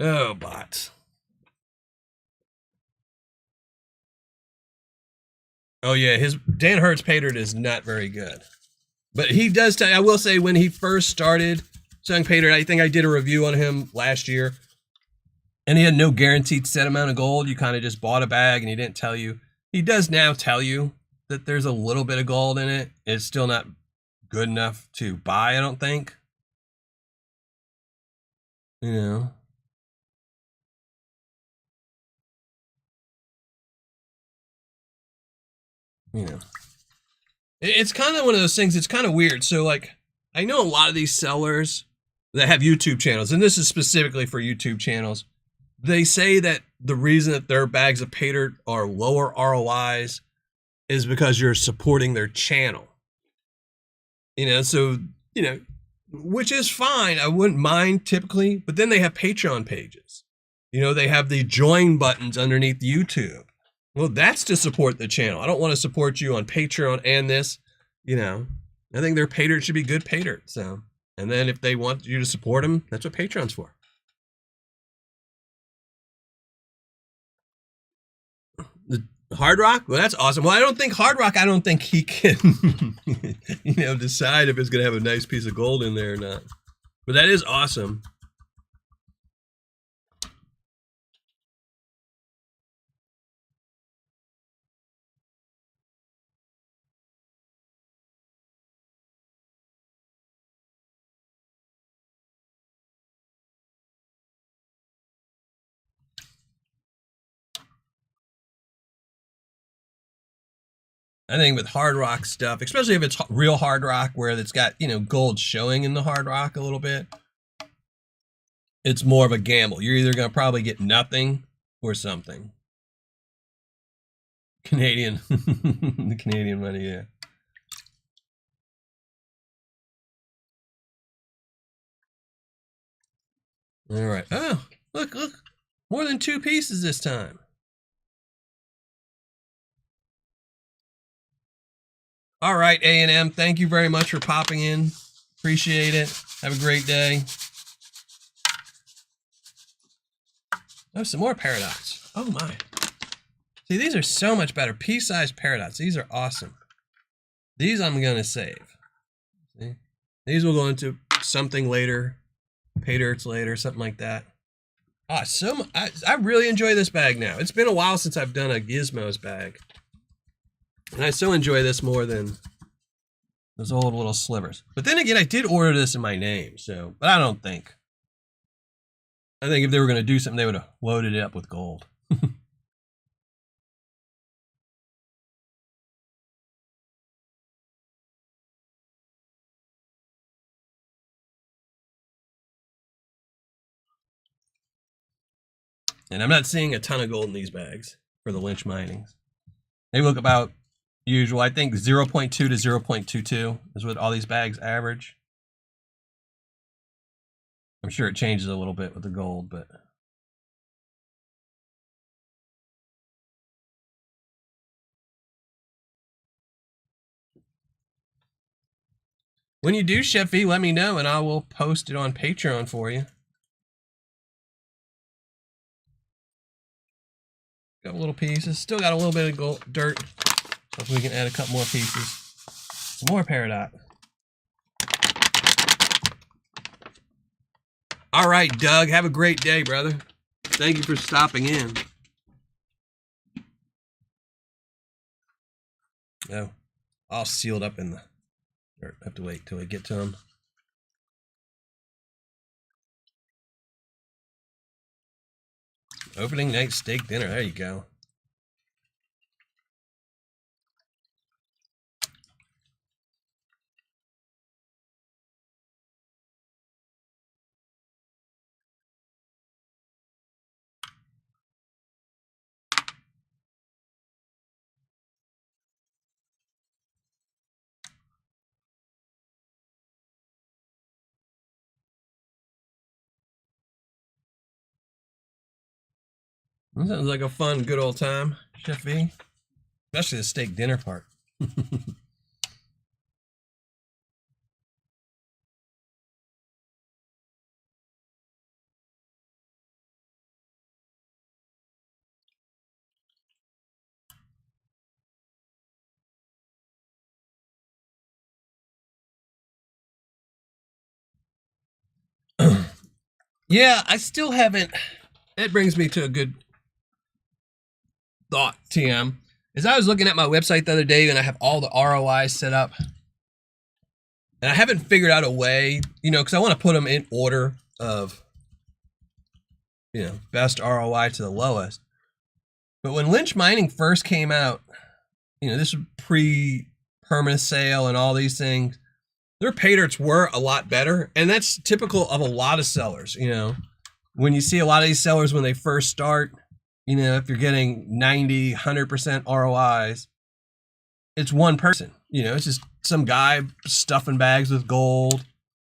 S1: Oh, bots. Oh yeah, his Dan Hurt's Paydirt is not very good. But he does tell, I will say, when he first started selling Paydirt, I think I did a review on him last year, and he had no guaranteed set amount of gold. You kind of just bought a bag and he didn't tell you. He does now tell you that there's a little bit of gold in it. It's still not good enough to buy, I don't think. You know. You know. It's kind of one of those things, it's kind of weird. So, like, I know a lot of these sellers that have YouTube channels, and this is specifically for YouTube channels. They say that the reason that their bags of Paydirt are lower ROIs is because you're supporting their channel. You know, so, you know, which is fine. I wouldn't mind typically, but then they have Patreon pages. You know, they have the join buttons underneath YouTube. Well, that's to support the channel. I don't want to support you on Patreon and this, you know. I think their Paydirt should be good Paydirt. So, and then if they want you to support them, that's what Patreon's for. The Hard Rock? Well, that's awesome. Well, I don't think he can, you know, decide if it's going to have a nice piece of gold in there or not. But that is awesome. I think with hard rock stuff, especially if it's real hard rock where it's got, you know, gold showing in the hard rock a little bit, it's more of a gamble. You're either going to probably get nothing or something. Canadian, the Canadian money, yeah. All right. Oh, look, more than 2 pieces this time. All right, A&M, thank you very much for popping in. Appreciate it. Have a great day. Oh, some more Paradox. Oh, my. See, these are so much better. Pea-sized Paradox. These are awesome. These I'm going to save. See? These will go into something later. Paydirts later, something like that. Ah, I really enjoy this bag now. It's been a while since I've done a Gizmos bag. And I so enjoy this more than those old little slivers. But then again, I did order this in my name, so, but I don't think. I think if they were going to do something, they would have loaded it up with gold. And I'm not seeing a ton of gold in these bags for the Lynch Minings. They look about usual. I think 0.2 to 0.22 is what all these bags average. I'm sure it changes a little bit with the gold, but when you do, Chef E, let me know and I will post it on Patreon for you. Got little pieces. Still got a little bit of gold, dirt. So we can add a couple more pieces. Some more Paydirt. All right, Doug. Have a great day, brother. Thank you for stopping in. Oh, all sealed up in the dirt. I have to wait till we get to them. Opening night steak dinner. There you go. That sounds like a fun, good old time, Chef V. Especially the steak dinner part. Yeah, I still haven't. That brings me to a good thought, TM. As I was looking at my website the other day and I have all the ROIs set up, and I haven't figured out a way, because I want to put them in order of, best ROI to the lowest. But when Lynch Mining first came out, this was pre-permanent sale and all these things, their Paydirts were a lot better, and that's typical of a lot of sellers. When you see a lot of these sellers when they first start, if you're getting 90, 100% ROIs, it's one person. It's just some guy stuffing bags with gold.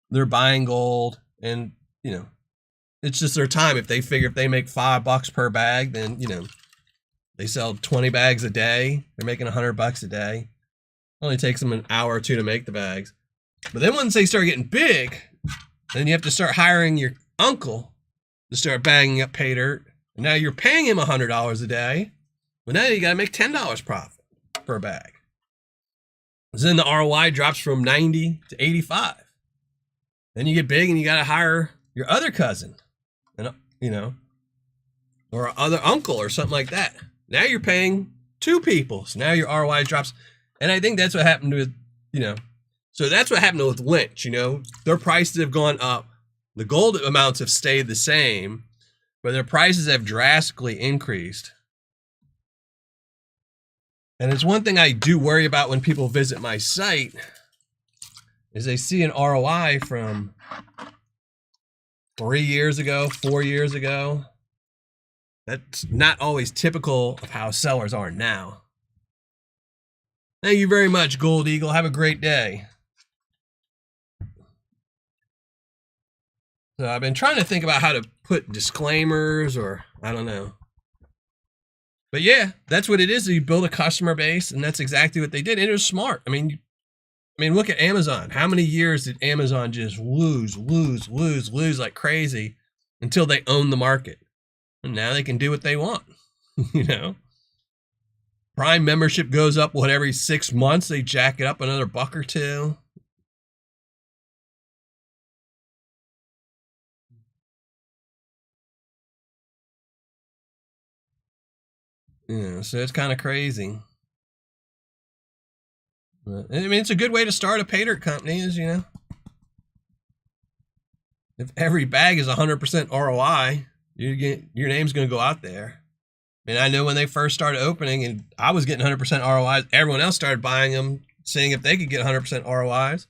S1: They're buying gold, and it's just their time. If they figure if they make $5 per bag, then they sell 20 bags a day. They're making $100 a day. It only takes them an hour or two to make the bags. But then once they start getting big, then you have to start hiring your uncle to start bagging up Paydirt. And now you're paying him $100 a day. But now you got to make $10 profit per bag. So then the ROI drops from 90 to 85. Then you get big and you got to hire your other cousin, and or other uncle or something like that. Now you're paying 2 people. So now your ROI drops. And I think that's what happened with, so that's what happened with Lynch. Their prices have gone up. The gold amounts have stayed the same, but their prices have drastically increased. And it's one thing I do worry about when people visit my site is they see an ROI from 3 years ago, 4 years ago. That's not always typical of how sellers are now. Thank you very much, Gold Eagle. Have a great day. So I've been trying to think about how to put disclaimers, or I don't know. But yeah, that's what it is. You build a customer base, and that's exactly what they did. And it was smart. I mean, look at Amazon. How many years did Amazon just lose like crazy until they own the market? And now they can do what they want. Prime membership goes up, every 6 months they jack it up another $1 or $2. So it's kind of crazy. It's a good way to start a Paydirt company is, if every bag is 100% ROI, your name's going to go out there. And I know when they first started opening and I was getting 100% ROIs, everyone else started buying them, seeing if they could get 100% ROIs.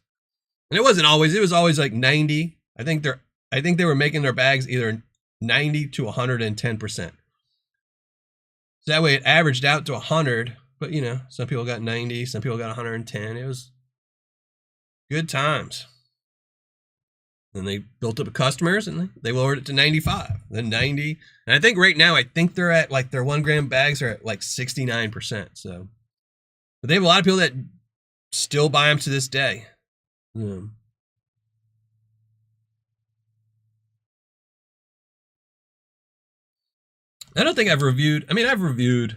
S1: And it was always like 90. I think they were making their bags either 90 to 110%. So that way it averaged out to 100, but some people got 90, some people got 110. It was good times. And they built up customers and they lowered it to 95, then 90. And I think right now, I think they're at like their 1 gram bags are at like 69%. So, but they have a lot of people that still buy them to this day. I don't think I've reviewed. I mean, I've reviewed.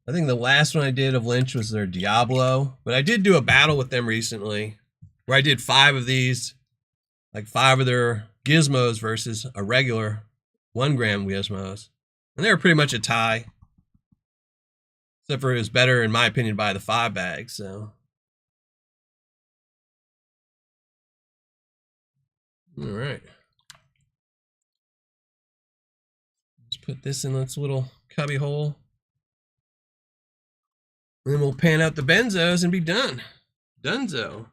S1: I think the last one I did of Lynch was their Diablo, but I did do a battle with them recently where I did 5 of these. Like 5 of their gizmos versus a regular 1 gram gizmos. And they were pretty much a tie. Except for it was better, in my opinion, by the 5 bags. So. All right. Let's put this in its little cubby hole. And then we'll pan out the benzos and be done. Dunzo.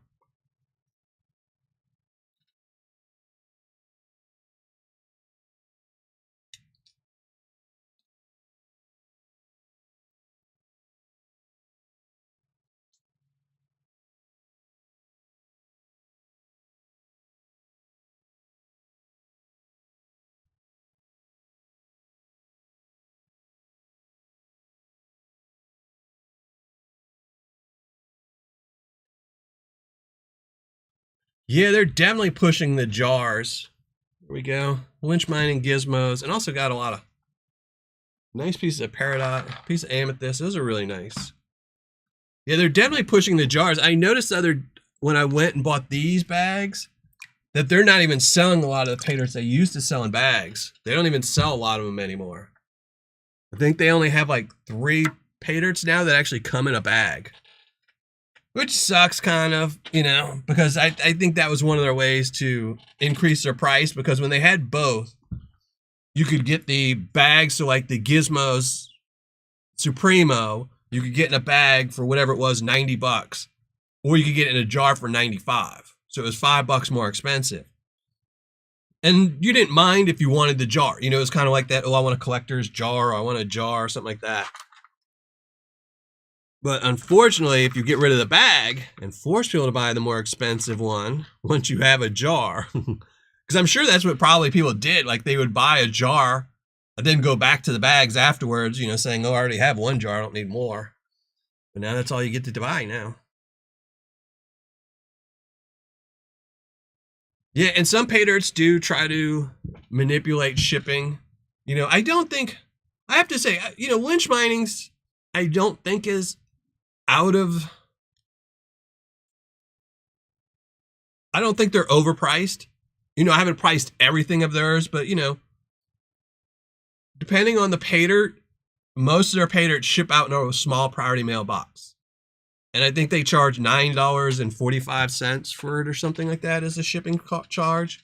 S1: Yeah, they're definitely pushing the jars. There we go. Lynch Mining gizmos, and also got a lot of nice pieces of peridot, piece of amethyst. Those are really nice. Yeah, they're definitely pushing the jars. I noticed when I went and bought these bags that they're not even selling a lot of the Paydirts they used to sell in bags. They don't even sell a lot of them anymore. I think they only have like 3 Paydirts now that actually come in a bag. Which sucks, kind of, you know, because I think that was one of their ways to increase their price, because when they had both, you could get the bags, so like the Gizmos Supremo, you could get in a bag for whatever it was, $90, or you could get it in a jar for $95. So it was $5 more expensive. And you didn't mind if you wanted the jar. You know, it was kind of like that, oh, I want a collector's jar, or I want a jar, or something like that. But unfortunately, if you get rid of the bag and force people to buy the more expensive one, once you have a jar, because I'm sure that's what probably people did. Like they would buy a jar and then go back to the bags afterwards, you know, saying, oh, I already have 1 jar, I don't need more. But now that's all you get to buy now. Yeah, and some Paydirts do try to manipulate shipping. You know, I have to say, you know, Lynch Mining's, I don't think is out of, I don't think they're overpriced. You know, I haven't priced everything of theirs, but you know, depending on the Paydirt, most of their Paydirt ship out in a small priority mail box. And I think they charge $9.45 for it or something like that as a shipping charge.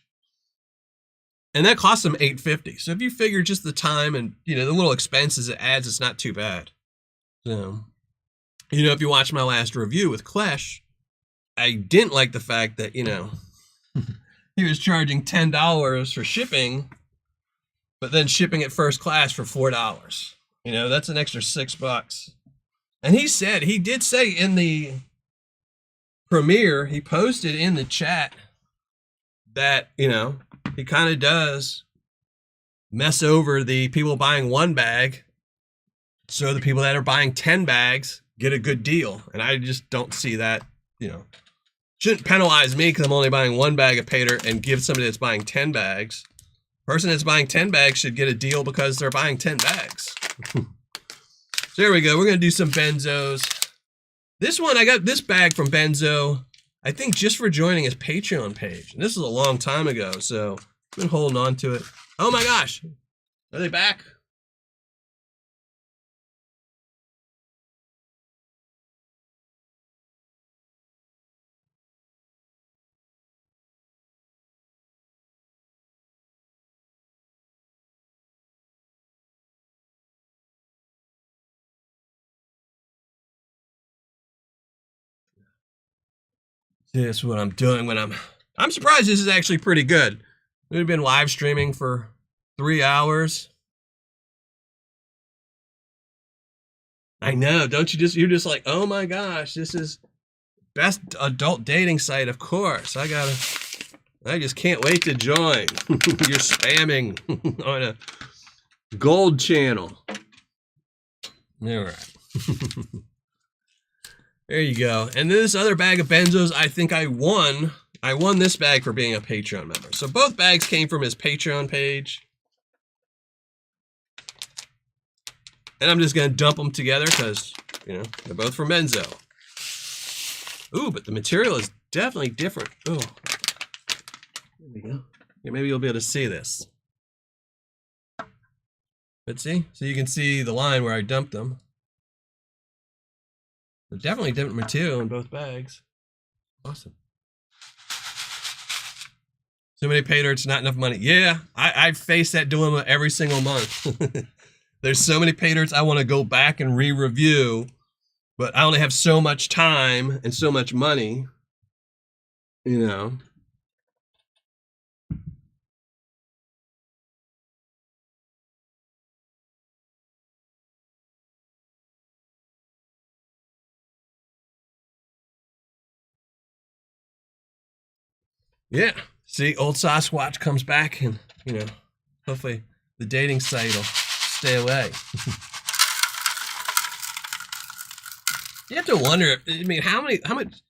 S1: And that costs them $8.50. So if you figure just the time and, you know, the little expenses it adds, it's not too bad. So, you know, if you watch my last review with Clash, I didn't like the fact that, you know, he was charging $10 for shipping, but then shipping it first class for $4. You know, that's an extra $6. And he did say in the premiere, he posted in the chat that, you know, he kind of does mess over the people buying 1 bag, so the people that are buying 10 bags get a good deal. And I just don't see that, you know, shouldn't penalize me because I'm only buying 1 bag of Paydirt and give somebody that's buying 10 bags. Person that's buying 10 bags should get a deal because they're buying 10 bags. So there we go. We're going to do some benzos. This one, I got this bag from Benzo, I think just for joining his Patreon page. And this is a long time ago, so I've been holding on to it. Oh my gosh. Are they back? This is what I'm doing when I'm surprised this is actually pretty good. We've been live streaming for 3 hours. I know, don't you you're just like, oh my gosh, this is best adult dating site, of course. I gotta I just can't wait to join. You're spamming on a gold channel. All right. There you go. And this other bag of benzos, I think I won. I won this bag for being a Patreon member. So both bags came from his Patreon page. And I'm just going to dump them together because, you know, they're both from Benzo. Ooh, but the material is definitely different. Oh, there we go. Yeah, maybe you'll be able to see this. Let's see. So you can see the line where I dumped them. They're definitely different material in both bags. Awesome. So many Paydirts, not enough money. Yeah, I face that dilemma every single month. There's so many Paydirts I want to go back and re-review, but I only have so much time and so much money, you know. Yeah, see, old Sasquatch comes back and, you know, hopefully the dating site will stay away. You have to wonder, I mean, how much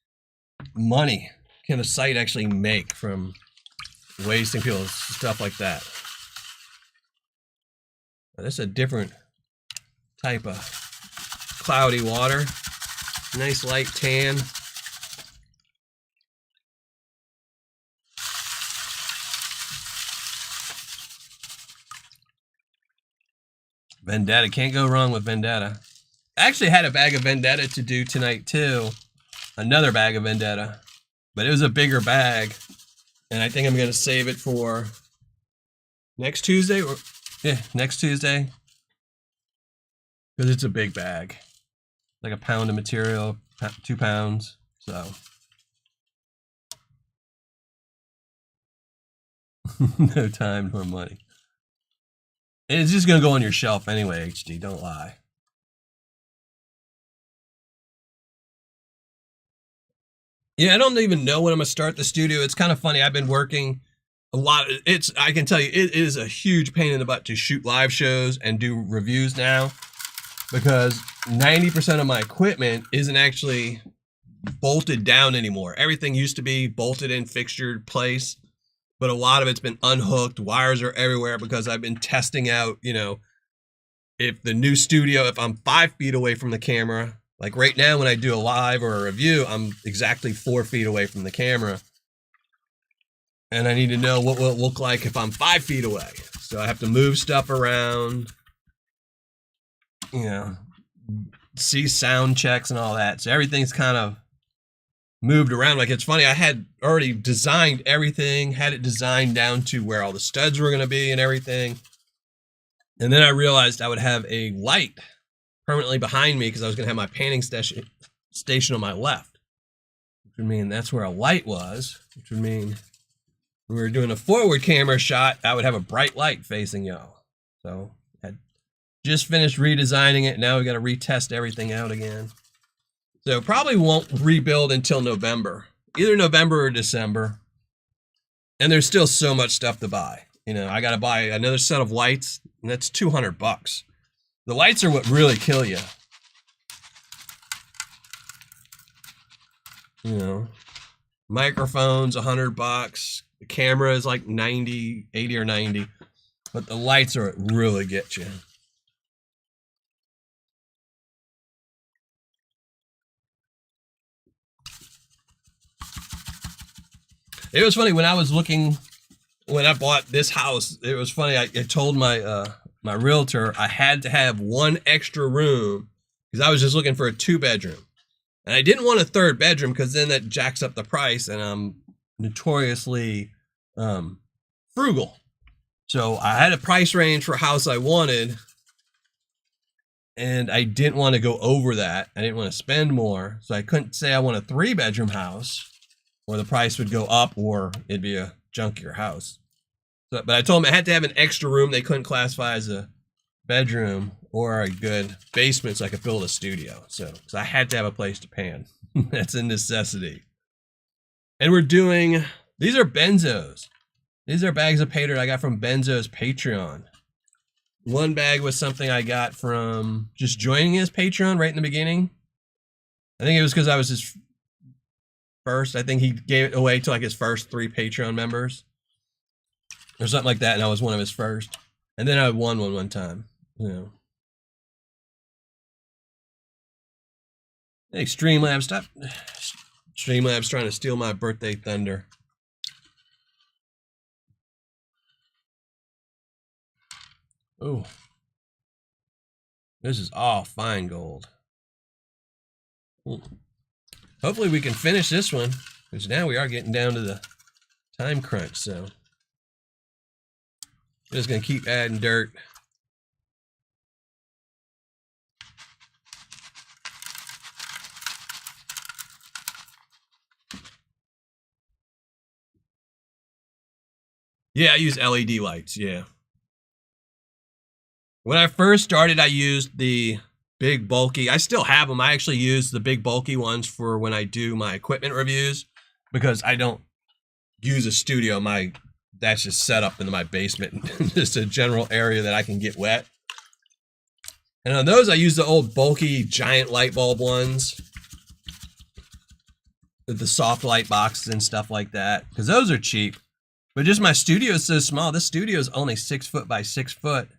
S1: money can a site actually make from wasting people's stuff like that? That's a different type of cloudy water. Nice light tan. Vendetta, can't go wrong with Vendetta. I actually had a bag of Vendetta to do tonight too. Another bag of Vendetta. But it was a bigger bag. And I think I'm going to save it for next Tuesday. Or yeah, next Tuesday. Because it's a big bag. Like a pound of material, 2 pounds. So. No time nor money. And it's just going to go on your shelf anyway, HD. Don't lie. Yeah, I don't even know when I'm going to start the studio. It's kind of funny. I've been working a lot. I can tell you, it is a huge pain in the butt to shoot live shows and do reviews now. Because 90% of my equipment isn't actually bolted down anymore. Everything used to be bolted in, fixtured place. But a lot of it's been unhooked. Wires are everywhere because I've been testing out, you know, if the new studio, if I'm 5 feet away from the camera, like right now when I do a live or a review, I'm exactly 4 feet away from the camera. And I need to know what will it look like if I'm 5 feet away. So I have to move stuff around, you know, see sound checks and all that. So everything's kind of moved around. Like, it's funny, I had already designed everything, had it designed down to where all the studs were going to be and everything. And then I realized I would have a light permanently behind me because I was going to have my panning station on my left, which would mean that's where a light was, which would mean when we were doing a forward camera shot, I would have a bright light facing y'all. So I just finished redesigning it. Now we got to retest everything out again. So probably won't rebuild until November, either November or December. And there's still so much stuff to buy. You know, I got to buy another set of lights, and that's $200. The lights are what really kill you. You know, microphones, $100. The camera is like 80 or 90. But the lights are what really get you. It was funny when I was looking, when I bought this house, it was funny. I told my my realtor I had to have one extra room because I was just looking for a 2-bedroom. And I didn't want a 3rd bedroom because then that jacks up the price, and I'm notoriously frugal. So I had a price range for a house I wanted, and I didn't want to go over that. I didn't want to spend more. So I couldn't say I want a 3-bedroom house, or the price would go up, or it'd be a junkier house. So, but I told them I had to have an extra room they couldn't classify as a bedroom or a good basement so I could build a studio. So I had to have a place to pan. That's a necessity. And we're doing These are Benzos. These are bags of Paydirt I got from Benzo's Patreon. One bag was something I got from just joining his Patreon right in the beginning. I think it was because I was his first. I think he gave it away to like his first 3 Patreon members. Or something like that, and I was one of his first. And then I won one time. You know. Hey, Streamlabs, stop. Streamlabs trying to steal my birthday thunder. Oh. This is all fine gold. Hopefully we can finish this one, because now we are getting down to the time crunch, so. I'm just going to keep adding dirt. Yeah, I use LED lights, yeah. When I first started, I used the big bulky. I still have them. I actually use the big bulky ones for when I do my equipment reviews because I don't use a studio. That's just set up into my basement, just a general area that I can get wet. And on those, I use the old bulky giant light bulb ones with the soft light boxes and stuff like that, because those are cheap. But just my studio is so small. This studio is only 6 foot by 6 foot.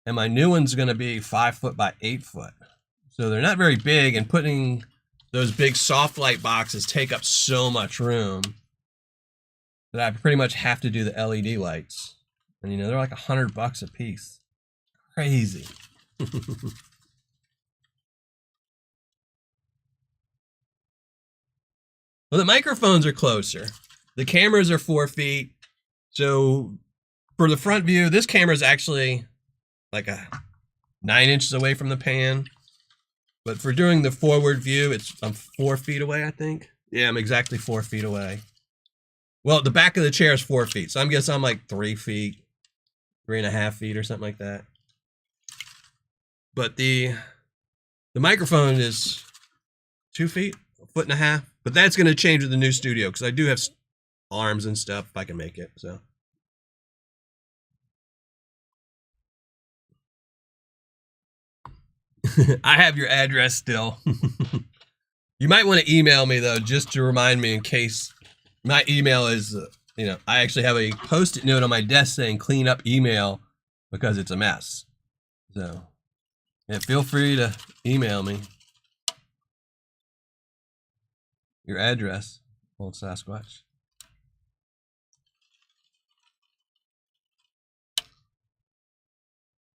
S1: And my new one's going to be 5 foot by 8 foot. So they're not very big, and putting those big soft light boxes take up so much room that I pretty much have to do the LED lights. And you know, they're like $100 a piece. Crazy. Well, the microphones are closer. The cameras are 4 feet. So for the front view, this camera is actually like 9 inches away from the pan. But for doing the forward view, I'm 4 feet away, I think. Yeah, I'm exactly 4 feet away. Well, the back of the chair is 4 feet. So I guess I'm like 3 feet, 3.5 feet or something like that. But the microphone is 2 feet, 1.5 feet. But that's going to change with the new studio because I do have arms and stuff if I can make it. So. I have your address still. You might want to email me though, just to remind me in case. My email is, you know, I actually have a post-it note on my desk saying clean up email because it's a mess. So, yeah, feel free to email me your address, old Sasquatch.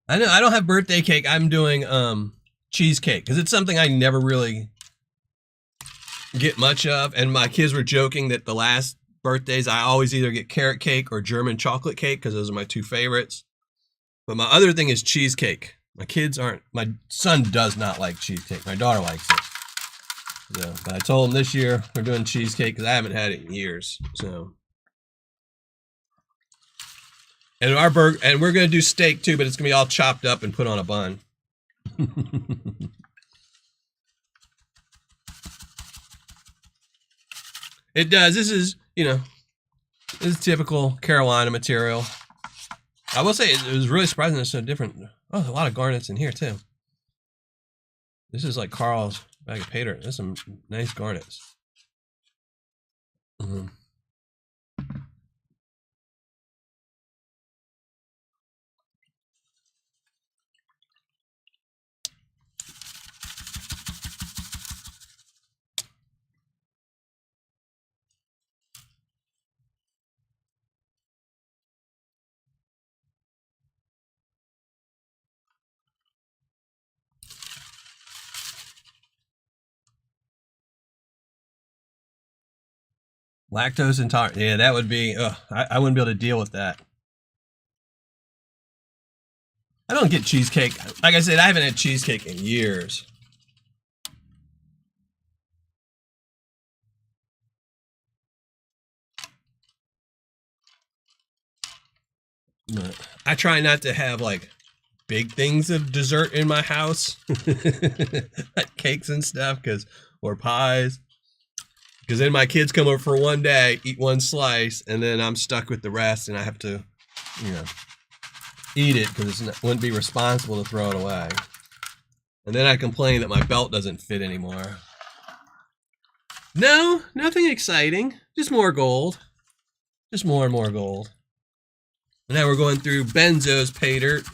S1: I know I don't have birthday cake. I'm doing cheesecake because it's something I never really get much of, and my kids were joking that the last birthdays I always either get carrot cake or German chocolate cake because those are my 2 favorites. But my other thing is cheesecake. My son does not like cheesecake. My daughter likes it. So, but I told him this year we're doing cheesecake because I haven't had it in years. So, and and we're gonna do steak too, but it's gonna be all chopped up and put on a bun. It does. This is, you know, this is typical Carolina material. I will say it was really surprising it's so different. Oh, there's a lot of garnets in here too. This is like Carl's bag of Paydirt. There's some nice garnets. Mm-hmm. Lactose intolerant. Yeah, that would be, I wouldn't be able to deal with that. I don't get cheesecake. Like I said, I haven't had cheesecake in years. But I try not to have like big things of dessert in my house. Like cakes and stuff, or pies. Because then my kids come over for one day, eat one slice, and then I'm stuck with the rest, and I have to, you know, eat it because it wouldn't be responsible to throw it away. And then I complain that my belt doesn't fit anymore. No, nothing exciting. Just more gold. Just more and more gold. And now we're going through Benzo's Paydirt,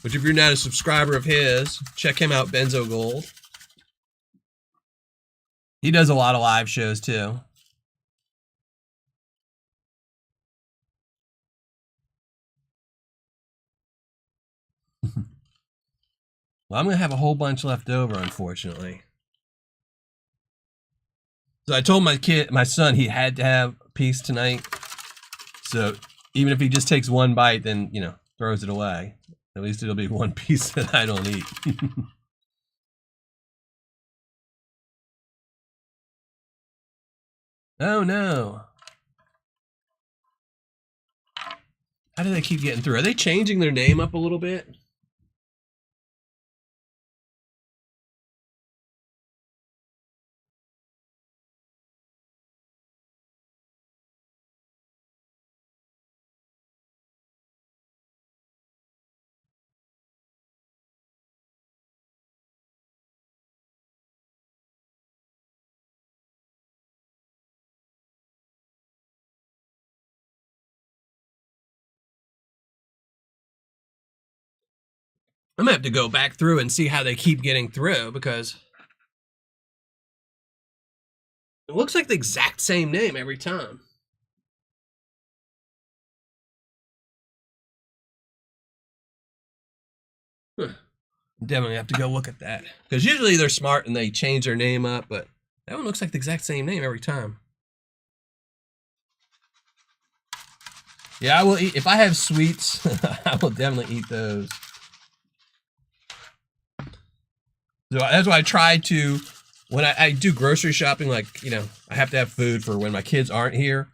S1: which if you're not a subscriber of his, check him out, Benzo Gold. He does a lot of live shows too. Well, I'm going to have a whole bunch left over, unfortunately. So I told my son he had to have a piece tonight. So even if he just takes one bite, then, you know, throws it away. At least it'll be one piece that I don't eat. Oh no. How do they keep getting through? Are they changing their name up a little bit? I'm gonna have to go back through and see how they keep getting through, because it looks like the exact same name every time. Huh. Definitely have to go look at that, because usually they're smart and they change their name up, but that one looks like the exact same name every time. Yeah, I will eat. If I have sweets, I will definitely eat those. So that's why I try to, when I do grocery shopping, like, you know, I have to have food for when my kids aren't here.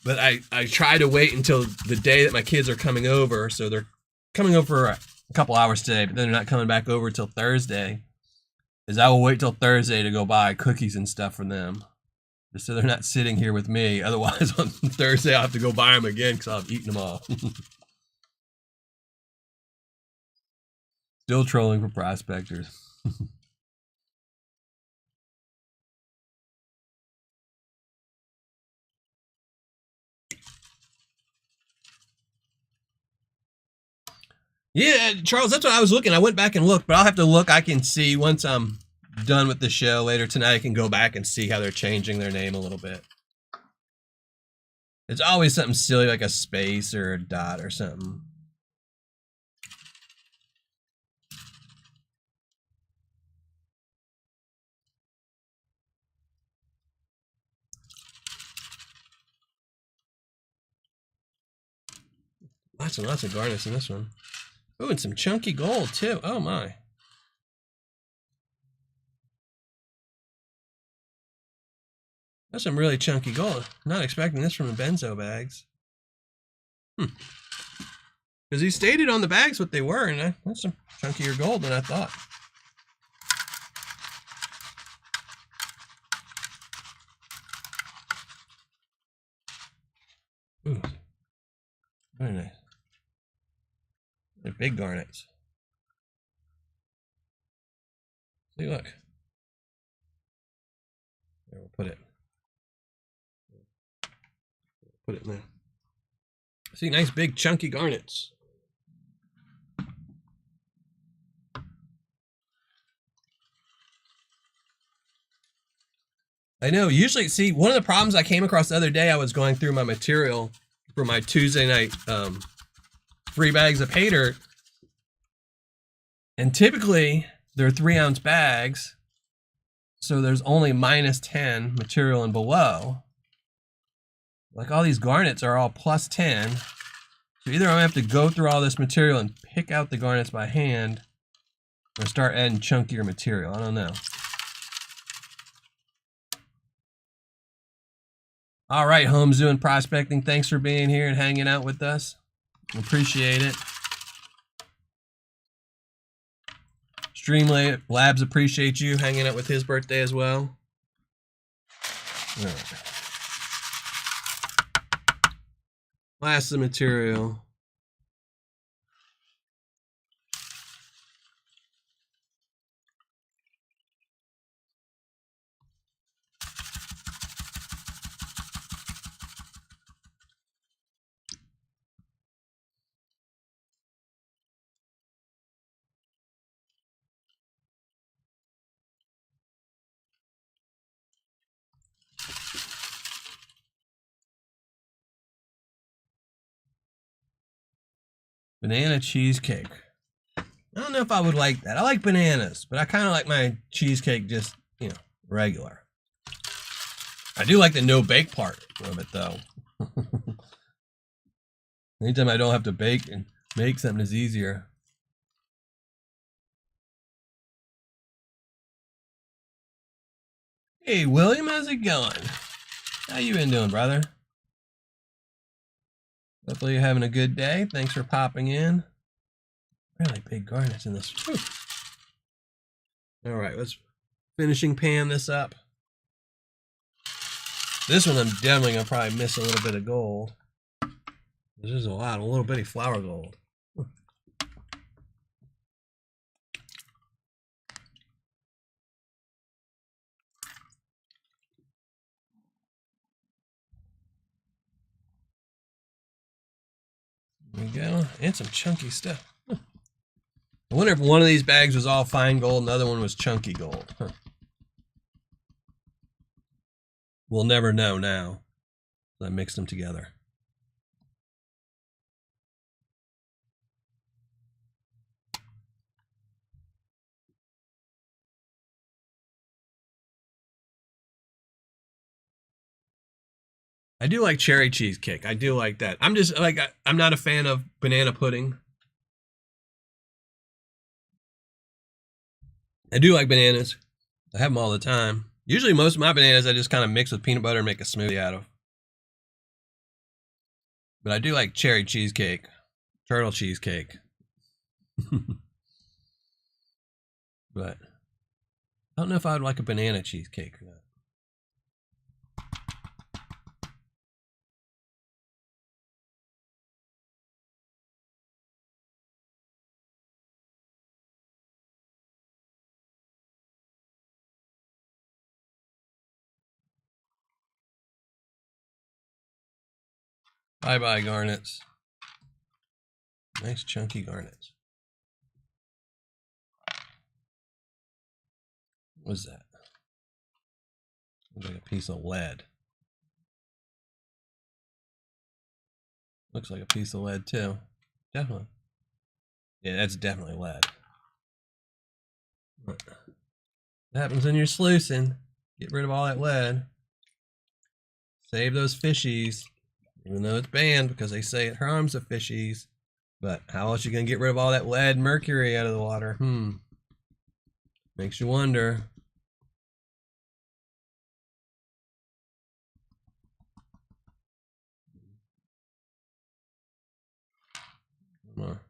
S1: But I try to wait until the day that my kids are coming over. So they're coming over for a couple hours today, but then they're not coming back over till Thursday. Is I will wait till Thursday to go buy cookies and stuff for them. Just so they're not sitting here with me. Otherwise, on Thursday, I'll have to go buy them again because I'll have eaten them all. Still trolling for prospectors. Yeah, Charles, that's what I was looking. I went back and looked, but I'll have to look. I can see once I'm done with the show later tonight, I can go back and see how they're changing their name a little bit. It's always something silly like a space or a dot or something. Lots and lots of garnets in this one. Oh, and some chunky gold too. Oh my. That's some really chunky gold. Not expecting this from the Benzo bags. Because he stated on the bags what they were, and that's some chunkier gold than I thought. Ooh. Very nice. They're big garnets. See, look. There, we'll put it. Put it in there. See, nice big chunky garnets. I know, usually, see, one of the problems I came across the other day, I was going through my material for my Tuesday night 3 bags of Paydirt, and typically they're 3-ounce bags, so there's only -10 material and below. Like all these garnets are all +10, so either I'm gonna have to go through all this material and pick out the garnets by hand, or start adding chunkier material. I don't know. All right, Home Zoo and Prospecting, thanks for being here and hanging out with us. Appreciate it. Streamlabs appreciate you hanging out with his birthday as well. All right. Last of the material. Banana cheesecake. I don't know if I would like that. I like bananas, but I kind of like my cheesecake just, you know, regular. I do like the no bake part of it though. Anytime I don't have to bake and make something is easier. Hey William, how's it going? How you been doing, brother? Hopefully you're having a good day. Thanks for popping in. Really big garnets in this. Whew. All right, let's finishing pan this up. This one I'm definitely gonna probably miss a little bit of gold. This is a little bitty flour gold. There we go, and some chunky stuff. I wonder if one of these bags was all fine gold and the other one was chunky gold. We'll never know now. I mixed them together. I do like cherry cheesecake. I do like that. I'm just like, I'm not a fan of banana pudding. I do like bananas. I have them all the time. Usually most of my bananas I just kind of mix with peanut butter and make a smoothie out of. But I do like cherry cheesecake. Turtle cheesecake. But I don't know if I would like a banana cheesecake or not. Bye-bye garnets. Nice chunky garnets. What's that? Looks like a piece of lead. Looks like a piece of lead too. Definitely. Yeah, that's definitely lead. What happens when you're sluicing? Get rid of all that lead. Save those fishies. Even though it's banned because they say it harms the fishies. But how else are you going to get rid of all that lead and mercury out of the water? Makes you wonder. More.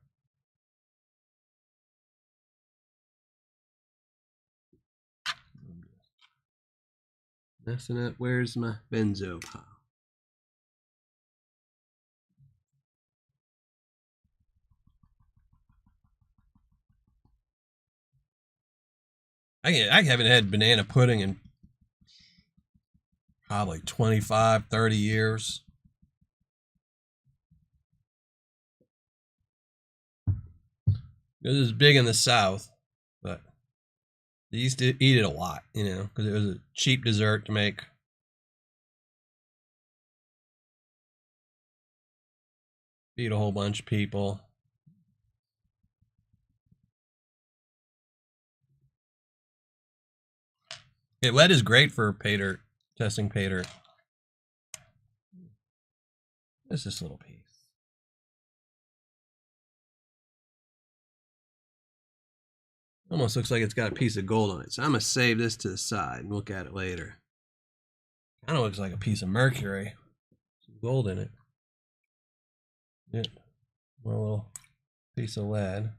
S1: Messing up. Where's my benzo pile? I haven't had banana pudding in probably 25, 30 years. This is big in the South, but they used to eat it a lot, you know, because it was a cheap dessert to make. Feed a whole bunch of people. Yeah, lead is great for Paydirt, testing Paydirt. What's this little piece? Almost looks like it's got a piece of gold on it. So I'm going to save this to the side and look at it later. Kind of looks like a piece of mercury. Some gold in it. Yeah. One little piece of lead.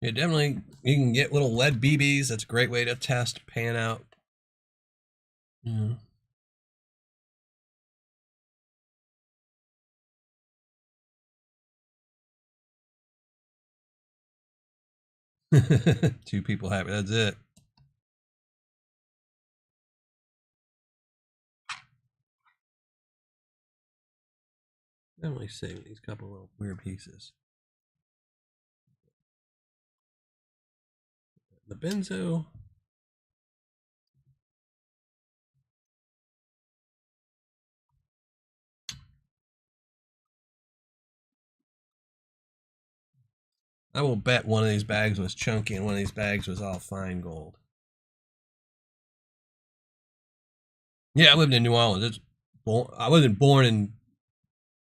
S1: Yeah, definitely. You can get little lead BBs. That's a great way to test pan out. Yeah. Two people happy. That's it. Definitely saving these couple little weird pieces. The benzo. I will bet one of these bags was chunky and one of these bags was all fine gold. Yeah, I lived in New Orleans. I wasn't born in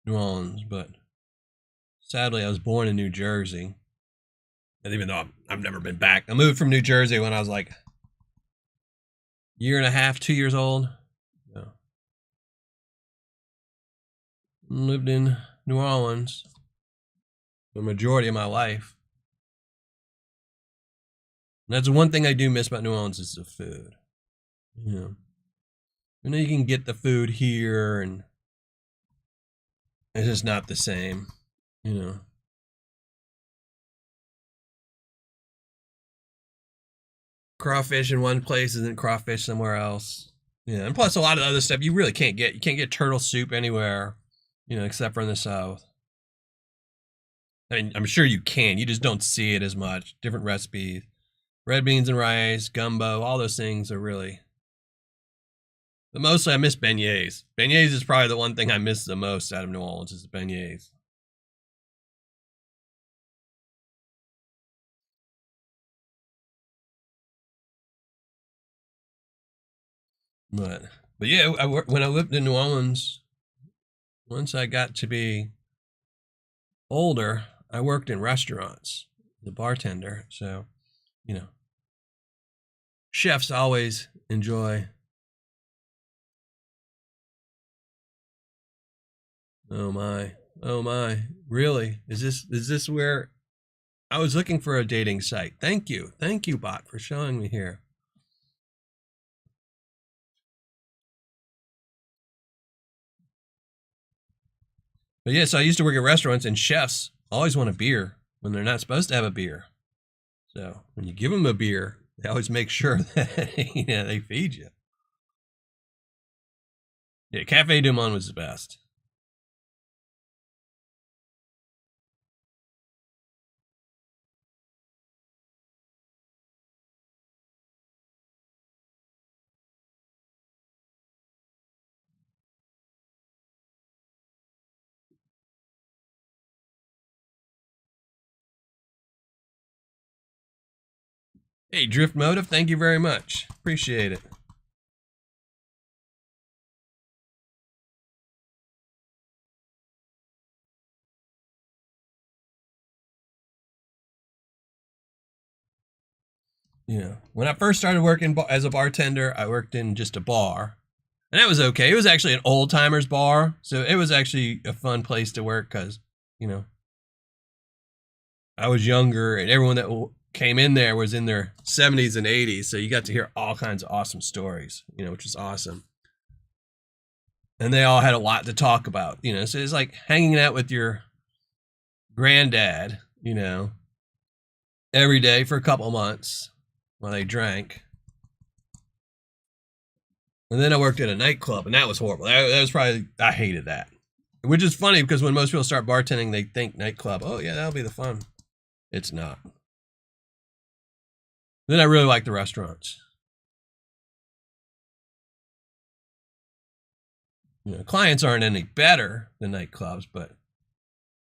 S1: New Orleans, but sadly I was born in New Jersey. And even though I've never been back, I moved from New Jersey when I was like a year and a half, 2 years old. So, lived in New Orleans the majority of my life. And that's the one thing I do miss about New Orleans is the food. You know, you can get the food here, and it's just not the same. You know. Crawfish in one place isn't crawfish somewhere else. Yeah, and plus a lot of other stuff you really can't get. You can't get turtle soup anywhere, except for in the South. I mean, I'm sure you can. You just don't see it as much. Different recipes. Red beans and rice, gumbo, all those things are really... But mostly I miss beignets. Beignets is probably the one thing I miss the most out of New Orleans is the beignets. But yeah, when I lived in New Orleans, once I got to be older, I worked in restaurants, the bartender. So, chefs always enjoy. Oh my, really? Is this where I was looking for a dating site? Thank you, bot, for showing me here. But yes, I used to work at restaurants, and chefs always want a beer when they're not supposed to have a beer. So when you give them a beer, they always make sure that they feed you. Yeah, Cafe Du Monde was the best. Hey, Drift Motive, thank you very much. Appreciate it. When I first started working as a bartender, I worked in just a bar. And that was okay. It was actually an old timers bar. So it was actually a fun place to work because, I was younger and everyone that came in there was in their 70s and 80s. So you got to hear all kinds of awesome stories, which was awesome. And they all had a lot to talk about, so it's like hanging out with your granddad, every day for a couple months while they drank. And then I worked at a nightclub, and that was horrible. That was probably, I hated that. Which is funny because when most people start bartending, they think nightclub, oh yeah, that'll be the fun. It's not. Then I really like the restaurants. Clients aren't any better than nightclubs, but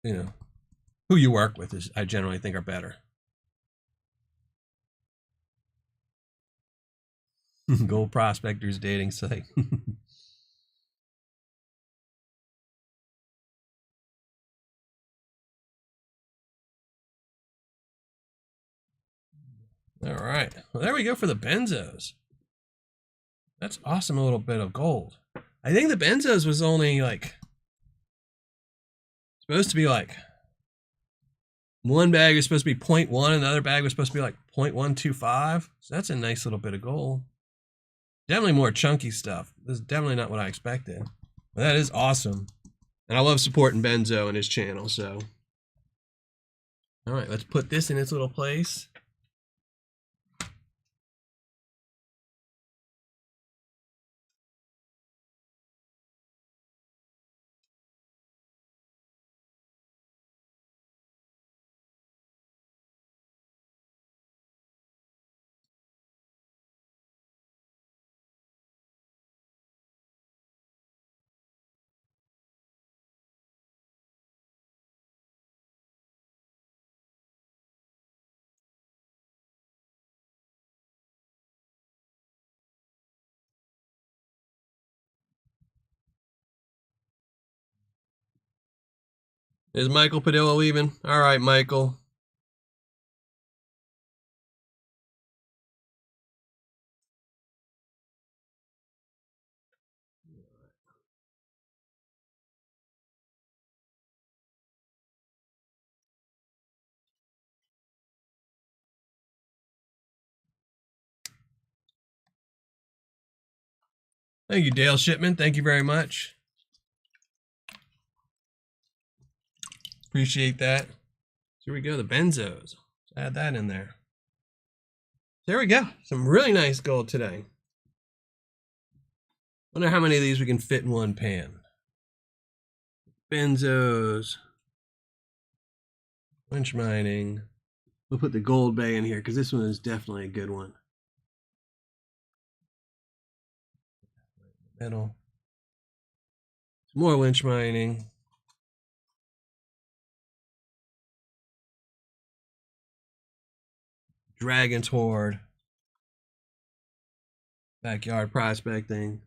S1: who you work with is, I generally think, are better. Gold Prospectors dating site. All right. Well, there we go for the benzos. That's awesome. A little bit of gold. I think the benzos was only like supposed to be like One bag is supposed to be 0.1 and the other bag was supposed to be like 0.125. So that's a nice little bit of gold. Definitely more chunky stuff. This is definitely not what I expected. But that is awesome. And I love supporting Benzo and his channel, so. All right, let's put this in its little place. Is Michael Padilla leaving? All right, Michael. Thank you, Dale Shipman. Thank you very much. Appreciate that. Here we go, the benzos. Let's add that in there. There we go. Some really nice gold today. Wonder how many of these we can fit in one pan. Benzos. Lynch Mining. We'll put the gold bay in here because this one is definitely a good one. Metal. Some more Lynch Mining. Dragon's Horde. Backyard prospecting.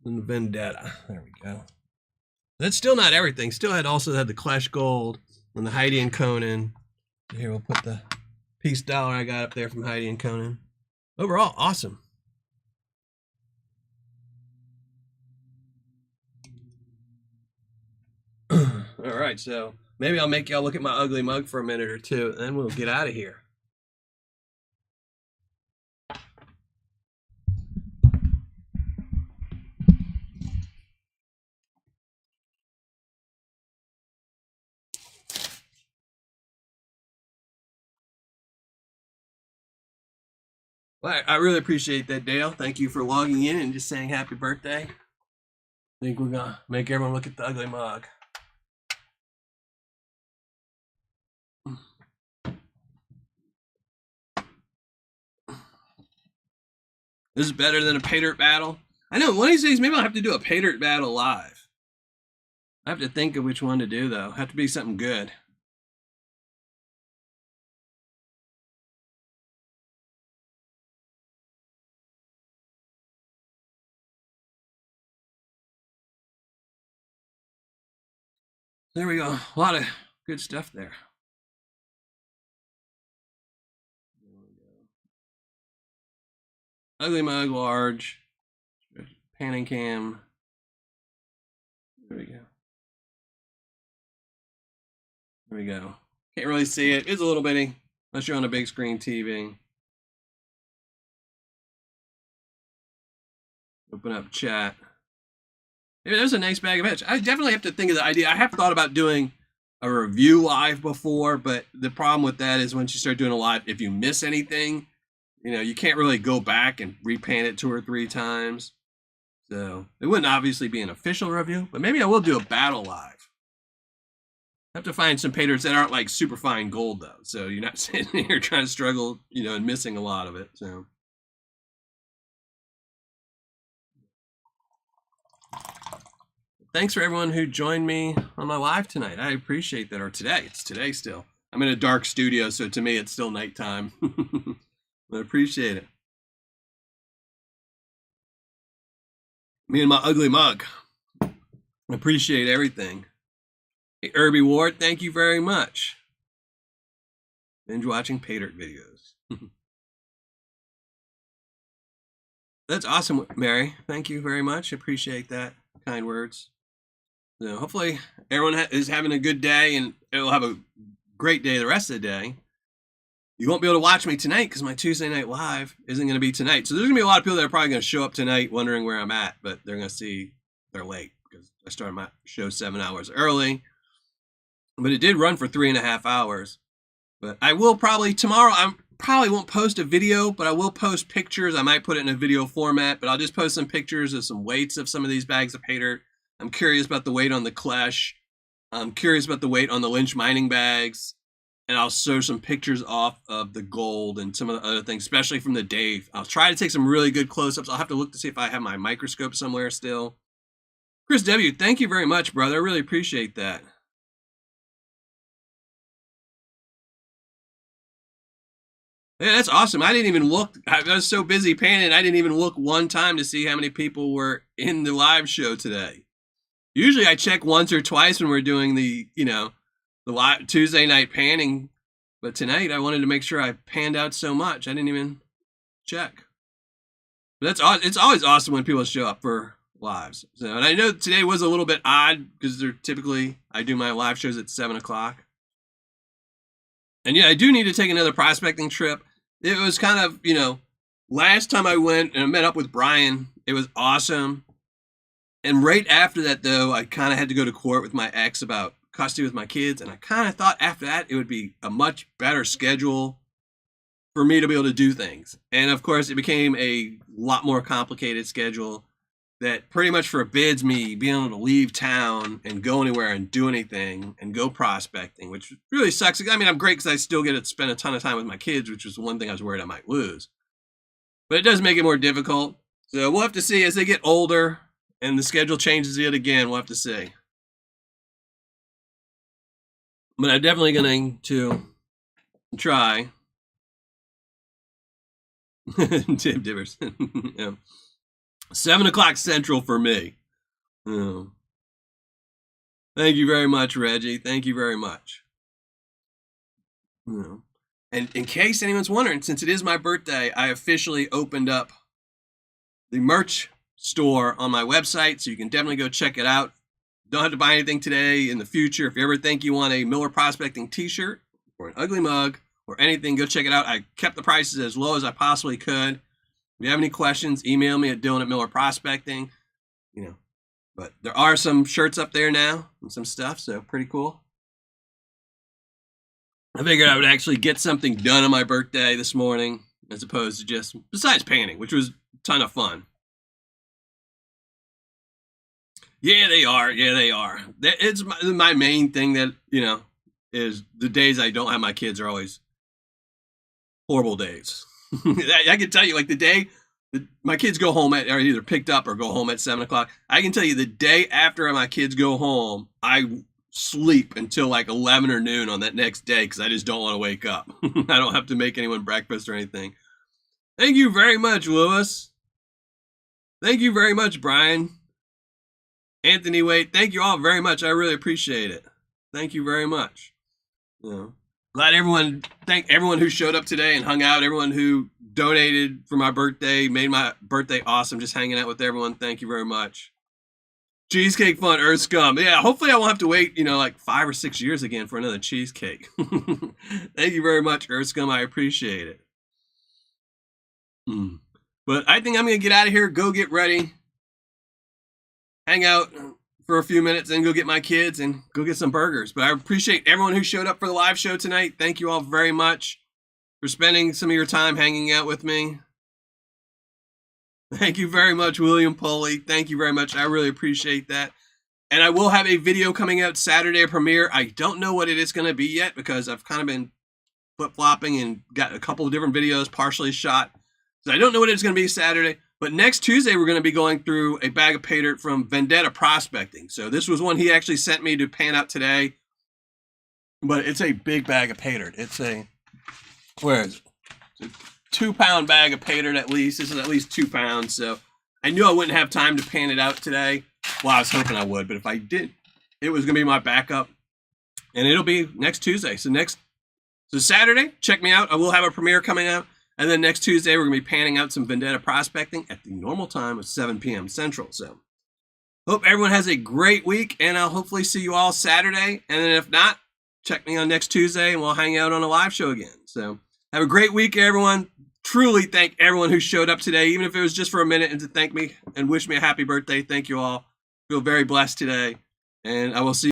S1: And Vendetta. There we go. That's still not everything. Still also had the Clash Gold and the Heidi and Conan. Here we'll put the piece dollar I got up there from Heidi and Conan. Overall, awesome. All right, so maybe I'll make y'all look at my ugly mug for a minute or two, and then we'll get out of here. Well, I really appreciate that, Dale. Thank you for logging in and just saying happy birthday. I think we're gonna make everyone look at the ugly mug. This is better than a Paydirt battle. I know, one of these days maybe I'll have to do a Paydirt battle live. I have to think of which one to do though. Have to be something good. There we go. A lot of good stuff there. Ugly mug, large, panning cam. There we go. There we go. Can't really see it. It's a little bitty, unless you're on a big screen TV. Open up chat. Maybe there's a nice bag of edge. I definitely have to think of the idea. I have thought about doing a review live before, but the problem with that is once you start doing a live, if you miss anything, you know, you can't really go back and repaint it 2 or 3 times. So it wouldn't obviously be an official review, but maybe I will do a battle live. I have to find some Paydirts that aren't like super fine gold though. So you're not sitting here trying to struggle, you know, and missing a lot of it. So. Thanks for everyone who joined me on my live tonight. I appreciate that. Or today. It's today still. I'm in a dark studio, so to me it's still nighttime. I appreciate it. Me and my ugly mug. I appreciate everything. Hey, Irby Ward, thank you very much. Binge watching Paydirt videos. That's awesome, Mary. Thank you very much. Appreciate that. Kind words. So hopefully everyone is having a good day, and it'll have a great day the rest of the day. You won't be able to watch me tonight because my Tuesday night live isn't going to be tonight. So there's going to be a lot of people that are probably going to show up tonight wondering where I'm at, but they're going to see they're late because I started my show 7 hours early. But it did run for 3.5 hours. But I will probably tomorrow, I probably won't post a video, but I will post pictures. I might put it in a video format, but I'll just post some pictures of some weights of some of these bags of Paydirt. I'm curious about the weight on the Clash. I'm curious about the weight on the Lynch Mining bags. And I'll show some pictures off of the gold and some of the other things, especially from the Dave. I'll try to take some really good close-ups. I'll have to look to see if I have my microscope somewhere still. Chris W., thank you very much, brother. I really appreciate that. Yeah, that's awesome. I didn't even look. I was so busy panning, I didn't even look one time to see how many people were in the live show today. Usually I check once or twice when we're doing the, the live Tuesday night panning, but tonight I wanted to make sure I panned out so much I didn't even check. But it's always awesome when people show up for lives. So, and I know today was a little bit odd because they're typically I do my live shows at 7 o'clock. And yeah, I do need to take another prospecting trip. It was kind of, last time I went and I met up with Brian, it was awesome. And right after that, though, I kind of had to go to court with my ex about custody with my kids. And I kind of thought after that, it would be a much better schedule for me to be able to do things. And of course, it became a lot more complicated schedule that pretty much forbids me being able to leave town and go anywhere and do anything and go prospecting, which really sucks. I mean, I'm great because I still get to spend a ton of time with my kids, which was one thing I was worried I might lose. But it does make it more difficult. So we'll have to see as they get older and the schedule changes yet again. We'll have to see. But I'm definitely going to try. Tim Divers. Yeah. 7 o'clock Central for me. Oh. Thank you very much, Reggie. Thank you very much. Oh. And in case anyone's wondering, since it is my birthday, I officially opened up the merch store on my website, so you can definitely go check it out. Don't have to buy anything today. In the future, if you ever think you want a Miller Prospecting t-shirt or an ugly mug or anything, go check it out. I kept the prices as low as I possibly could. If you have any questions, email me at Dylan@MillerProspecting. But there are some shirts up there now and some stuff, so pretty cool. I figured I would actually get something done on my birthday this morning as opposed to just, besides painting, which was a ton of fun. Yeah, they are. Yeah, they are. It's my main thing that, is the days I don't have my kids are always horrible days. I can tell you, like the day my kids go home are either picked up or go home at 7 o'clock. I can tell you the day after my kids go home, I sleep until like 11 or noon on that next day because I just don't want to wake up. I don't have to make anyone breakfast or anything. Thank you very much, Lewis. Thank you very much, Brian. Anthony Wade, thank you all very much. I really appreciate it. Thank you very much. Thank everyone who showed up today and hung out, everyone who donated for my birthday, made my birthday awesome, just hanging out with everyone. Thank you very much. Cheesecake fun, Earth Scum. Yeah, hopefully I won't have to wait, like 5 or 6 years again for another cheesecake. Thank you very much, Earth Scum. I appreciate it. But I think I'm going to get out of here, go get ready, hang out for a few minutes, and go get my kids and go get some burgers. But I appreciate everyone who showed up for the live show tonight. Thank you all very much for spending some of your time hanging out with me. Thank you very much, William Poley. Thank you very much. I really appreciate that. And I will have a video coming out Saturday premiere. I don't know what it is going to be yet because I've kind of been flip-flopping and got a couple of different videos partially shot. So I don't know what it's going to be Saturday. But next Tuesday, we're going to be going through a bag of Paydirt from Vendetta Prospecting. So this was one he actually sent me to pan out today. But it's a big bag of Paydirt. It's where is it? It's a 2-pound bag of Paydirt at least. This is at least 2 pounds. So I knew I wouldn't have time to pan it out today. Well, I was hoping I would. But if I did, it was going to be my backup. And it'll be next Tuesday. So Saturday, check me out. I will have a premiere coming out. And then next Tuesday, we're going to be panning out some Vendetta Prospecting at the normal time of 7 p.m. Central. So Hope everyone has a great week, and I'll hopefully see you all Saturday. And then if not, check me on next Tuesday, and we'll hang out on a live show again. So have a great week, everyone. Truly thank everyone who showed up today, even if it was just for a minute, and to thank me and wish me a happy birthday. Thank you all. Feel very blessed today, and I will see you.